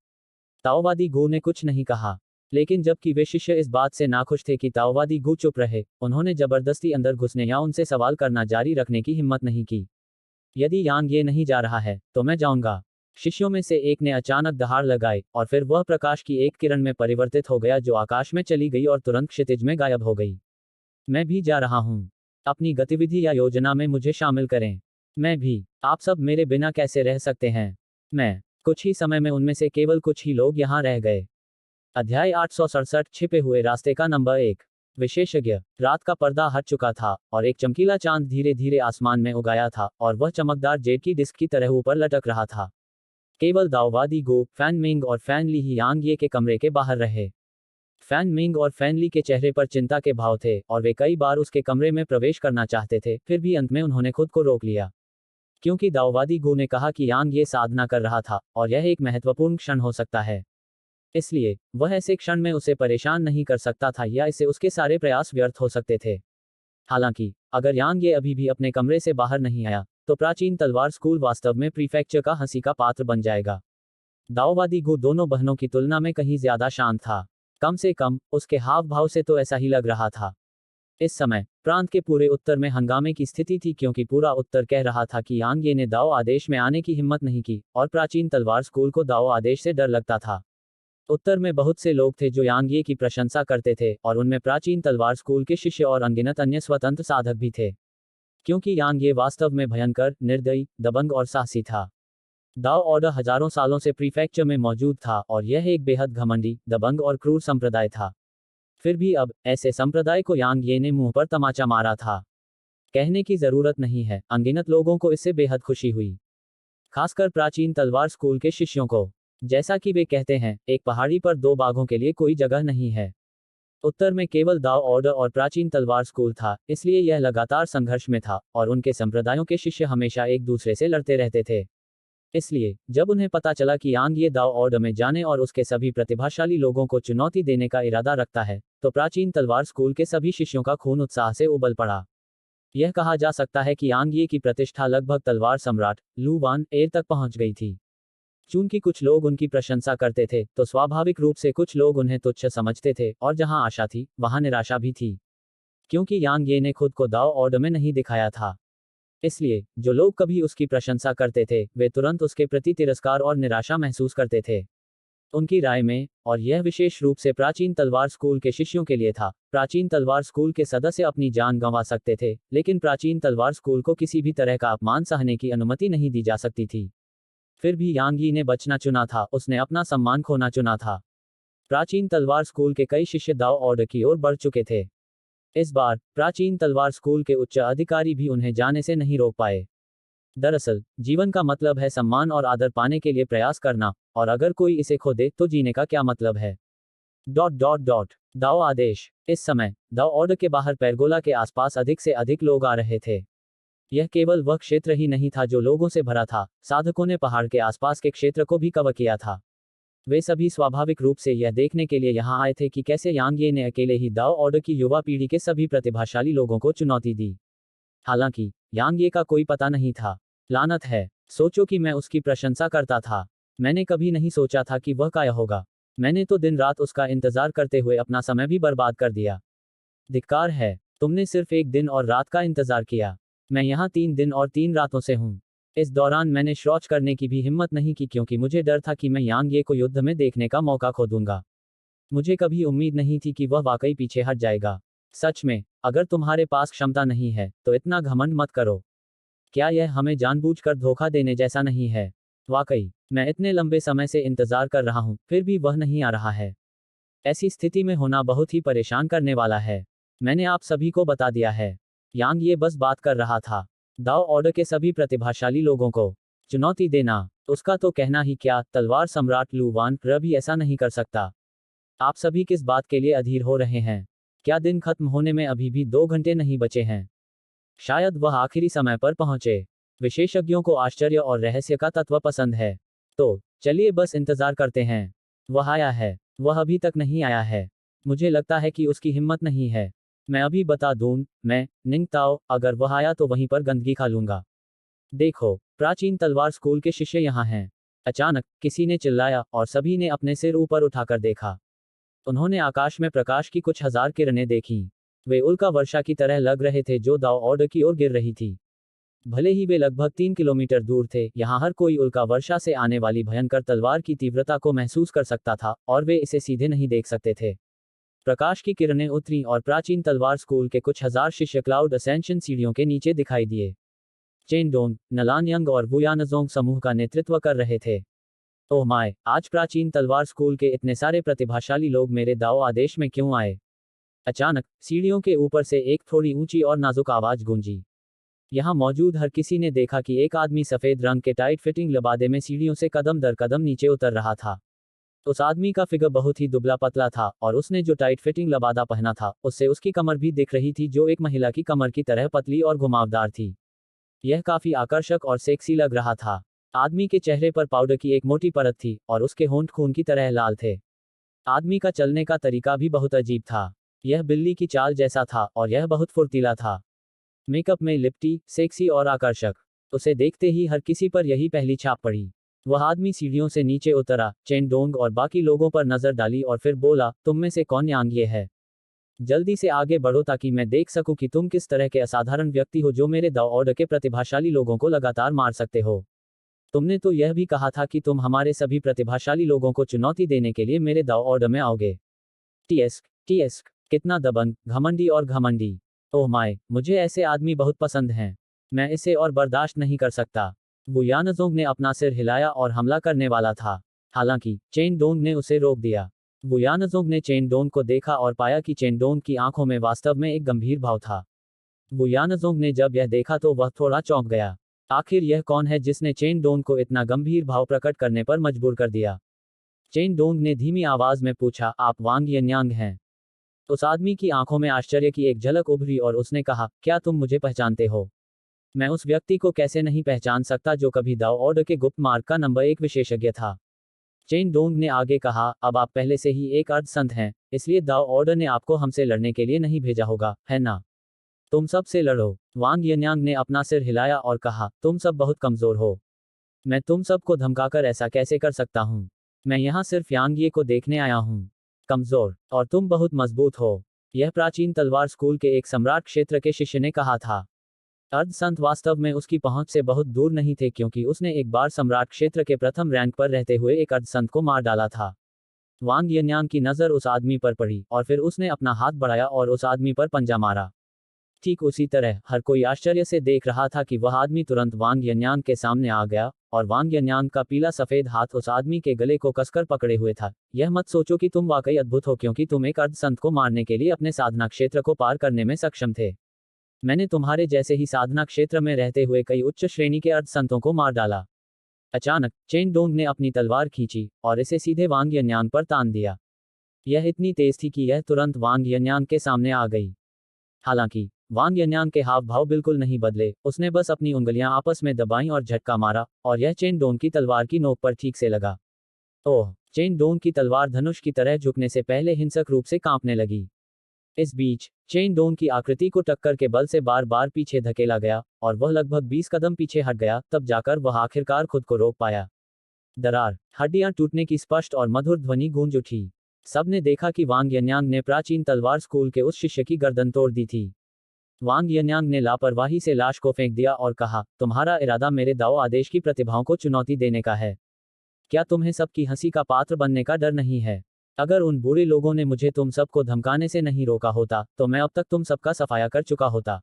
ताओवादी गो ने कुछ नहीं कहा, लेकिन जबकि वे शिष्य इस बात से नाखुश थे कि ताओवादी गु चुप रहे, उन्होंने जबरदस्ती अंदर घुसने या उनसे सवाल करना जारी रखने की हिम्मत नहीं की। यदि यांग ये नहीं जा रहा है, तो मैं जाऊंगा। शिष्यों में से एक ने अचानक दहाड़ लगाई, और फिर वह प्रकाश की एक किरण में परिवर्तित हो गया जो आकाश में चली गई और तुरंत क्षितिज में गायब हो गई। मैं भी जा रहा हूं। अपनी गतिविधि या योजना में मुझे शामिल करें। मैं भी। आप सब मेरे बिना कैसे रह सकते हैं? मैं। कुछ ही समय में उनमें से केवल कुछ ही लोग यहाँ रह गए। अध्याय 867 छिपे हुए रास्ते का नंबर 1। विशेषज्ञ। रात का पर्दा हट चुका था, और एक चमकीला चांद धीरे धीरे आसमान में उगाया था, और वह चमकदार जेट की डिस्क की तरह ऊपर लटक रहा था। केवल दाओवादी गो, फैन मिंग और फैन ली ही यांग ये के कमरे के बाहर रहे। फैन मिंग और फैन ली के चेहरे पर चिंता के भाव थे और वे कई बार उसके कमरे में प्रवेश करना चाहते थे, फिर भी अंत में उन्होंने खुद को रोक लिया। क्योंकि दाओवादी गो ने कहा कि यांग ये साधना कर रहा था और यह एक महत्वपूर्ण क्षण हो सकता है। इसलिए वह ऐसे क्षण में उसे परेशान नहीं कर सकता था या इससे उसके सारे प्रयास व्यर्थ हो सकते थे। हालांकि अगर यांग ये अभी भी अपने कमरे से बाहर नहीं आया, तो प्राचीन तलवार स्कूल वास्तव में प्रीफेक्चर का हंसी का पात्र बन जाएगा। दाओवादी गो दोनों बहनों की तुलना में कहीं ज्यादा शांत था। कम से कम उसके हाव भाव से तो ऐसा ही लग रहा था। इस समय प्रांत के पूरे उत्तर में हंगामे की स्थिति थी, क्योंकि पूरा उत्तर कह रहा था कि यांग ये ने दाओ आदेश में आने की हिम्मत नहीं की और प्राचीन तलवार स्कूल को दाओ आदेश से डर लगता था। उत्तर में बहुत से लोग थे जो यांग ये की प्रशंसा करते थे और उनमें प्राचीन तलवार स्कूल के शिष्य और अनगिनत अन्य स्वतंत्र साधक भी थे। क्योंकि यांग ये वास्तव में भयंकर, निर्दयी, दबंग और साहसी था। दाओ ऑर्डर हजारों सालों से प्रीफेक्चर में मौजूद था और यह एक बेहद घमंडी, दबंग और क्रूर संप्रदाय था। फिर भी अब ऐसे संप्रदाय को यांग ये ने मुंह पर तमाचा मारा था। कहने की जरूरत नहीं है, अनगिनत लोगों को इससे बेहद खुशी हुई, खासकर प्राचीन तलवार स्कूल के शिष्यों को। जैसा कि वे कहते हैं, एक पहाड़ी पर दो बाघों के लिए कोई जगह नहीं है। उत्तर में केवल दाओ ऑर्डर और प्राचीन तलवार स्कूल था, इसलिए यह लगातार संघर्ष में था और उनके संप्रदायों के शिष्य हमेशा एक दूसरे से लड़ते रहते थे। इसलिए जब उन्हें पता चला कि यांग ये दाओ ऑर्डर में जाने और उसके सभी प्रतिभाशाली लोगों को चुनौती देने का इरादा रखता है, तो प्राचीन तलवार स्कूल के सभी शिष्यों का खून उत्साह से उबल पड़ा। यह कहा जा सकता है कि यांग ये की प्रतिष्ठा लगभग तलवार सम्राट लू वान एर तक पहुंच गई थी। चूंकि कुछ लोग उनकी प्रशंसा करते थे, तो स्वाभाविक रूप से कुछ लोग उन्हें तुच्छ समझते थे और जहां आशा थी, वहां निराशा भी थी। क्योंकि यांग ये ने खुद को दाओ ऑर्डर में नहीं दिखाया था, इसलिए जो लोग कभी उसकी प्रशंसा करते थे, वे तुरंत उसके प्रति तिरस्कार और निराशा महसूस करते थे। उनकी राय में, और यह विशेष रूप से प्राचीन तलवार स्कूल के शिष्यों के लिए था, प्राचीन तलवार स्कूल के सदस्य अपनी जान गंवा सकते थे, लेकिन प्राचीन तलवार स्कूल को किसी भी तरह का अपमान सहने की अनुमति नहीं दी जा सकती थी। फिर भी यांग यी ने बचना चुना था, उसने अपना सम्मान खोना चुना था। प्राचीन तलवार स्कूल के कई शिष्य दाओ ऑर्डर की ओर बढ़ चुके थे। इस बार प्राचीन तलवार स्कूल के उच्च अधिकारी भी उन्हें जाने से नहीं रोक पाए। दरअसल जीवन का मतलब है सम्मान और आदर पाने के लिए प्रयास करना, और अगर कोई इसे खो दे तो जीने का क्या मतलब है। दाओ आदेश। इस समय दाओ ऑर्डर के बाहर पेरगोला के आसपास अधिक से अधिक लोग आ रहे थे। यह केवल वह क्षेत्र ही नहीं था जो लोगों से भरा था, साधकों ने पहाड़ के आसपास के क्षेत्र को भी कवर किया था। वे सभी स्वाभाविक रूप से यह देखने के लिए यहाँ आए थे कि कैसे यांग ये ने अकेले ही दाओ ऑर्डर की युवा पीढ़ी के सभी प्रतिभाशाली लोगों को चुनौती दी। हालांकि यांग ये का कोई पता नहीं था। लानत है, सोचो कि मैं उसकी प्रशंसा करता था। मैंने कभी नहीं सोचा था कि वह क्या होगा। मैंने तो दिन रात उसका इंतजार करते हुए अपना समय भी बर्बाद कर दिया। धिक्कार है, तुमने सिर्फ एक दिन और रात का इंतजार किया। मैं यहाँ 3 दिन और 3 रातों से हूँ। इस दौरान मैंने शौच करने की भी हिम्मत नहीं की, क्योंकि मुझे डर था कि मैं यांग ये को युद्ध में देखने का मौका खो दूंगा। मुझे कभी उम्मीद नहीं थी कि वह वाकई पीछे हट जाएगा। सच में, अगर तुम्हारे पास क्षमता नहीं है, तो इतना घमंड मत करो। क्या यह हमें जानबूझकर धोखा देने जैसा नहीं है? वाकई, मैं इतने लंबे समय से इंतजार कर रहा हूँ, फिर भी वह नहीं आ रहा है। ऐसी स्थिति में होना बहुत ही परेशान करने वाला है। मैंने आप सभी को बता दिया है। यांग ये बस बात कर रहा था। दाओ ऑर्डर के सभी प्रतिभाशाली लोगों को चुनौती देना, उसका तो कहना ही क्या, तलवार सम्राट लू वान भी ऐसा नहीं कर सकता। आप सभी किस बात के लिए अधीर हो रहे हैं? क्या दिन खत्म होने में अभी भी 2 घंटे नहीं बचे हैं? शायद वह आखिरी समय पर पहुंचे। विशेषज्ञों को आश्चर्य और रहस्य का तत्व पसंद है। तो चलिए बस इंतजार करते हैं। वह आया है। वह अभी तक नहीं आया है। मुझे लगता है कि उसकी हिम्मत नहीं है। मैं अभी बता दूं, मैं निंग ताओ, अगर वह आया तो वहीं पर गंदगी खा लूंगा। देखो, प्राचीन तलवार स्कूल के शिष्य यहाँ हैं। अचानक किसी ने चिल्लाया और सभी ने अपने सिर ऊपर उठाकर देखा। उन्होंने आकाश में प्रकाश की कुछ हजार किरणें देखीं। वे उल्का वर्षा की तरह लग रहे थे जो दाओ ऑर्डर की ओर गिर रही थी। भले ही वे लगभग 3 किलोमीटर दूर थे, यहाँ हर कोई उल्का वर्षा से आने वाली भयंकर तलवार की तीव्रता को महसूस कर सकता था, और वे इसे सीधे नहीं देख सकते थे। प्रकाश की किरणें उतरी और प्राचीन तलवार स्कूल के कुछ हजार शिष्य क्लाउड असेंशन सीढ़ियों के नीचे दिखाई दिए। चेनडोंग, नलानयंग और वुयानजोंग समूह का नेतृत्व कर रहे थे। ओह माय, आज प्राचीन तलवार स्कूल के इतने सारे प्रतिभाशाली लोग मेरे दाओ आदेश में क्यों आए? अचानक सीढ़ियों के ऊपर से एक थोड़ी ऊंची और नाजुक आवाज गूंजी। यहाँ मौजूद हर किसी ने देखा कि एक आदमी सफेद रंग के टाइट फिटिंग लबादे में सीढ़ियों से कदम दर कदम नीचे उतर रहा था। उस आदमी का फिगर बहुत ही दुबला पतला था और उसने जो टाइट फिटिंग लबादा पहना था उससे उसकी कमर भी दिख रही थी, जो एक महिला की कमर की तरह पतली और घुमावदार थी। यह काफी आकर्षक और सेक्सी लग रहा था। आदमी के चेहरे पर पाउडर की एक मोटी परत थी और उसके होंठ खून की तरह लाल थे। आदमी का चलने का तरीका भी बहुत अजीब था। यह बिल्ली की चाल जैसा था और यह बहुत फुर्तीला था। मेकअप में लिपटी, सेक्सी और आकर्षक। उसे देखते ही हर किसी पर यही पहली छाप पड़ी। वह आदमी सीढ़ियों से नीचे उतरा, चेन-डोंग और बाकी लोगों पर नजर डाली और फिर बोला, तुम में से कौन यांग ये है? जल्दी से आगे बढ़ो ताकि मैं देख सकूं कि तुम किस तरह के असाधारण व्यक्ति हो जो मेरे दाव ऑर्डर के प्रतिभाशाली लोगों को लगातार मार सकते हो। तुमने तो यह भी कहा था कि तुम हमारे सभी प्रतिभाशाली लोगों को चुनौती देने के लिए मेरे दाव ऑर्डर में आओगे। टीएस्क टीएस्क, कितना दबंग, घमंडी और घमंडी। ओह माय, मुझे ऐसे आदमी बहुत पसंद हैं। मैं इसे और बर्दाश्त नहीं कर सकता। वो यानजोंग ने अपना सिर हिलाया और हमला करने वाला था। हालांकि चेन डोंग ने उसे रोक दिया। वो यानजोंग ने चेन डोंग को देखा और पाया कि चेन डोंग की आंखों में वास्तव में एक गंभीर भाव था। वो यानजोंग ने जब यह देखा तो वह थोड़ा चौंक गया। आखिर यह कौन है जिसने चेन डोंग को इतना गंभीर भाव प्रकट करने पर मजबूर कर दिया? चेन डोंग ने धीमी आवाज में पूछा, आप वांग यन्यांग हैं? उस आदमी की आंखों में आश्चर्य की एक झलक उभरी और उसने कहा, क्या तुम मुझे पहचानते हो? मैं उस व्यक्ति को कैसे नहीं पहचान सकता जो कभी दाव ऑर्डर के गुप्त मार्ग का नंबर 1 विशेषज्ञ था। चेन डोंग ने आगे कहा, अब आप पहले से ही एक अर्धसंत हैं, इसलिए दाव ऑर्डर ने आपको हमसे लड़ने के लिए नहीं भेजा होगा, है ना? तुम सब से लड़ो। वांग यन्यांग ने अपना सिर हिलाया और कहा, तुम सब बहुत कमजोर हो। मैं तुम सबको धमकाकर ऐसा कैसे कर सकता हूँ? मैं यहाँ सिर्फ यांगिए को देखने आया हूँ। कमजोर, और तुम बहुत मजबूत हो। यह प्राचीन तलवार स्कूल के एक सम्राट क्षेत्र के शिष्य ने कहा था। अर्धसंत वास्तव में उसकी पहुंच से बहुत दूर नहीं थे क्योंकि उसने एक बार सम्राट क्षेत्र के प्रथम रैंक पर रहते हुए एक अर्धसंत को मार डाला था। वांग यन्यांग की नजर उस आदमी पर पड़ी और फिर उसने अपना हाथ बढ़ाया और उस आदमी पर पंजा मारा। ठीक उसी तरह हर कोई आश्चर्य से देख रहा था कि वह आदमी तुरंत वांग यन्यांग के सामने आ गया और वांग यन्यांग का पीला सफेद हाथ उस आदमी के गले को कसकर पकड़े हुए था। यह मत सोचो कि तुम वाकई अद्भुत हो क्योंकि तुम एक अर्धसंत को मारने के लिए अपने साधना क्षेत्र को पार करने में सक्षम थे। मैंने तुम्हारे जैसे ही साधना क्षेत्र में रहते हुए कई उच्च श्रेणी के अर्धसंतों को मार डाला। अचानक चेन डोंग ने अपनी तलवार खींची और इसे सीधे वांग यन्यांग पर तान दिया। यह इतनी तेज थी कि यह तुरंत वांग यन्यांग के सामने आ गई। हालांकि वांग यन्यांग के हाव भाव बिल्कुल नहीं बदले, उसने बस अपनी उंगलियां आपस में दबाईं और झटका मारा और यह चेन डोंग की तलवार की नोक पर ठीक से लगा। ओह! चेन डोंग की तलवार धनुष की तरह झुकने से पहले हिंसक रूप से कांपने लगी। इस बीच चेन डोंग की आकृति को टक्कर के बल से बार बार पीछे धकेला गया और वह लगभग 20 कदम पीछे हट गया, तब जाकर वह आखिरकार खुद को रोक पाया। दरार, हड्डियां टूटने की स्पष्ट और मधुर ध्वनि गूंज उठी। सबने देखा कि वांग यन्यांग ने प्राचीन तलवार स्कूल के उस शिष्य की गर्दन तोड़ दी थी। वांग यन्यांग ने लापरवाही से लाश को फेंक दिया और कहा, तुम्हारा इरादा मेरे दाओ आदेश की प्रतिभाओं को चुनौती देने का है। क्या तुम्हें सबकी हंसी का पात्र बनने का डर नहीं है? अगर उन बुरे लोगों ने मुझे तुम सबको धमकाने से नहीं रोका होता तो मैं अब तक तुम सबका सफाया कर चुका होता।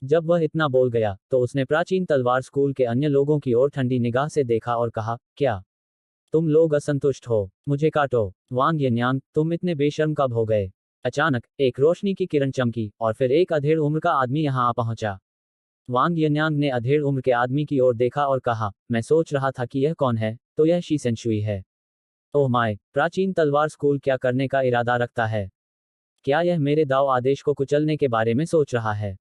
जब वह इतना बोल गया तो उसने प्राचीन तलवार स्कूल के अन्य लोगों की ओर ठंडी निगाह से देखा और कहा, क्या तुम लोग असंतुष्ट हो? मुझे काटो। वांग यन्यांग, तुम इतने बेशर्म कब हो गए? अचानक एक रोशनी की किरण चमकी और फिर एक अधेड़ उम्र का आदमी यहां आ पहुंचा। वांग यन्यांग ने अधेड़ उम्र के आदमी की ओर देखा और कहा, मैं सोच रहा था कि यह कौन है, तो यह शी सेंशुई है। ओह माय, प्राचीन तलवार स्कूल क्या करने का इरादा रखता है? क्या यह मेरे दाव आदेश को कुचलने के बारे में सोच रहा है?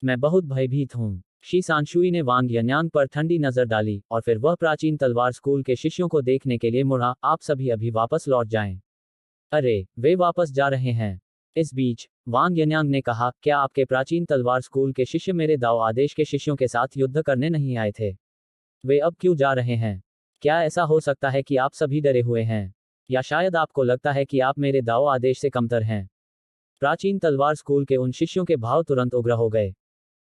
मैं बहुत भयभीत हूँ। शी सांशुई ने वांग यन्यांग पर ठंडी नजर डाली और फिर वह प्राचीन तलवार स्कूल के शिष्यों को देखने के लिए मुड़ा, आप सभी अभी वापस लौट जाएं। अरे, वे वापस जा रहे हैं। इस बीच वांग यन्यांग ने कहा, क्या आपके प्राचीन तलवार स्कूल के शिष्य मेरे दाव आदेश के शिष्यों के साथ युद्ध करने नहीं आए थे? वे अब क्यों जा रहे हैं? क्या ऐसा हो सकता है कि आप सभी डरे हुए हैं? या शायद आपको लगता है कि आप मेरे दाव आदेश से कमतर हैं? प्राचीन तलवार स्कूल के उन शिष्यों के भाव तुरंत उग्र हो गए।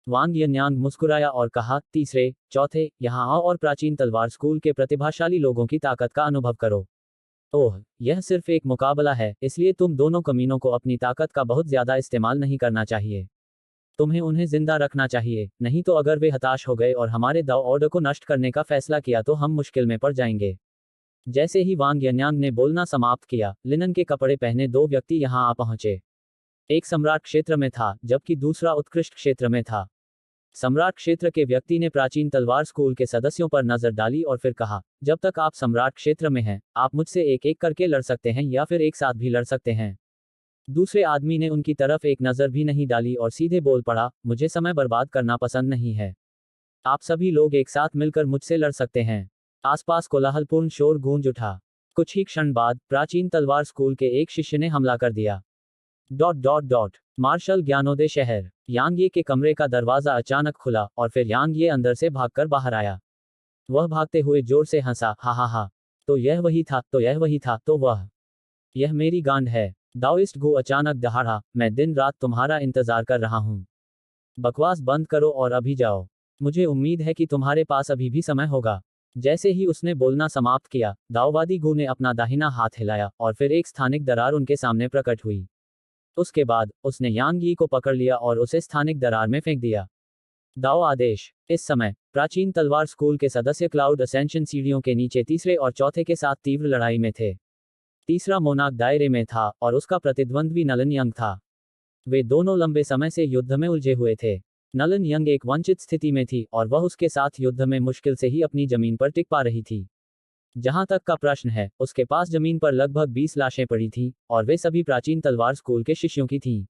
वांग यन्यांग मुस्कुराया और कहा, तीसरे, चौथे, यहाँ आओ और प्राचीन तलवार स्कूल के प्रतिभाशाली लोगों की ताकत का अनुभव करो। ओह, यह सिर्फ एक मुकाबला है, इसलिए तुम दोनों कमीनों को अपनी ताकत का बहुत ज्यादा इस्तेमाल नहीं करना चाहिए। तुम्हें उन्हें जिंदा रखना चाहिए, नहीं तो अगर वे हताश हो गए और हमारे दाव ऑर्डर को नष्ट करने का फैसला किया तो हम मुश्किल में पड़ जाएंगे। जैसे ही वांग यन्यांग ने बोलना समाप्त किया, लिनन के कपड़े पहने दो व्यक्ति यहां आ पहुंचे। एक सम्राट क्षेत्र में था, जबकि दूसरा उत्कृष्ट क्षेत्र में था। सम्राट क्षेत्र के व्यक्ति ने प्राचीन तलवार स्कूल के सदस्यों पर नजर डाली और फिर कहा, जब तक आप सम्राट क्षेत्र में हैं, आप मुझसे एक एक करके लड़ सकते हैं या फिर एक साथ भी लड़ सकते हैं। दूसरे आदमी ने उनकी तरफ एक नजर भी नहीं डाली और सीधे बोल पड़ा, मुझे समय बर्बाद करना पसंद नहीं है। आप सभी लोग एक साथ मिलकर मुझसे लड़ सकते हैं। आसपास कोलाहलपूर्ण शोर गूंज उठा। कुछ ही क्षण बाद प्राचीन तलवार स्कूल के एक शिष्य ने हमला कर दिया। मार्शल ज्ञानोदय शहर। यांग ये के कमरे का दरवाजा अचानक खुला और फिर यांग ये अंदर से भागकर बाहर आया। वह भागते हुए जोर से हंसा, हा हा हा। तो यह वही था, तो यह वही था, तो वह। यह मेरी गांड है। दाओइस्ट गो अचानक दहाड़ा, मैं दिन रात तुम्हारा इंतजार कर रहा हूं। बकवास बंद करो और अभी जाओ। मुझे उम्मीद है कि तुम्हारे पास अभी भी समय होगा। जैसे ही उसने बोलना समाप्त किया, दाओवादी गू ने अपना दाहिना हाथ हिलाया और फिर एक स्थानिक दरार उनके सामने प्रकट हुई। उसके बाद उसने यांग यी को पकड़ लिया और उसे स्थानिक दरार में फेंक दिया। दाओ आदेश। इस समय प्राचीन तलवार स्कूल के सदस्य क्लाउड असेंशन सीढ़ियों के नीचे तीसरे और चौथे के साथ तीव्र लड़ाई में थे। तीसरा मोनाक दायरे में था और उसका प्रतिद्वंद्वी नलन यंग था। वे दोनों लंबे समय से युद्ध में उलझे हुए थे। नलन यंग एक वंचित स्थिति में थी और वह उसके साथ युद्ध में मुश्किल से ही अपनी जमीन पर टिक पा रही थी। जहां तक का प्रश्न है, उसके पास जमीन पर लगभग 20 लाशें पड़ी थीं और वे सभी प्राचीन तलवार स्कूल के शिष्यों की थीं।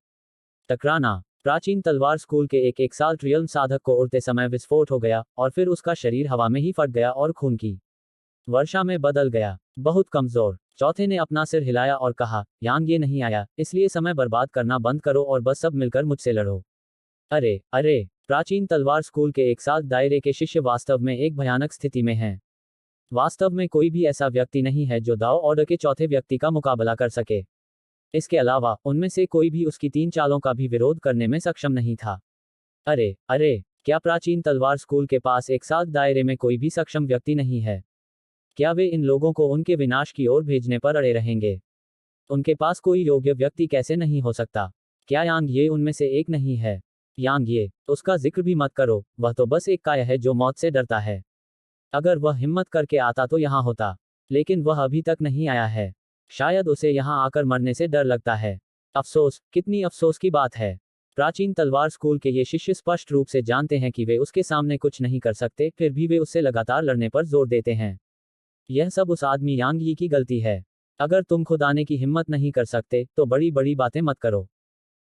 टकराना। प्राचीन तलवार स्कूल के एक एक्साल्ट रियल्म साधक को उड़ते समय विस्फोट हो गया और फिर उसका शरीर हवा में ही फट गया और खून की वर्षा में बदल गया। बहुत कमजोर। चौथे ने अपना सिर हिलाया और कहा, यांग ये नहीं आया, इसलिए समय बर्बाद करना बंद करो और बस सब मिलकर मुझसे लड़ो। अरे अरे। प्राचीन तलवार स्कूल के एक साथ दायरे के शिष्य वास्तव में एक भयानक स्थिति में हैं। वास्तव में कोई भी ऐसा व्यक्ति नहीं है जो दाओ ऑर्डर के चौथे व्यक्ति का मुकाबला कर सके। इसके अलावा उनमें से कोई भी उसकी 3 चालों का भी विरोध करने में सक्षम नहीं था। अरे अरे। क्या प्राचीन तलवार स्कूल के पास एक साथ दायरे में कोई भी सक्षम व्यक्ति नहीं है? क्या वे इन लोगों को उनके विनाश की ओर भेजने पर अड़े रहेंगे? उनके पास कोई योग्य व्यक्ति कैसे नहीं हो सकता? क्या यांग ये उनमें से एक नहीं है? यांग ये, उसका जिक्र भी मत करो, वह तो बस एक काया है जो मौत से डरता है। अगर वह हिम्मत करके आता तो यहाँ होता, लेकिन वह अभी तक नहीं आया है। शायद उसे यहाँ आकर मरने से डर लगता है। अफसोस, कितनी अफसोस की बात है। प्राचीन तलवार स्कूल के ये शिष्य स्पष्ट रूप से जानते हैं कि वे उसके सामने कुछ नहीं कर सकते, फिर भी वे उससे लगातार लड़ने पर जोर देते हैं। यह सब उस आदमी यांग यी की गलती है। अगर तुम खुद आने की हिम्मत नहीं कर सकते, तो बड़ी बड़ी बातें मत करो।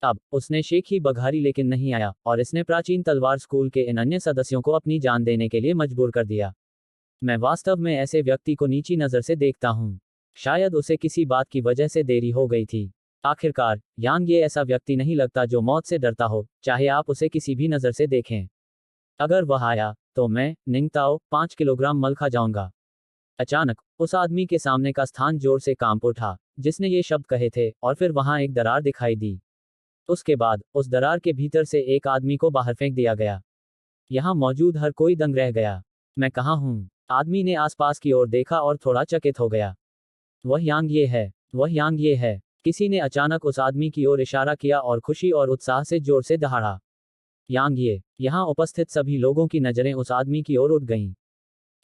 अब उसने शेख ही बघारी लेकिन नहीं आया और इसने प्राचीन तलवार स्कूल के इन अन्य सदस्यों को अपनी जान देने के लिए मजबूर कर दिया। मैं वास्तव में ऐसे व्यक्ति को नीची नज़र से देखता हूँ। शायद उसे किसी बात की वजह से देरी हो गई थी। आखिरकार यांग ये ऐसा व्यक्ति नहीं लगता जो मौत से डरता हो, चाहे आप उसे किसी भी नज़र से देखें। अगर वह आया तो मैं निंगताओ 5 किलोग्राम मल खा जाऊंगा। अचानक उस आदमी के सामने का स्थान जोर से कांप उठा जिसने ये शब्द कहे थे और फिर वहां एक दरार दिखाई दी। उसके बाद उस दरार के भीतर से एक आदमी को बाहर फेंक दिया गया। यहां मौजूद हर कोई दंग रह गया। मैं कहाँ हूँ? आदमी ने आसपास की ओर देखा और थोड़ा चकित हो गया। वह यांग ये है, वह यांग ये है। किसी ने अचानक उस आदमी की ओर इशारा किया और खुशी और उत्साह से जोर से दहाड़ा। यांग ये। यहाँ उपस्थित सभी लोगों की नजरें उस आदमी की ओर उठ गईं।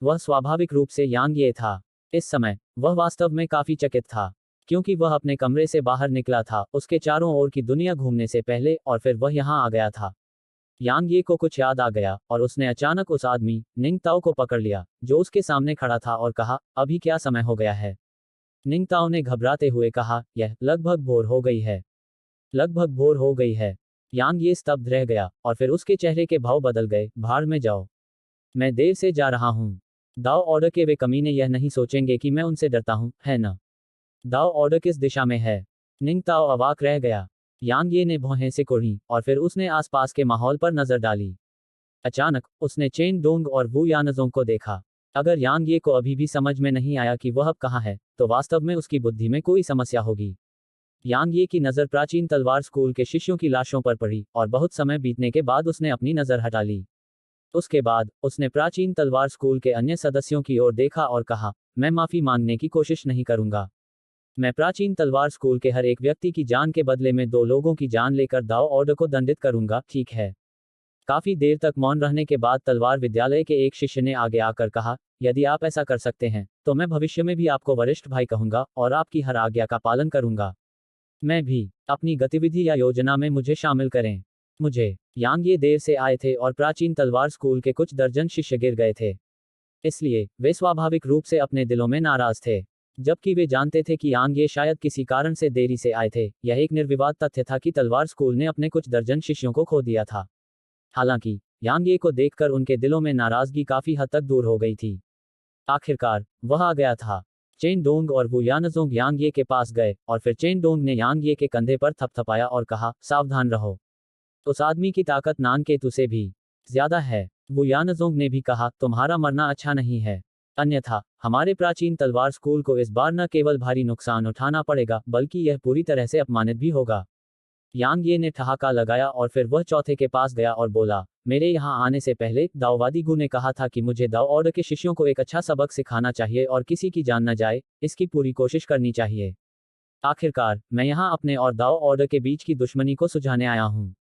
वह स्वाभाविक रूप से यांग ये था। इस समय वह वास्तव में काफी चकित था, क्योंकि वह अपने कमरे से बाहर निकला था उसके चारों ओर की दुनिया घूमने से पहले, और फिर वह यहाँ आ गया था। यांग ये को कुछ याद आ गया और उसने अचानक उस आदमी निंगताओ को पकड़ लिया जो उसके सामने खड़ा था और कहा, अभी क्या समय हो गया है? निंगताओ ने घबराते हुए कहा, यह लगभग भोर हो गई है। लगभग भोर हो गई है। यांग ये स्तब्ध रह गया और फिर उसके चेहरे के भाव बदल गए। भाड़ में जाओ, मैं देर से जा रहा हूँ। दाओ ऑर्डर के वे कमीने यह नहीं सोचेंगे कि मैं उनसे डरता हूँ, है ना? दाओ ऑर्डर किस दिशा में है? निंगताओ अवाक रह गया। यांग ये ने भौहें से कुढ़ी और फिर उसने आसपास के माहौल पर नजर डाली। अचानक उसने चेन डोंग और वू यानजोंग को देखा। अगर यांग ये को अभी भी समझ में नहीं आया कि वह अब कहाँ है, तो वास्तव में उसकी बुद्धि में कोई समस्या होगी। यांग ये की नज़र प्राचीन तलवार स्कूल के शिष्यों की लाशों पर पड़ी और बहुत समय बीतने के बाद उसने अपनी नज़र हटा ली। उसके बाद उसने प्राचीन तलवार स्कूल के अन्य सदस्यों की ओर देखा और कहा, मैं माफी मांगने की कोशिश नहीं करूंगा। मैं प्राचीन तलवार स्कूल के हर एक व्यक्ति की जान के बदले में 2 लोगों की जान लेकर दाओ ऑर्डर को दंडित करूंगा, ठीक है? काफी देर तक मौन रहने के बाद तलवार विद्यालय के एक शिष्य ने आगे आकर कहा, यदि आप ऐसा कर सकते हैं तो मैं भविष्य में भी आपको वरिष्ठ भाई कहूंगा और आपकी हर आज्ञा का पालन करूंगा। मैं भी। अपनी गतिविधि या योजना में मुझे शामिल करें। मुझे यांग ये देर से आए थे और प्राचीन तलवार स्कूल के कुछ दर्जन शिष्य गिर गए थे, इसलिए वे स्वाभाविक रूप से अपने दिलों में नाराज थे। जबकि वे जानते थे कि यांग ये शायद किसी कारण से देरी से आए थे, यह एक निर्विवाद तथ्य था कि तलवार स्कूल ने अपने कुछ दर्जन शिष्यों को खो दिया था। हालांकि यांग ये को देखकर उनके दिलों में नाराजगी काफी हद तक दूर हो गई थी। आखिरकार वह आ गया था। चेन डोंग और वू यानजोंग यांग ये के पास गए और फिर चेन डोंग ने यांग ये के कंधे पर थपथपाया और कहा, सावधान रहो, उस आदमी की ताकत नानकेतु से भी ज्यादा है। वू यानजोंग ने भी कहा, तुम्हारा मरना अच्छा नहीं है, अन्यथा हमारे प्राचीन तलवार स्कूल को इस बार न केवल भारी नुकसान उठाना पड़ेगा बल्कि यह पूरी तरह से अपमानित भी होगा। यांग ये ने ठहाका लगाया और फिर वह चौथे के पास गया और बोला, मेरे यहाँ आने से पहले दाओवादी गु ने कहा था कि मुझे दाओ ऑर्डर के शिष्यों को एक अच्छा सबक सिखाना चाहिए और किसी की जान न जाए, इसकी पूरी कोशिश करनी चाहिए। आखिरकार मैं यहाँ अपने और दाओ ऑर्डर के बीच की दुश्मनी को सुझाने आया हूँ।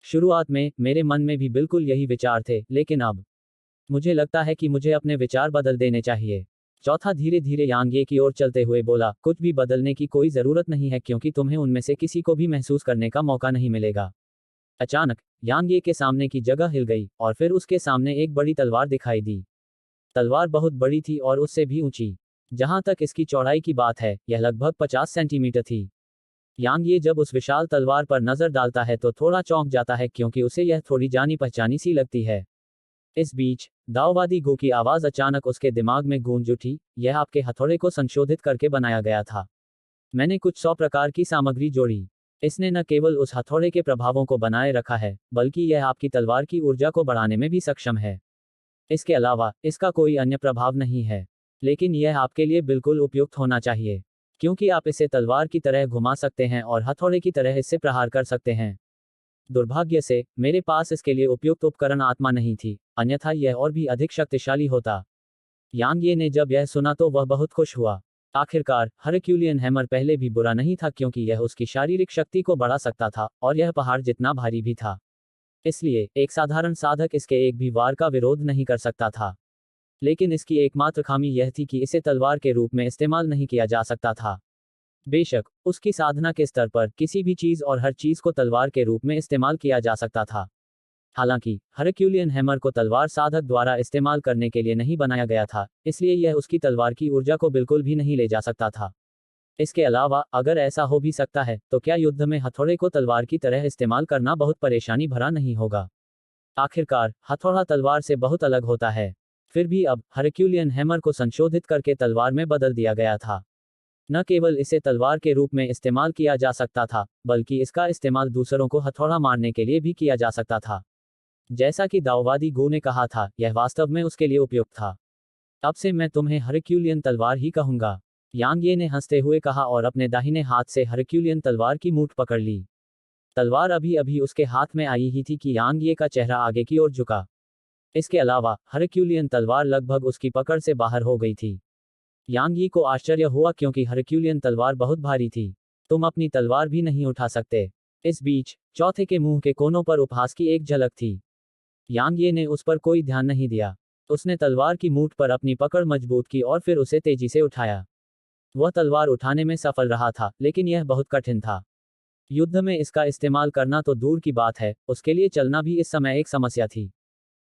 शुरुआत में मेरे मन में भी बिल्कुल यही विचार थे, लेकिन अब मुझे लगता है कि मुझे अपने विचार बदल देने चाहिए। चौथा धीरे धीरे यांग ये की ओर चलते हुए बोला, कुछ भी बदलने की कोई जरूरत नहीं है क्योंकि तुम्हें उनमें से किसी को भी महसूस करने का मौका नहीं मिलेगा। अचानक यांग ये के सामने की जगह हिल गई और फिर उसके सामने एक बड़ी तलवार दिखाई दी। तलवार बहुत बड़ी थी और उससे भी ऊंची। जहां तक इसकी चौड़ाई की बात है, यह लगभग 50 सेंटीमीटर थी। यांग ये जब उस विशाल तलवार पर नजर डालता है तो थोड़ा चौंक जाता है क्योंकि उसे यह थोड़ी जानी पहचानी सी लगती है। इस बीच दाओवादी गो की आवाज अचानक उसके दिमाग में गूंज उठी, यह आपके हथौड़े को संशोधित करके बनाया गया था। मैंने कुछ 100 प्रकार की सामग्री जोड़ी। इसने न केवल उस हथौड़े के प्रभावों को बनाए रखा है, बल्कि यह आपकी तलवार की ऊर्जा को बढ़ाने में भी सक्षम है। इसके अलावा इसका कोई अन्य प्रभाव नहीं है, लेकिन यह आपके लिए बिल्कुल उपयुक्त होना चाहिए, क्योंकि आप इसे तलवार की तरह घुमा सकते हैं और हथौड़े की तरह इससे प्रहार कर सकते हैं। दुर्भाग्य से मेरे पास इसके लिए उपयुक्त उपकरण आत्मा नहीं थी, अन्यथा यह और भी अधिक शक्तिशाली होता। यांग ये ने जब यह सुना तो वह बहुत खुश हुआ। आखिरकार हरक्यूलियन हैमर पहले भी बुरा नहीं था क्योंकि यह उसकी शारीरिक शक्ति को बढ़ा सकता था और यह पहाड़ जितना भारी भी था। इसलिए एक साधारण साधक इसके एक भी वार का विरोध नहीं कर सकता था। लेकिन इसकी एकमात्र खामी यह थी कि इसे तलवार के रूप में इस्तेमाल नहीं किया जा सकता था। बेशक उसकी साधना के स्तर पर किसी भी चीज और हर चीज को तलवार के रूप में इस्तेमाल किया जा सकता था। हालांकि हरक्यूलियन हैमर को तलवार साधक द्वारा इस्तेमाल करने के लिए नहीं बनाया गया था, इसलिए यह उसकी तलवार की ऊर्जा को बिल्कुल भी नहीं ले जा सकता था। इसके अलावा अगर ऐसा हो भी सकता है तो क्या युद्ध में हथौड़े को तलवार की तरह इस्तेमाल करना बहुत परेशानी भरा नहीं होगा? आखिरकार हथौड़ा तलवार से बहुत अलग होता है। फिर भी अब हरक्यूलियन हैमर को संशोधित करके तलवार में बदल दिया गया था। न केवल इसे तलवार के रूप में इस्तेमाल किया जा सकता था, बल्कि इसका इस्तेमाल दूसरों को हथौड़ा मारने के लिए भी किया जा सकता था। जैसा कि दाओवादी गो ने कहा था, यह वास्तव में उसके लिए उपयुक्त था। अब से मैं तुम्हें हरक्यूलियन तलवार ही कहूंगा, यांग ये ने हंसते हुए कहा और अपने दाहिने हाथ से हरक्यूलियन तलवार की मूठ पकड़ ली। तलवार अभी अभी उसके हाथ में आई ही थी कि यांग ये का चेहरा आगे की ओर झुका। इसके अलावा हरक्यूलियन तलवार लगभग उसकी पकड़ से बाहर हो गई थी। यांग यी को आश्चर्य हुआ क्योंकि हरक्यूलियन तलवार बहुत भारी थी। तुम अपनी तलवार भी नहीं उठा सकते। इस बीच चौथे के मुंह के कोनों पर उपहास की एक झलक थी। यांग ये ने उस पर कोई ध्यान नहीं दिया। उसने तलवार की मूठ पर अपनी पकड़ मजबूत की और फिर उसे तेजी से उठाया। वह तलवार उठाने में सफल रहा था, लेकिन यह बहुत कठिन था। युद्ध में इसका इस्तेमाल करना तो दूर की बात है, उसके लिए चलना भी इस समय एक समस्या थी।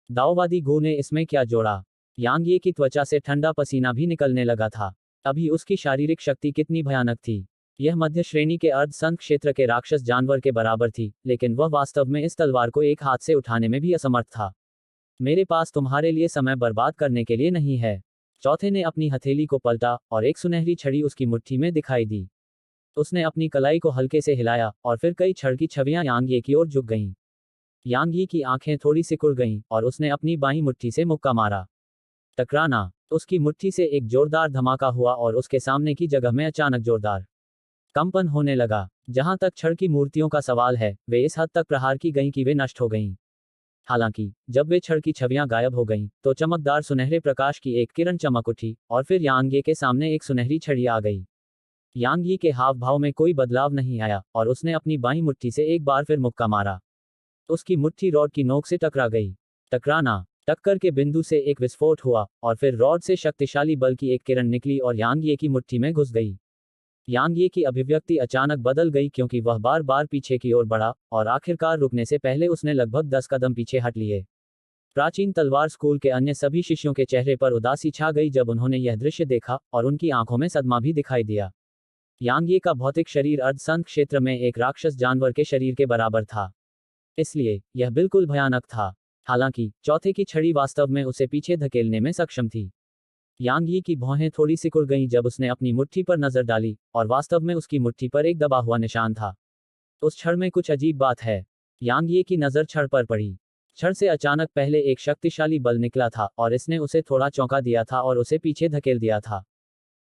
दाओवादी गो ने इसमें क्या जोड़ा? यांग ये की त्वचा से ठंडा पसीना भी निकलने लगा था। अभी उसकी शारीरिक शक्ति कितनी भयानक थी। यह मध्य श्रेणी के अर्ध संत क्षेत्र के राक्षस जानवर के बराबर थी, लेकिन वह वास्तव में इस तलवार को एक हाथ से उठाने में भी असमर्थ था। मेरे पास तुम्हारे लिए समय बर्बाद करने के लिए नहीं है। चौथे ने अपनी हथेली को पलटा और एक सुनहरी छड़ी उसकी मुट्ठी में दिखाई दी। उसने अपनी कलाई को हल्के से हिलाया और फिर कई छड़ की छवियां यांग ये की ओर झुक गईं। यांग ये की आंखें थोड़ी सिकुड़ गईं और उसने अपनी बाईं मुट्ठी से मुक्का मारा। टकराना। उसकी मुट्ठी से एक जोरदार धमाका हुआ और उसके सामने की जगह में अचानक जोरदार कंपन होने लगा। जहां तक छड़ की मूर्तियों का सवाल है, वे इस हद तक प्रहार की गईं कि वे नष्ट हो गईं। हालांकि जब वे छड़ की छवियां गायब हो गईं, तो चमकदार सुनहरे प्रकाश की एक किरण चमक उठी और फिर यांग ये के सामने एक सुनहरी छड़ी आ गई। यांग ये के हाव भाव में कोई बदलाव नहीं आया और उसने अपनी बाईं मुट्ठी से एक बार फिर मुक्का मारा। उसकी मुट्ठी रॉड की नोक से टकरा गई। टकराना। टक्कर के बिंदु से एक विस्फोट हुआ और फिर रॉड से शक्तिशाली बल की एक किरण निकली और यांग ये की मुट्ठी में घुस गई। यांग ये की अभिव्यक्ति अचानक बदल गई क्योंकि वह बार बार पीछे की ओर बढ़ा और आखिरकार रुकने से पहले उसने लगभग 10 कदम पीछे हट लिए। प्राचीन तलवार स्कूल के अन्य सभी शिष्यों के चेहरे पर उदासी छा गई जब उन्होंने यह दृश्य देखा और उनकी आंखों में सदमा भी दिखाई दिया। यांग ये का भौतिक शरीर अर्धसंत क्षेत्र में एक राक्षस जानवर के शरीर के बराबर था, इसलिए यह बिल्कुल भयानक था। हालांकि चौथे की छड़ी वास्तव में उसे पीछे धकेलने में सक्षम थी। यांग यी की भौहें थोड़ी सिकुड़ गईं जब उसने अपनी मुट्ठी पर नजर डाली और वास्तव में उसकी मुट्ठी पर एक दबा हुआ निशान था। उस क्षण में कुछ अजीब बात है। यांग ये की नजर छड़ पर पड़ी। छड़ से अचानक पहले एक शक्तिशाली बल निकला था और इसने उसे थोड़ा चौंका दिया था और उसे पीछे धकेल दिया था।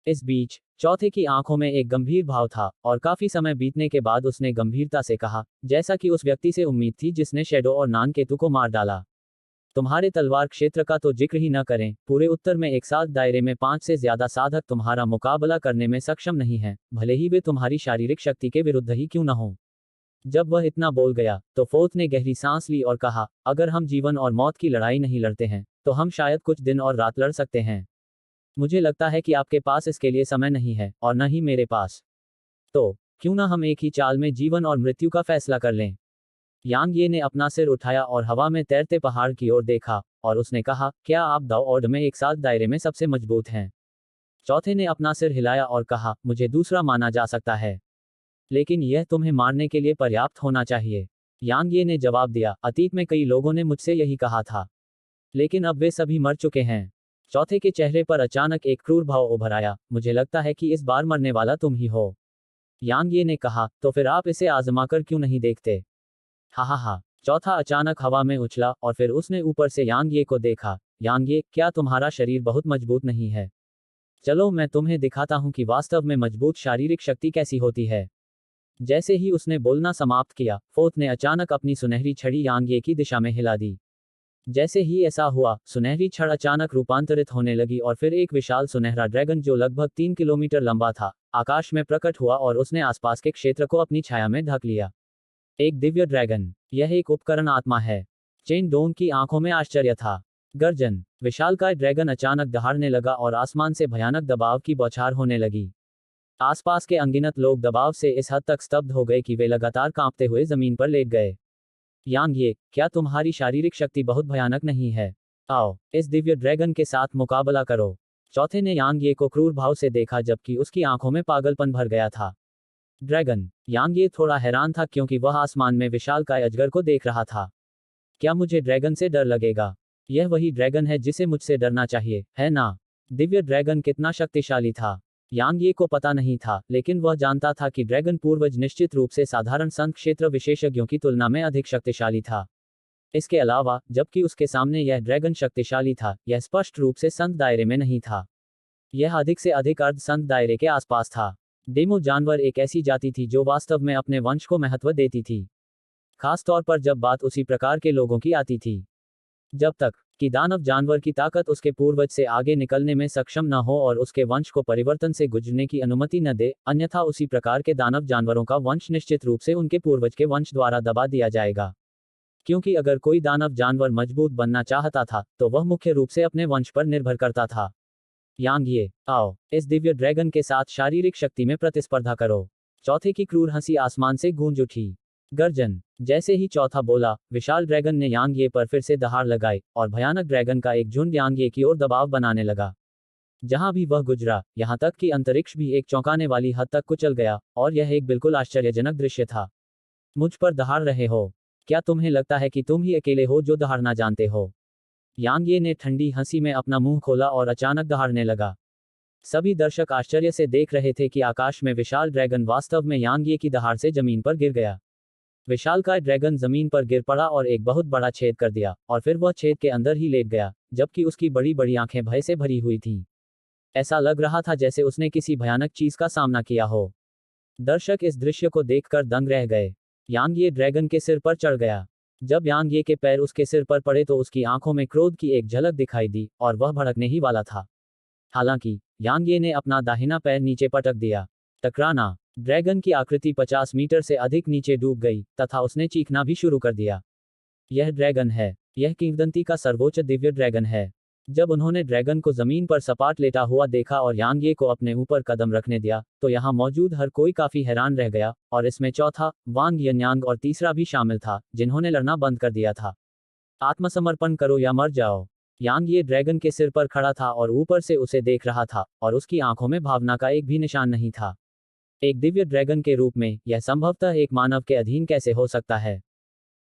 इस बीच चौथे की आंखों में एक गंभीर भाव था और काफी समय बीतने के बाद उसने गंभीरता से कहा, जैसा कि उस व्यक्ति से उम्मीद थी जिसने शैडो और नान केतु को मार डाला। तुम्हारे तलवार क्षेत्र का तो जिक्र ही न करें, पूरे उत्तर में एक साथ दायरे में 5 से ज्यादा साधक तुम्हारा मुकाबला करने में सक्षम नहीं हैं, भले ही वे तुम्हारी शारीरिक शक्ति के विरुद्ध ही क्यों न हो। जब वह इतना बोल गया तो फोर्थ ने गहरी सांस ली और कहा, अगर हम जीवन और मौत की लड़ाई नहीं लड़ते हैं तो हम शायद कुछ दिन और रात लड़ सकते हैं। मुझे लगता है कि आपके पास इसके लिए समय नहीं है और न ही मेरे पास। तो क्यों ना हम एक ही चाल में जीवन और मृत्यु का फैसला कर लें। यांग ये ने अपना सिर उठाया और हवा में तैरते पहाड़ की ओर देखा और उसने कहा, क्या आप दाओ ओड में एक साथ दायरे में सबसे मजबूत हैं? चौथे ने अपना सिर हिलाया और कहा, मुझे दूसरा माना जा सकता है, लेकिन यह तुम्हें मारने के लिए पर्याप्त होना चाहिए। यांग ये ने जवाब दिया, अतीत में कई लोगों ने मुझसे यही कहा था, लेकिन अब वे सभी मर चुके हैं। चौथे के चेहरे पर अचानक एक क्रूर भाव उभर आया, मुझे लगता है कि इस बार मरने वाला तुम ही हो। यांग ये ने कहा, तो फिर आप इसे आजमाकर क्यों नहीं देखते? हा हा हा। चौथा अचानक हवा में उछला और फिर उसने ऊपर से यांग ये को देखा। यांग ये, क्या तुम्हारा शरीर बहुत मजबूत नहीं है? चलो मैं तुम्हें दिखाता हूं कि वास्तव में मजबूत शारीरिक शक्ति कैसी होती है। जैसे ही उसने बोलना समाप्त किया, फोर्थ ने अचानक अपनी सुनहरी छड़ी यांग ये की दिशा में हिला दी। जैसे ही ऐसा हुआ, सुनहरी छड़ अचानक रूपांतरित होने लगी और फिर एक विशाल सुनहरा ड्रैगन जो लगभग 3 किलोमीटर लंबा था, आकाश में प्रकट हुआ और उसने आसपास के क्षेत्र को अपनी छाया में ढक लिया। एक दिव्य ड्रैगन, यह एक उपकरण आत्मा है। चेन डोंग की आंखों में आश्चर्य था। गर्जन, विशालकाय ड्रैगन अचानक दहाड़ने लगा और आसमान से भयानक दबाव की बौछार होने लगी। आसपास के अनगिनत लोग दबाव से इस हद तक स्तब्ध हो गए कि वे लगातार कांपते हुए जमीन पर लेट गए। यांग ये, क्या तुम्हारी शारीरिक शक्ति बहुत भयानक नहीं है? आओ, इस दिव्य ड्रैगन के साथ मुकाबला करो। चौथे ने यांग ये को क्रूर भाव से देखा जबकि उसकी आंखों में पागलपन भर गया था। ड्रैगन, यांग ये थोड़ा हैरान था क्योंकि वह आसमान में विशालकाय अजगर को देख रहा था। क्या मुझे ड्रैगन से डर लगेगा? यह वही ड्रैगन है जिसे मुझसे डरना चाहिए, है ना? दिव्य ड्रैगन कितना शक्तिशाली था, यांग ये को पता नहीं था, लेकिन वह जानता था कि ड्रैगन पूर्वज निश्चित रूप से साधारण संत क्षेत्र विशेषज्ञों की तुलना में अधिक शक्तिशाली था। इसके अलावा, जबकि उसके सामने यह ड्रैगन शक्तिशाली था, यह स्पष्ट रूप से संत दायरे में नहीं था। यह अधिक से अधिक अर्ध संत दायरे के आसपास था। डेमो जानवर एक ऐसी जाति थी जो वास्तव में अपने वंश को महत्व देती थी, खास तौर पर जब बात उसी प्रकार के लोगों की आती थी। जब तक कि दानव जानवर की ताकत उसके पूर्वज से आगे निकलने में सक्षम न हो और उसके वंश को परिवर्तन से गुजरने की अनुमति न दे, अन्यथा उसी प्रकार के दानव जानवरों का वंश निश्चित रूप से उनके पूर्वज के वंश द्वारा दबा दिया जाएगा। क्योंकि अगर कोई दानव जानवर मजबूत बनना चाहता था तो वह मुख्य रूप से अपने वंश पर निर्भर करता था। यांग ये, आओ, इस दिव्य ड्रैगन के साथ शारीरिक शक्ति में प्रतिस्पर्धा करो। चौथे की क्रूर हंसी आसमान से गूंज उठी। गर्जन, जैसे ही चौथा बोला, विशाल ड्रैगन ने यांग ये पर फिर से दहाड़ लगाई और भयानक ड्रैगन का एक झुंड यांग ये की ओर दबाव बनाने लगा। जहां भी वह गुजरा, यहां तक कि अंतरिक्ष भी एक चौंकाने वाली हद तक कुचल गया और यह एक बिल्कुल आश्चर्यजनक दृश्य था। मुझ पर दहाड़ रहे हो? क्या तुम्हें लगता है कि तुम ही अकेले हो जो दहाड़ना जानते हो? यांग ये ने ठंडी हंसी में अपना मुंह खोला और अचानक दहाड़ने लगा। सभी दर्शक आश्चर्य से देख रहे थे कि आकाश में विशाल ड्रैगन वास्तव में यांग ये की दहाड़ से जमीन पर गिर गया। विशालकाय ड्रैगन जमीन पर गिर पड़ा और एक बहुत बड़ा छेद कर दिया और फिर वह छेद के अंदर ही लेट गया, जबकि उसकी बड़ी बड़ी आंखें भय से भरी हुई थीं। ऐसा लग रहा था जैसे उसने किसी भयानक चीज का सामना किया हो। दर्शक इस दृश्य को देखकर दंग रह गए। यांग ये ड्रैगन के सिर पर चढ़ गया। जब यांग ये के पैर उसके सिर पर पड़े तो उसकी आंखों में क्रोध की एक झलक दिखाई दी और वह भड़कने ही वाला था। हालांकि यांग ये ने अपना दाहिना पैर नीचे पटक दिया। टकराना, ड्रैगन की आकृति 50 मीटर से अधिक नीचे डूब गई तथा उसने चीखना भी शुरू कर दिया। यह ड्रैगन है, यह किंवदंती का सर्वोच्च दिव्य ड्रैगन है। जब उन्होंने ड्रैगन को जमीन पर सपाट लेटा हुआ देखा और यांग ये को अपने ऊपर कदम रखने दिया, तो यहाँ मौजूद हर कोई काफी हैरान रह गया, और इसमें चौथा, वांग यन्यांग और तीसरा भी शामिल था, जिन्होंने लड़ना बंद कर दिया था। आत्मसमर्पण करो या मर जाओ। यांग ये ड्रैगन के सिर पर खड़ा था और ऊपर से उसे देख रहा था, और उसकी आंखों में भावना का एक भी निशान नहीं था। एक दिव्य ड्रैगन के रूप में यह संभवतः एक मानव के अधीन कैसे हो सकता है?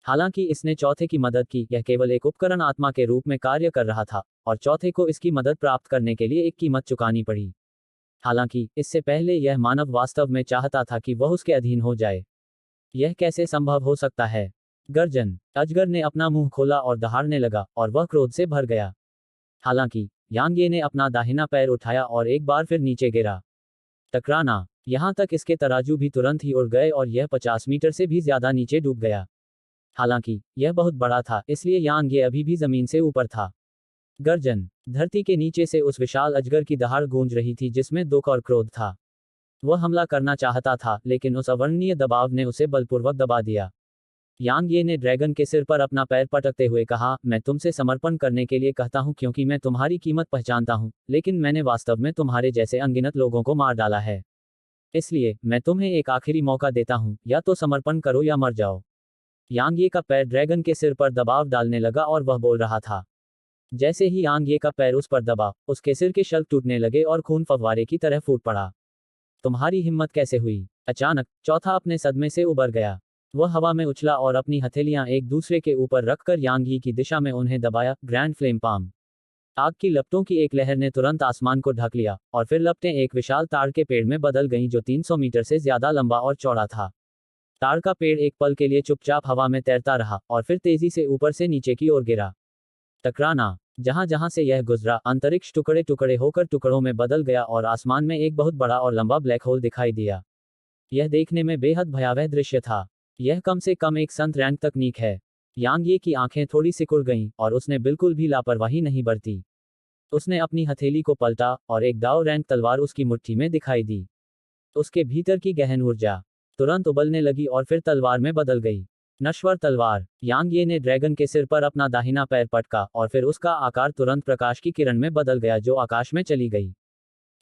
हालांकि इसने चौथे की मदद की, यह केवल एक उपकरण आत्मा के रूप में कार्य कर रहा था, और चौथे को इसकी मदद प्राप्त करने के लिए एक कीमत चुकानी पड़ी। हालांकि इससे पहले यह मानव वास्तव में चाहता था कि वह उसके अधीन हो जाए। यह कैसे संभव हो सकता है? गर्जन। अजगर ने अपना मुंह खोला और दहाड़ने लगा, और वह क्रोध से भर गया। हालांकि यांगे ने अपना दाहिना पैर उठाया और एक बार फिर नीचे गिरा। टकराना। यहां तक इसके तराजू भी तुरंत ही उड़ गए और यह 50 मीटर से भी ज्यादा नीचे डूब गया। हालांकि यह बहुत बड़ा था, इसलिए यांग ये अभी भी जमीन से ऊपर था। गर्जन। धरती के नीचे से उस विशाल अजगर की दहाड़ गूंज रही थी जिसमें दुख और क्रोध था। वह हमला करना चाहता था, लेकिन उस अवर्णनीय दबाव ने उसे बलपूर्वक दबा दिया। यांग ये ने ड्रैगन के सिर पर अपना पैर पटकते हुए कहा, मैं तुमसे समर्पण करने के लिए कहता हूं क्योंकि मैं तुम्हारी कीमत पहचानता हूं, लेकिन मैंने वास्तव में तुम्हारे जैसे अनगिनत लोगों को मार डाला है। इसलिए मैं तुम्हें एक आखिरी मौका देता हूं, या तो समर्पण करो या मर जाओ। यांग ये का पैर ड्रैगन के सिर पर दबाव डालने लगा और वह बोल रहा था। जैसे ही यांग ये का पैर उस पर दबा, उसके सिर के शल्क टूटने लगे और खून फव्वारे की तरह फूट पड़ा। तुम्हारी हिम्मत कैसे हुई? अचानक चौथा अपने सदमे से उबर गया। वह हवा में उछला और अपनी हथेलियां एक दूसरे के ऊपर रखकर यांग यी की दिशा में उन्हें दबाया। Grand flame palm. आग की लपटों की एक लहर ने तुरंत आसमान को ढक लिया, और फिर लपटें एक विशाल ताड़ के पेड़ में बदल गईं जो 300 मीटर से ज्यादा लंबा और चौड़ा था। ताड़ का पेड़ एक पल के लिए चुपचाप हवा में तैरता रहा, और फिर तेजी से ऊपर से नीचे की ओर गिरा। टकराना। जहां जहां से यह गुजरा, अंतरिक्ष टुकड़े टुकड़े होकर टुकड़ों में बदल गया और आसमान में एक बहुत बड़ा और लंबा ब्लैक होल दिखाई दिया। यह देखने में बेहद भयावह दृश्य था। यह कम से कम एक संत रैंक तकनीक है। यांग ये की आंखें थोड़ी सिकुड़ गईं, और उसने बिल्कुल भी लापरवाही नहीं बरती। उसने अपनी हथेली को पलटा, और एक दाव रैंक तलवार उसकी मुट्ठी में दिखाई दी। उसके भीतर की गहन ऊर्जा तुरंत उबलने लगी और फिर तलवार में बदल गई। नश्वर तलवार। यांग ये ने ड्रैगन के सिर पर अपना दाहिना पैर पटका, और फिर उसका आकार तुरंत प्रकाश की किरण में बदल गया जो आकाश में चली गई।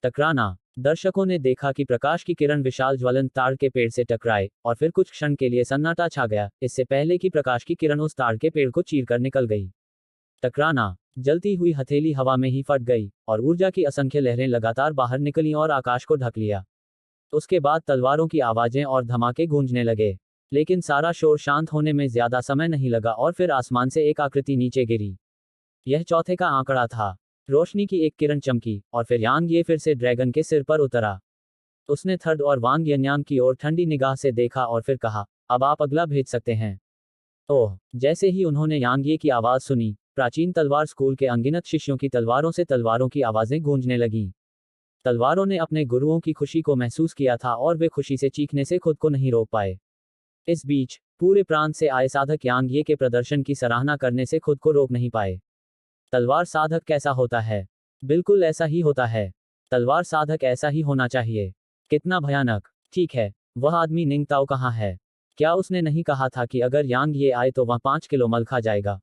टकराना। दर्शकों ने देखा कि प्रकाश की किरण विशाल ज्वलंत ताड़ के पेड़ से टकराए, और फिर कुछ क्षण के लिए सन्नाटा छा गया, इससे पहले कि प्रकाश की किरण उस ताड़ के पेड़ को चीरकर निकल गई। टकराना। जलती हुई हथेली हवा में ही फट गई, और ऊर्जा की असंख्य लहरें लगातार बाहर निकलीं और आकाश को ढक लिया। उसके बाद तलवारों की आवाजें और धमाके गूंजने लगे। लेकिन सारा शोर शांत होने में ज्यादा समय नहीं लगा और फिर आसमान से एक आकृति नीचे गिरी। यह चौथे का आंकड़ा था। रोशनी की एक किरण चमकी, और फिर यांग ये फिर से ड्रैगन के सिर पर उतरा। उसने थर्ड और वांग यन्यांग की ओर ठंडी निगाह से देखा और फिर कहा, अब आप अगला भेज सकते हैं। ओह। जैसे ही उन्होंने यांग ये की आवाज सुनी, प्राचीन तलवार स्कूल के अनगिनत शिष्यों की तलवारों से तलवारों की आवाजें गूंजने लगीं। तलवारों ने अपने गुरुओं की खुशी को महसूस किया था और वे खुशी से चीखने से खुद को नहीं रोक पाए। इस बीच पूरे प्रांत से आए साधक यांग ये के प्रदर्शन की सराहना करने से खुद को रोक नहीं पाए। तलवार साधक कैसा होता है? बिल्कुल ऐसा ही होता है। तलवार साधक ऐसा ही होना चाहिए। कितना भयानक। ठीक है, वह आदमी निंगताओ कहाँ है? क्या उसने नहीं कहा था कि अगर यांग ये आए तो वह 5 किलो मल खा जाएगा?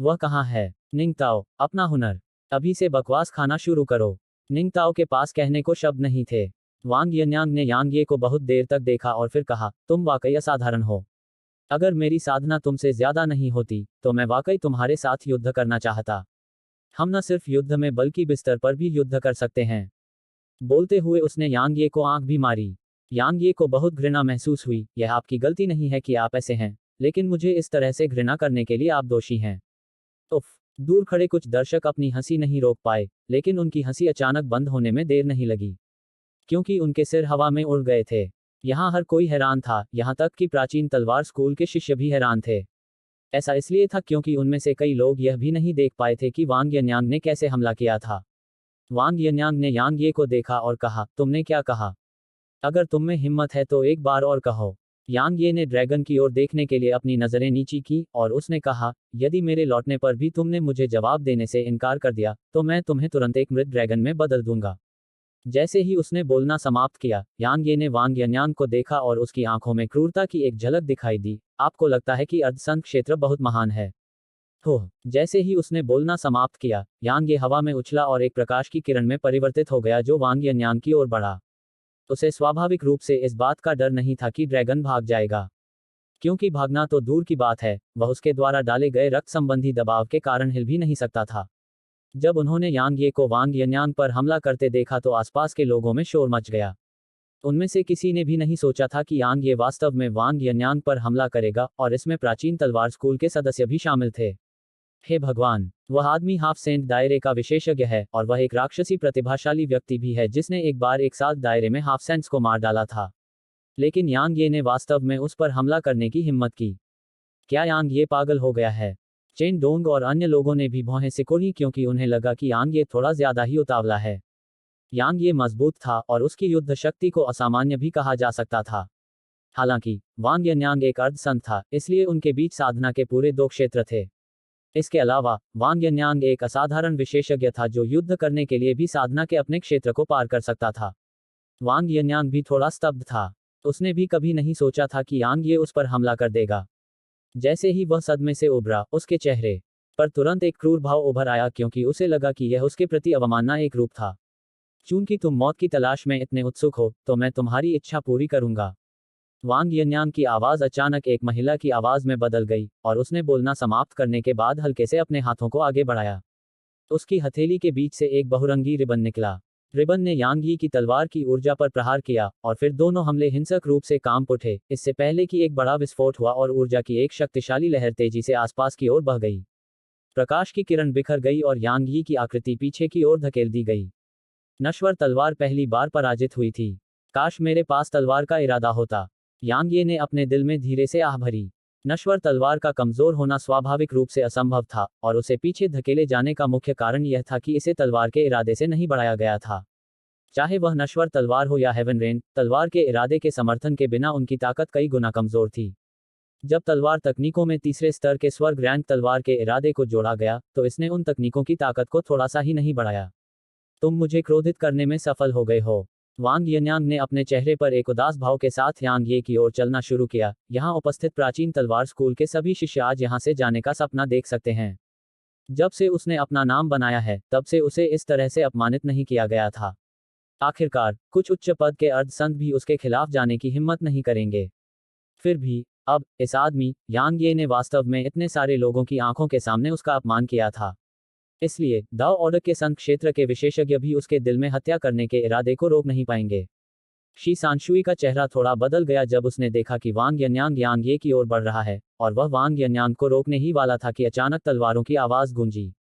वह कहाँ है? निंगताओ, अपना हुनर। अभी से बकवास खाना शुरू करो। निंगताओ के पास कहने को शब्द नहीं थे। वांग यन्यांग ने यांग ये को बहुत देर तक देखा और फिर कहा, तुम वाकई असाधारण हो। अगर मेरी साधना तुमसे ज्यादा नहीं होती, तो मैं वाकई तुम्हारे साथ युद्ध करना चाहता। हम न सिर्फ युद्ध में बल्कि बिस्तर पर भी युद्ध कर सकते हैं। बोलते हुए उसने यांग ये को आंख भी मारी। यांग ये को बहुत घृणा महसूस हुई। यह आपकी गलती नहीं है कि आप ऐसे हैं, लेकिन मुझे इस तरह से घृणा करने के लिए आप दोषी हैं। उफ। दूर खड़े कुछ दर्शक अपनी हंसी नहीं रोक पाए, लेकिन उनकी हंसी अचानक बंद होने में देर नहीं लगी, क्योंकि उनके सिर हवा में उड़ गए थे। यहाँ हर कोई हैरान था, यहाँ तक कि प्राचीन तलवार स्कूल के शिष्य भी हैरान थे। ऐसा इसलिए था क्योंकि उनमें से कई लोग यह भी नहीं देख पाए थे कि वांग यन्यांग ने कैसे हमला किया था। वांग यन्यांग ने यांग ये को देखा और कहा, तुमने क्या कहा? अगर तुम में हिम्मत है तो एक बार और कहो। यांग ये ने ड्रैगन की ओर देखने के लिए अपनी नजरें नीची की, और उसने कहा, यदि मेरे लौटने पर भी तुमने मुझे जवाब देने से इनकार कर दिया, तो मैं तुम्हें तुरंत एक मृत ड्रैगन में बदल दूंगा। जैसे ही उसने बोलना समाप्त किया, यांग ये ने वांग यन्यांग को देखा और उसकी आंखों में क्रूरता की एक झलक दिखाई दी। आपको लगता है कि अर्धसंत क्षेत्र बहुत महान है? हो, जैसे ही उसने बोलना समाप्त किया, यांग ये हवा में उछला और एक प्रकाश की किरण में परिवर्तित हो गया जो वांग यन्यांग की ओर बढ़ा। उसे स्वाभाविक रूप से इस बात का डर नहीं था कि ड्रैगन भाग जाएगा, क्योंकि भागना तो दूर की बात है, वह उसके द्वारा डाले गए रक्त संबंधी दबाव के कारण हिल भी नहीं सकता था। जब उन्होंने यांग ये को वांग यन्यांग पर हमला करते देखा तो आसपास के लोगों में शोर मच गया। उनमें से किसी ने भी नहीं सोचा था कि यांग ये वास्तव में वांग यन्यांग पर हमला करेगा, और इसमें प्राचीन तलवार स्कूल के सदस्य भी शामिल थे। हे भगवान, वह आदमी हाफ सेंट दायरे का विशेषज्ञ है, और वह एक राक्षसी प्रतिभाशाली व्यक्ति भी है जिसने एक बार एक साथ दायरे में हाफ सेंट्स को मार डाला था। लेकिन यांग ये ने वास्तव में उस पर हमला करने की हिम्मत की। क्या यांग ये पागल हो गया है? चेन डोंग और अन्य लोगों ने भी भौहें सिकोड़ी क्योंकि उन्हें लगा कि यांग ये थोड़ा ज्यादा ही उतावला है। यांग ये मजबूत था और उसकी युद्ध शक्ति को असामान्य भी कहा जा सकता था। हालांकि वांग यन्यांग एक अर्धसंत था, इसलिए उनके बीच साधना के पूरे 2 क्षेत्र थे। इसके अलावा वांग यन्यांग एक असाधारण विशेषज्ञ था जो युद्ध करने के लिए भी साधना के अपने क्षेत्र को पार कर सकता था। वांग यन्यांग भी थोड़ा स्तब्ध था। उसने भी कभी नहीं सोचा था कि यांग ये उस पर हमला कर देगा। जैसे ही वह सदमे से उभरा, उसके चेहरे पर तुरंत एक क्रूर भाव उभर आया क्योंकि उसे लगा कि यह उसके प्रति अवमानना एक रूप था। चूंकि तुम मौत की तलाश में इतने उत्सुक हो, तो मैं तुम्हारी इच्छा पूरी करूंगा। वांग यन्यांग की आवाज अचानक एक महिला की आवाज में बदल गई, और उसने बोलना समाप्त करने के बाद हल्के से अपने हाथों को आगे बढ़ाया। उसकी हथेली के बीच से एक बहुरंगी रिबन निकला। रिबन ने यांग यी की तलवार की ऊर्जा पर प्रहार किया, और फिर दोनों हमले हिंसक रूप से कांप उठे, इससे पहले कि एक बड़ा विस्फोट हुआ और ऊर्जा की एक शक्तिशाली लहर तेजी से आसपास की ओर बह गई। प्रकाश की किरण बिखर गई और यांग यी की आकृति पीछे की ओर धकेल दी गई। नश्वर तलवार पहली बार पराजित हुई थी। काश मेरे पास तलवार का इरादा होता, यांग ये ने अपने दिल में धीरे से आह भरी। नश्वर तलवार का कमजोर होना स्वाभाविक रूप से असंभव था, और उसे पीछे धकेले जाने का मुख्य कारण यह था कि इसे तलवार के इरादे से नहीं बढ़ाया गया था। चाहे वह नश्वर तलवार हो या हेवन रेन, तलवार के इरादे के समर्थन के बिना उनकी ताकत कई गुना कमजोर थी। जब तलवार तकनीकों में तीसरे स्तर के स्वर्ग रैंक तलवार के इरादे को जोड़ा गया, तो इसने उन तकनीकों की ताकत को थोड़ा सा ही नहीं बढ़ाया। तुम मुझे क्रोधित करने में सफल हो गए हो। वांग यन्यांग ने अपने चेहरे पर एक उदास भाव के साथ यांग ये की ओर चलना शुरू किया। यहाँ उपस्थित प्राचीन तलवार स्कूल के सभी शिष्य आज यहाँ से जाने का सपना देख सकते हैं। जब से उसने अपना नाम बनाया है, तब से उसे इस तरह से अपमानित नहीं किया गया था। आखिरकार कुछ उच्च पद के अर्धसंत भी उसके खिलाफ जाने की हिम्मत नहीं करेंगे। फिर भी अब इस आदमी यांग ये ने वास्तव में इतने सारे लोगों की आंखों के सामने उसका अपमान किया था। इसलिए दाओ ऑर्डर के संत क्षेत्र के विशेषज्ञ भी उसके दिल में हत्या करने के इरादे को रोक नहीं पाएंगे। शी सांशुई का चेहरा थोड़ा बदल गया जब उसने देखा कि वांग यन्यांग यांग ये की ओर बढ़ रहा है, और वह वांग यन्यांग को रोकने ही वाला था कि अचानक तलवारों की आवाज गूंजी।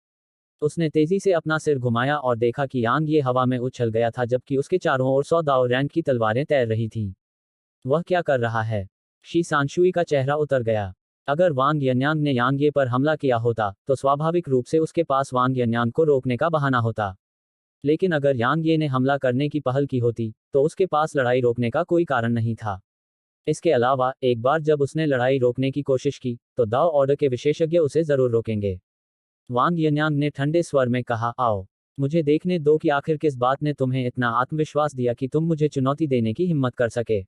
उसने तेजी से अपना सिर घुमाया और देखा कि यांग ये हवा में उछल गया था जबकि उसके चारों ओर 100 दाओ रैंक की तलवारें तैर रही थीं। वह क्या कर रहा है? शी सांशुई का चेहरा उतर गया। अगर वांग यन्यांग ने यांग ये पर हमला किया होता, तो स्वाभाविक रूप से उसके पास वांग यन्यांग को रोकने का बहाना होता। लेकिन अगर यांग ये ने हमला करने की पहल की होती, तो उसके पास लड़ाई रोकने का कोई कारण नहीं था। इसके अलावा एक बार जब उसने लड़ाई रोकने की कोशिश की, तो दाओ ऑर्डर के विशेषज्ञ उसे जरूर रोकेंगे। वांग यन्यांग ने ठंडे स्वर में कहा, आओ, मुझे देखने दो कि आखिर किस बात ने तुम्हें इतना आत्मविश्वास दिया कि तुम मुझे चुनौती देने की हिम्मत कर सके।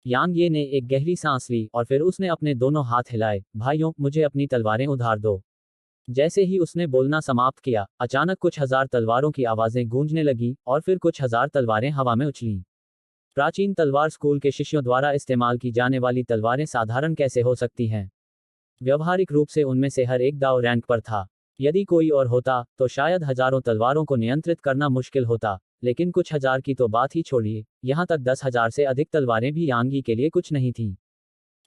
यांग ये ने एक गहरी सांस ली और फिर उसने अपने दोनों हाथ हिलाए। भाइयों, मुझे अपनी तलवारें उधार दो। जैसे ही उसने बोलना समाप्त किया, अचानक कुछ हजार तलवारों की आवाजें गूंजने लगीं, और फिर कुछ हजार तलवारें हवा में उछलीं। प्राचीन तलवार स्कूल के शिष्यों द्वारा इस्तेमाल की जाने वाली तलवारें साधारण कैसे हो सकती हैं? व्यवहारिक रूप से उनमें से हर एक दाव रैंक पर था। यदि कोई और होता, तो शायद हजारों तलवारों को नियंत्रित करना मुश्किल होता, लेकिन कुछ हजार की तो बात ही छोड़िए, यहाँ तक 10,000 से अधिक तलवारें भी यांग यी के लिए कुछ नहीं थीं।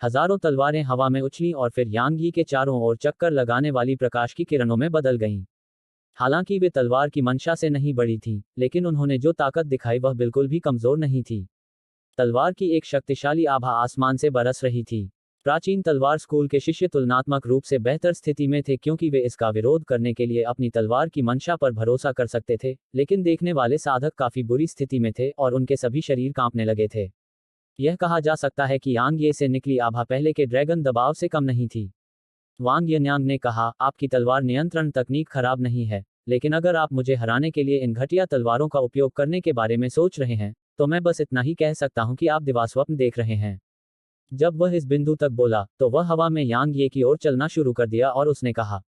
हजारों तलवारें हवा में उछलीं और फिर यांग यी के चारों ओर चक्कर लगाने वाली प्रकाश की किरणों में बदल गईं। हालांकि वे तलवार की मंशा से नहीं बढ़ी थीं, लेकिन उन्होंने जो ताकत दिखाई वह बिल्कुल भी कमजोर नहीं थी। तलवार की एक शक्तिशाली आभा आसमान से बरस रही थी। प्राचीन तलवार स्कूल के शिष्य तुलनात्मक रूप से बेहतर स्थिति में थे क्योंकि वे इसका विरोध करने के लिए अपनी तलवार की मंशा पर भरोसा कर सकते थे, लेकिन देखने वाले साधक काफी बुरी स्थिति में थे और उनके सभी शरीर कांपने लगे थे। यह कहा जा सकता है कि यांग ये से निकली आभा पहले के ड्रैगन दबाव से कम नहीं थी। वांग यन्यांग ने कहा, आपकी तलवार नियंत्रण तकनीक खराब नहीं है, लेकिन अगर आप मुझे हराने के लिए इन घटिया तलवारों का उपयोग करने के बारे में सोच रहे हैं, तो मैं बस इतना ही कह सकता हूं कि आप दिवास्वप्न देख रहे हैं। जब वह इस बिंदु तक बोला, तो वह हवा में यांग ये की ओर चलना शुरू कर दिया और उसने कहा,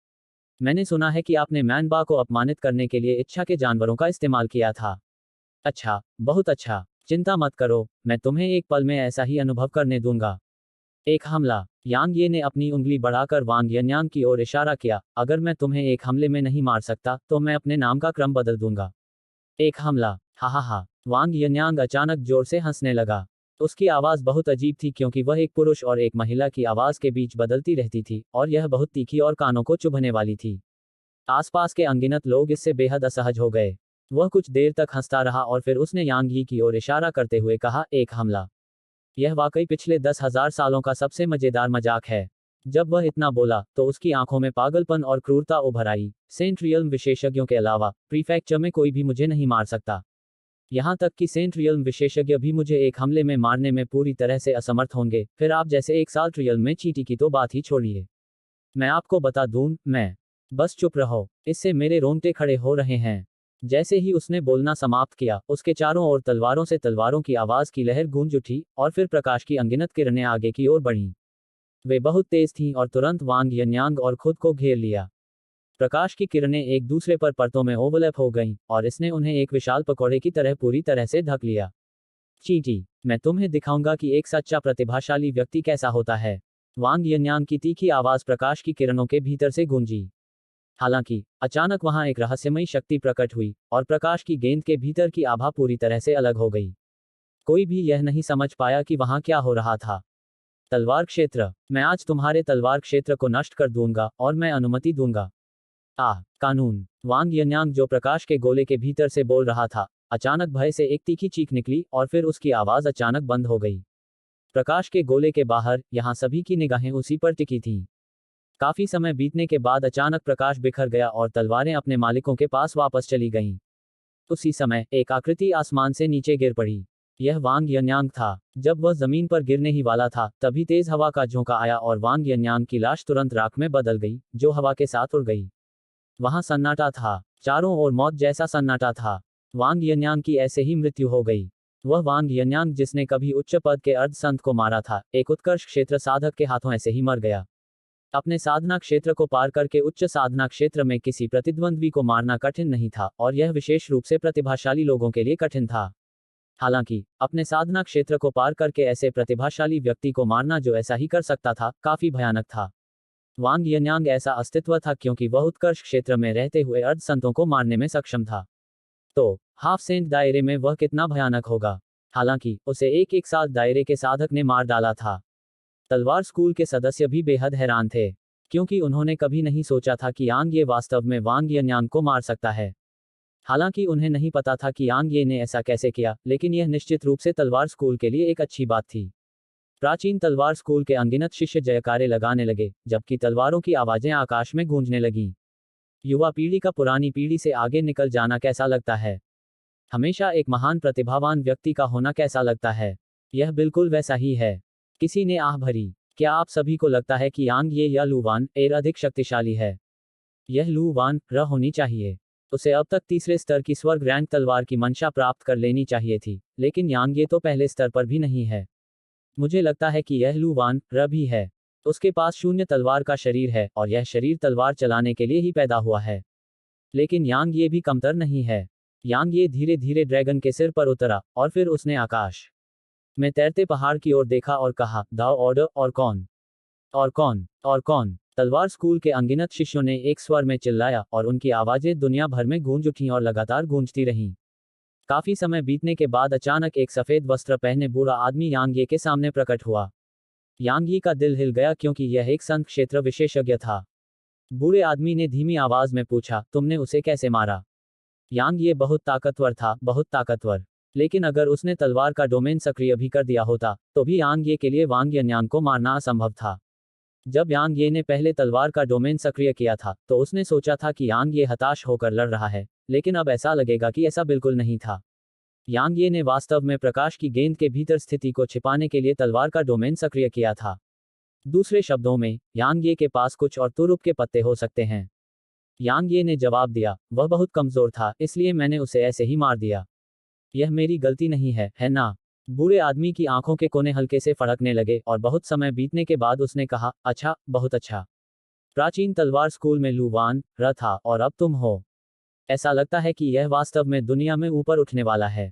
मैंने सुना है कि आपने मैनबा को अपमानित करने के लिए इच्छा के जानवरों का इस्तेमाल किया था। अच्छा, बहुत अच्छा। चिंता मत करो, मैं तुम्हें एक पल में ऐसा ही अनुभव करने दूंगा। एक हमला। यांग ये ने अपनी उंगली बढ़ाकर वांग यन्यांग की ओर इशारा किया, अगर मैं तुम्हें एक हमले में नहीं मार सकता तो मैं अपने नाम का क्रम बदल दूंगा। एक हमला। हा हा हा। वांग यन्यांग अचानक जोर से हंसने लगा। उसकी आवाज बहुत अजीब थी क्योंकि वह एक पुरुष और एक महिला की आवाज के बीच बदलती रहती थी और यह बहुत तीखी और कानों को चुभने वाली थी। आसपास के अनगिनत लोग इससे बेहद असहज हो गए। वह कुछ देर तक हंसता रहा और फिर उसने यांग यी की ओर इशारा करते हुए कहा, एक हमला। यह वाकई पिछले 10,000 सालों का सबसे मजेदार मजाक है। जब वह इतना बोला तो उसकी आंखों में पागलपन और क्रूरता उभर आई। सेंट रियल्म विशेषज्ञों के अलावा प्रीफेक्चर में कोई भी मुझे नहीं मार सकता। यहाँ तक कि सेंट रियल्म विशेषज्ञ भी मुझे एक हमले में मारने में पूरी तरह से असमर्थ होंगे, फिर आप जैसे एक साल रियल में चींटी की तो बात ही छोड़िए। मैं आपको बता दूं, मैं बस चुप रहो, इससे मेरे रोंगटे खड़े हो रहे हैं। जैसे ही उसने बोलना समाप्त किया, उसके चारों ओर तलवारों से तलवारों की आवाज की लहर गूंज उठी और फिर प्रकाश की अनगिनत किरणें आगे की ओर बढ़ीं। वे बहुत तेज थीं और तुरंत वांग यन्यांग और खुद को घेर लिया। प्रकाश की किरणें एक दूसरे पर परतों में ओवरलैप हो गईं और इसने उन्हें एक विशाल पकौड़े की तरह पूरी तरह से ढक लिया। चींटी, मैं तुम्हें दिखाऊंगा कि एक सच्चा प्रतिभाशाली व्यक्ति कैसा होता है। वांग यन्यांग की तीखी आवाज प्रकाश की किरणों के भीतर से गूंजी। हालांकि अचानक वहां एक रहस्यमयी शक्ति प्रकट हुई और प्रकाश की गेंद के भीतर की आभा पूरी तरह से अलग हो गई। कोई भी यह नहीं समझ पाया कि वहां क्या हो रहा था। तलवार क्षेत्र, मैं आज तुम्हारे तलवार क्षेत्र को नष्ट कर दूंगा और मैं अनुमति दूंगा। कानून। वांग यन्यांग जो प्रकाश के गोले के भीतर से बोल रहा था, अचानक भय से एक तीखी चीख निकली और फिर उसकी आवाज अचानक बंद हो गई। प्रकाश के गोले के बाहर यहां सभी की निगाहें उसी पर टिकी थीं। काफी समय बीतने के बाद अचानक प्रकाश बिखर गया और तलवारें अपने मालिकों के पास वापस चली गईं। उसी समय एक आकृति आसमान से नीचे गिर पड़ी। यह वांग यन्यांग था। जब वह जमीन पर गिरने ही वाला था, तभी तेज हवा का झोंका आया और वांग यन्यांग की लाश तुरंत राख में बदल गई, जो हवा के साथ उड़ गई। वहां सन्नाटा था, चारों ओर मौत जैसा सन्नाटा था। वांग यन्यांग की ऐसे ही मृत्यु हो गई। वह वांग यन्यांग जिसने कभी उच्च पद के अर्ध संत को मारा था, एक उत्कर्ष क्षेत्र साधक के हाथों ऐसे ही मर गया। अपने साधना क्षेत्र को पार करके उच्च साधना क्षेत्र में किसी प्रतिद्वंद्वी को मारना कठिन नहीं था और यह विशेष रूप से प्रतिभाशाली लोगों के लिए कठिन था। हालांकि अपने साधना क्षेत्र को पार करके ऐसे प्रतिभाशाली व्यक्ति को मारना जो ऐसा ही कर सकता था, काफी भयानक था। वांग यन्यांग ऐसा अस्तित्व था क्योंकि वह उत्कर्ष क्षेत्र में रहते हुए अर्ध संतों को मारने में सक्षम था। तो हाफ सेंट दायरे में वह कितना भयानक होगा। हालांकि उसे एक एक साथ दायरे के साधक ने मार डाला था। तलवार स्कूल के सदस्य भी बेहद हैरान थे, क्योंकि उन्होंने कभी नहीं सोचा था कि यांग ये वास्तव में वांग यन्यांग को मार सकता है। हालांकि उन्हें नहीं पता था कि यांग ये ने ऐसा कैसे किया, लेकिन यह निश्चित रूप से तलवार स्कूल के लिए एक अच्छी बात थी। प्राचीन तलवार स्कूल के अनगिनत शिष्य जयकारे लगाने लगे, जबकि तलवारों की आवाजें आकाश में गूंजने लगीं। युवा पीढ़ी का पुरानी पीढ़ी से आगे निकल जाना कैसा लगता है? हमेशा एक महान प्रतिभावान व्यक्ति का होना कैसा लगता है? यह बिल्कुल वैसा ही है। किसी ने आह भरी। क्या आप सभी को लगता है कि यांग ये या लू वान एर अधिक शक्तिशाली है? यह लू वान र होनी चाहिए। उसे अब तक तीसरे स्तर की स्वर्ग रैंक तलवार की मंशा प्राप्त कर लेनी चाहिए थी, लेकिन यांग ये तो पहले स्तर पर भी नहीं है। मुझे लगता है कि यह लू वान र भी है। उसके पास शून्य तलवार का शरीर है और यह शरीर तलवार चलाने के लिए ही पैदा हुआ है। लेकिन यांग ये भी कमतर नहीं है। यांग ये धीरे धीरे ड्रैगन के सिर पर उतरा और फिर उसने आकाश में तैरते पहाड़ की ओर देखा और कहा, दाओ ऑर्डर और कौन? और कौन? और कौन? तलवार स्कूल के अनगिनत शिष्यों ने एक स्वर में चिल्लाया और उनकी आवाजें दुनिया भर में गूंज उठीं और लगातार गूंजती रहीं। काफी समय बीतने के बाद अचानक एक सफेद वस्त्र पहने बूढ़ा आदमी यांग ये के सामने प्रकट हुआ। यांग ये का दिल हिल गया क्योंकि यह एक संत क्षेत्र विशेषज्ञ था। बूढ़े आदमी ने धीमी आवाज में पूछा, तुमने उसे कैसे मारा? यांग ये बहुत ताकतवर था, बहुत ताकतवर। लेकिन अगर उसने तलवार का डोमेन सक्रिय भी कर दिया होता, तो भी यांग ये के लिए वांग यन्यांग को मारना असंभव था। जब यांग ये ने पहले तलवार का डोमेन सक्रिय किया था, तो उसने सोचा था कि यांग ये हताश होकर लड़ रहा है, लेकिन अब ऐसा लगेगा कि ऐसा बिल्कुल नहीं था। यांग ये ने वास्तव में प्रकाश की गेंद के भीतर स्थिति को छिपाने के लिए तलवार का डोमेन सक्रिय किया था। दूसरे शब्दों में, यांग ये के पास कुछ और तुरुप के पत्ते हो सकते हैं। यांग ये ने जवाब दिया, वह बहुत कमजोर था, इसलिए मैंने उसे ऐसे ही मार दिया। यह मेरी गलती नहीं है ना? बूढ़े आदमी की आंखों के कोने हल्के से फड़कने लगे और बहुत समय बीतने के बाद उसने कहा, अच्छा, बहुत अच्छा। प्राचीन तलवार स्कूल में लू वान र था और अब तुम हो। ऐसा लगता है कि यह वास्तव में दुनिया में ऊपर उठने वाला है।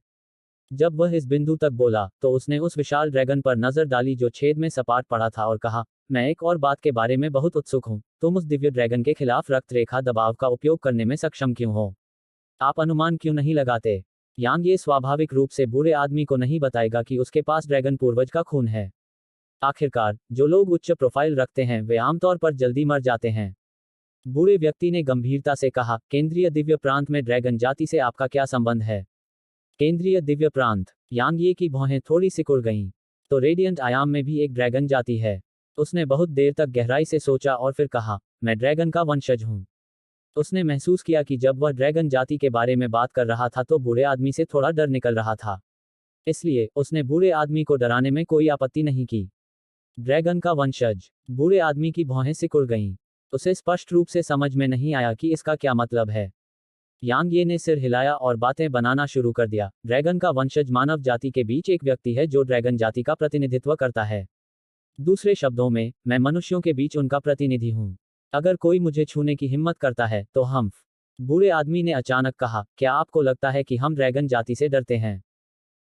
जब वह इस बिंदु तक बोला तो उसने उस विशाल ड्रैगन पर नजर डाली जो छेद में सपाट पड़ा था और कहा, मैं एक और बात के बारे में बहुत उत्सुक हूं, तुम उस दिव्य ड्रैगन के खिलाफ रक्त रेखा दबाव का उपयोग करने में सक्षम क्यों हो? आप अनुमान क्यों नहीं लगाते? यांग ये स्वाभाविक रूप से बूढ़े आदमी को नहीं बताएगा कि उसके पास ड्रैगन पूर्वज का खून है। आखिरकार जो लोग उच्च प्रोफाइल रखते हैं वे आमतौर पर जल्दी मर जाते हैं। बूढ़े व्यक्ति ने गंभीरता से कहा, केंद्रीय दिव्य प्रांत में ड्रैगन जाति से आपका क्या संबंध है? केंद्रीय दिव्य प्रांत। यांग ये की भौहें थोड़ी सिकुड़ गईं। तो रेडियंट आयाम में भी एक ड्रैगन जाति है। उसने बहुत देर तक गहराई से सोचा और फिर कहा, मैं ड्रैगन का वंशज हूं। उसने महसूस किया कि जब वह ड्रैगन जाति के बारे में बात कर रहा था तो बूढ़े आदमी से थोड़ा डर निकल रहा था। इसलिए उसने बूढ़े आदमी को डराने में कोई आपत्ति नहीं की। ड्रैगन का वंशज। बूढ़े आदमी की भौहें सिकुड़ गईं। उसे स्पष्ट रूप से समझ में नहीं आया कि इसका क्या मतलब है। यांग ये ने सिर हिलाया और बातें बनाना शुरू कर दिया। ड्रैगन का वंशज मानव जाति के बीच एक व्यक्ति है जो ड्रैगन जाति का प्रतिनिधित्व करता है। दूसरे शब्दों में, मैं मनुष्यों के बीच उनका प्रतिनिधि हूं। अगर कोई मुझे छूने की हिम्मत करता है तो हम। बूढ़े आदमी ने अचानक कहा, क्या आपको लगता है कि हम ड्रैगन जाति से डरते हैं?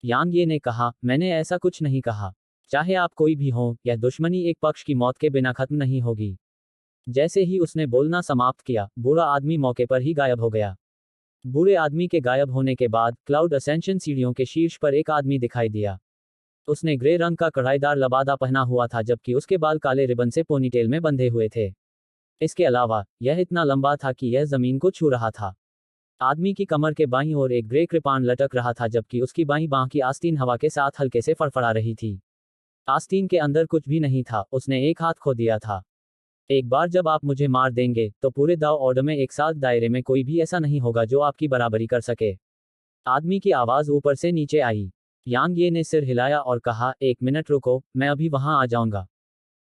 यांग ये ने कहा, मैंने ऐसा कुछ नहीं कहा। चाहे आप कोई भी हो, यह दुश्मनी एक पक्ष की मौत के बिना खत्म नहीं होगी। जैसे ही उसने बोलना समाप्त किया, बूढ़ा आदमी मौके पर ही गायब हो गया। बूढ़े आदमी के गायब होने के बाद क्लाउड असेंशन सीढ़ियों के शीर्ष पर एक आदमी दिखाई दिया। उसने ग्रे रंग का कढ़ाईदार लबादा पहना हुआ था जबकि उसके बाल काले रिबन से पोनीटेल में बंधे हुए थे। इसके अलावा यह इतना लंबा था कि यह जमीन को छू रहा था। आदमी की कमर के बाईं ओर एक ग्रे कृपाण लटक रहा था जबकि उसकी बाईं बांह की आस्तीन हवा के साथ हल्के से फड़फड़ा रही थी। आस्तीन के अंदर कुछ भी नहीं था। उसने एक हाथ खो दिया था। एक बार जब आप मुझे मार देंगे तो पूरे दाव ऑर्डर में एक साथ दायरे में कोई भी ऐसा नहीं होगा जो आपकी बराबरी कर सके। आदमी की आवाज ऊपर से नीचे आई। यांग ये ने सिर हिलाया और कहा, एक मिनट रुको, मैं अभी वहां आ जाऊंगा।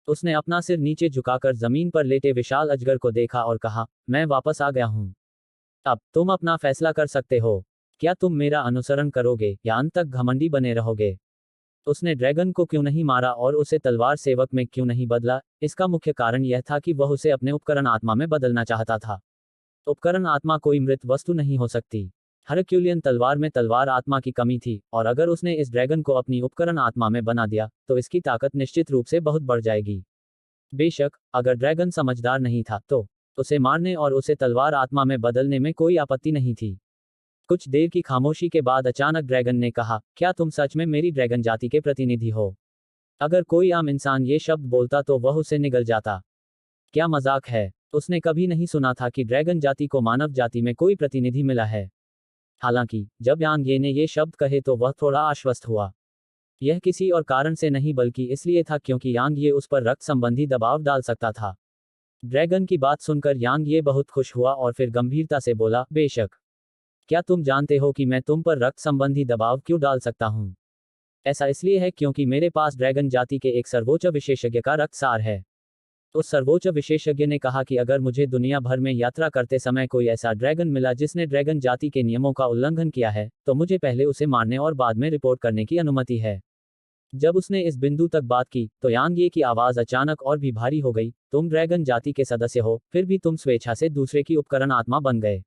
उसने अपना सिर नीचे झुकाकर जमीन पर लेटे विशाल अजगर को देखा और कहा, मैं वापस आ गया हूं। अब तुम अपना फैसला कर सकते हो। क्या तुम मेरा अनुसरण करोगे या अंत तक घमंडी बने रहोगे? उसने ड्रैगन को क्यों नहीं मारा और उसे तलवार सेवक में क्यों नहीं बदला? इसका मुख्य कारण यह था कि वह उसे अपने उपकरण आत्मा में बदलना चाहता था। उपकरण आत्मा कोई मृत वस्तु नहीं हो सकती। हरक्यूलियन तलवार में तलवार आत्मा की कमी थी और अगर उसने इस ड्रैगन को अपनी उपकरण आत्मा में बना दिया तो इसकी ताकत निश्चित रूप से बहुत बढ़ जाएगी। बेशक अगर ड्रैगन समझदार नहीं था तो उसे मारने और उसे तलवार आत्मा में बदलने में कोई आपत्ति नहीं थी। कुछ देर की खामोशी के बाद अचानक ड्रैगन ने कहा, क्या तुम सच में मेरी ड्रैगन जाति के प्रतिनिधि हो? अगर कोई आम इंसान ये शब्द बोलता तो वह उसे निगल जाता। क्या मजाक है? उसने कभी नहीं सुना था कि ड्रैगन जाति को मानव जाति में कोई प्रतिनिधि मिला है। हालांकि जब यांग ये ने ये शब्द कहे तो वह थोड़ा आश्वस्त हुआ। यह किसी और कारण से नहीं बल्कि इसलिए था क्योंकि यांग ये उस पर रक्त संबंधी दबाव डाल सकता था। ड्रैगन की बात सुनकर यांग ये बहुत खुश हुआ और फिर गंभीरता से बोला, बेशक। क्या तुम जानते हो कि मैं तुम पर रक्त संबंधी दबाव क्यों डाल सकता हूं? ऐसा इसलिए है क्योंकि मेरे पास ड्रैगन जाति के एक सर्वोच्च विशेषज्ञ का रक्त सार है। उस सर्वोच्च विशेषज्ञ ने कहा कि अगर मुझे दुनिया भर में यात्रा करते समय कोई ऐसा ड्रैगन मिला जिसने ड्रैगन जाति के नियमों का उल्लंघन किया है तो मुझे पहले उसे मारने और बाद में रिपोर्ट करने की अनुमति है। जब उसने इस बिंदु तक बात की तो यांग ये की आवाज अचानक और भी भारी हो गई, तुम ड्रैगन जाति के सदस्य हो, फिर भी तुम स्वेच्छा से दूसरे की उपकरण आत्मा बन गए।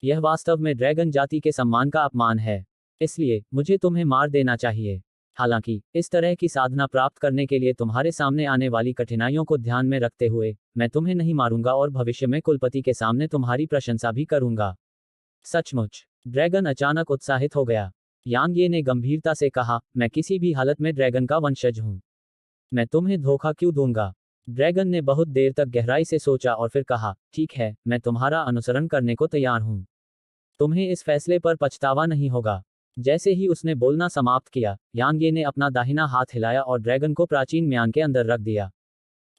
यह वास्तव में ड्रैगन जाति के सम्मान का अपमान है। इसलिए मुझे तुम्हें मार देना चाहिए। हालांकि इस तरह की साधना प्राप्त करने के लिए तुम्हारे सामने आने वाली कठिनाइयों को ध्यान में रखते हुए मैं तुम्हें नहीं मारूंगा और भविष्य में कुलपति के सामने तुम्हारी प्रशंसा भी करूंगा। सचमुच? ड्रैगन अचानक उत्साहित हो गया। यांग ये ने गंभीरता से कहा, मैं किसी भी हालत में ड्रैगन का वंशज हूं। मैं तुम्हें धोखा क्यों दूंगा? ड्रैगन ने बहुत देर तक गहराई से सोचा और फिर कहा, ठीक है, मैं तुम्हारा अनुसरण करने को तैयार हूं। तुम्हें इस फैसले पर पछतावा नहीं होगा। जैसे ही उसने बोलना समाप्त किया, यांग ये ने अपना दाहिना हाथ हिलाया और ड्रैगन को प्राचीन म्यान के अंदर रख दिया।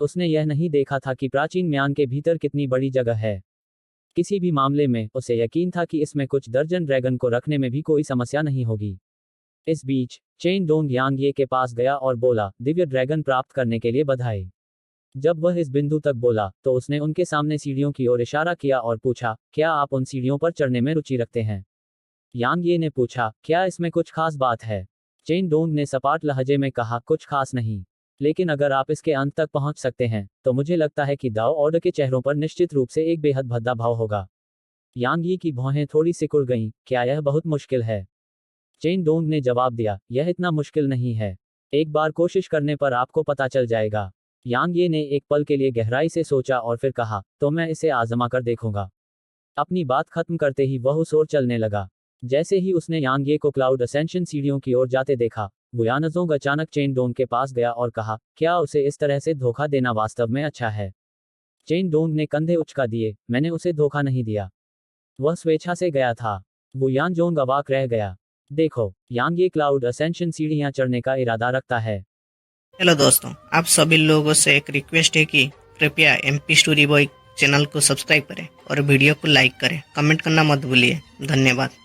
उसने यह नहीं देखा था कि प्राचीन म्यान के भीतर कितनी बड़ी जगह है। किसी भी मामले में उसे यकीन था कि इसमें कुछ दर्जन ड्रैगन को रखने में भी कोई समस्या नहीं होगी। इस बीच चेन डोंग यांग ये के पास गया और बोला, दिव्य ड्रैगन प्राप्त करने के लिए बधाई। जब वह इस बिंदु तक बोला तो उसने उनके सामने सीढ़ियों की ओर इशारा किया और पूछा, क्या आप उन सीढ़ियों पर चढ़ने में रुचि रखते हैं? यांग ये ने पूछा, क्या इसमें कुछ खास बात है? चेन डोंग ने सपाट लहजे में कहा, कुछ खास नहीं। लेकिन अगर आप इसके अंत तक पहुंच सकते हैं, तो मुझे लगता है कि दाओ ऑर्डर के चेहरों पर निश्चित रूप से एक बेहद भद्दा भाव होगा। यांग यी की भौहें थोड़ी सिकुड़ गईं। क्या यह बहुत मुश्किल है? चेन डोंग ने जवाब दिया, यह इतना मुश्किल नहीं है। एक बार कोशिश करने पर आपको पता चल जाएगा। यांग ये ने एक पल के लिए गहराई से सोचा और फिर कहा, तो मैं इसे आजमा कर देखूंगा। अपनी बात खत्म करते ही वह उस ओर चलने लगा। जैसे ही उसने यांग ये को क्लाउड असेंशन सीढ़ियों की ओर जाते देखा, गुयानजोंग अचानक चेन डोंग के पास गया और कहा, क्या उसे इस तरह से धोखा देना वास्तव में अच्छा है? चेन डोंग ने कंधे उचका दिए, मैंने उसे धोखा नहीं दिया। वह स्वेच्छा से गया था। गुयानजोंग अवाक रह गया। देखो, यांग ये क्लाउड असेंशन सीढ़ियां चढ़ने का इरादा रखता है। हेलो दोस्तों, आप सभी लोगों से एक रिक्वेस्ट है कि कृपया एमपी स्टोरी बॉय चैनल को सब्सक्राइब करें और वीडियो को लाइक करें। कमेंट करना मत भूलिए। धन्यवाद।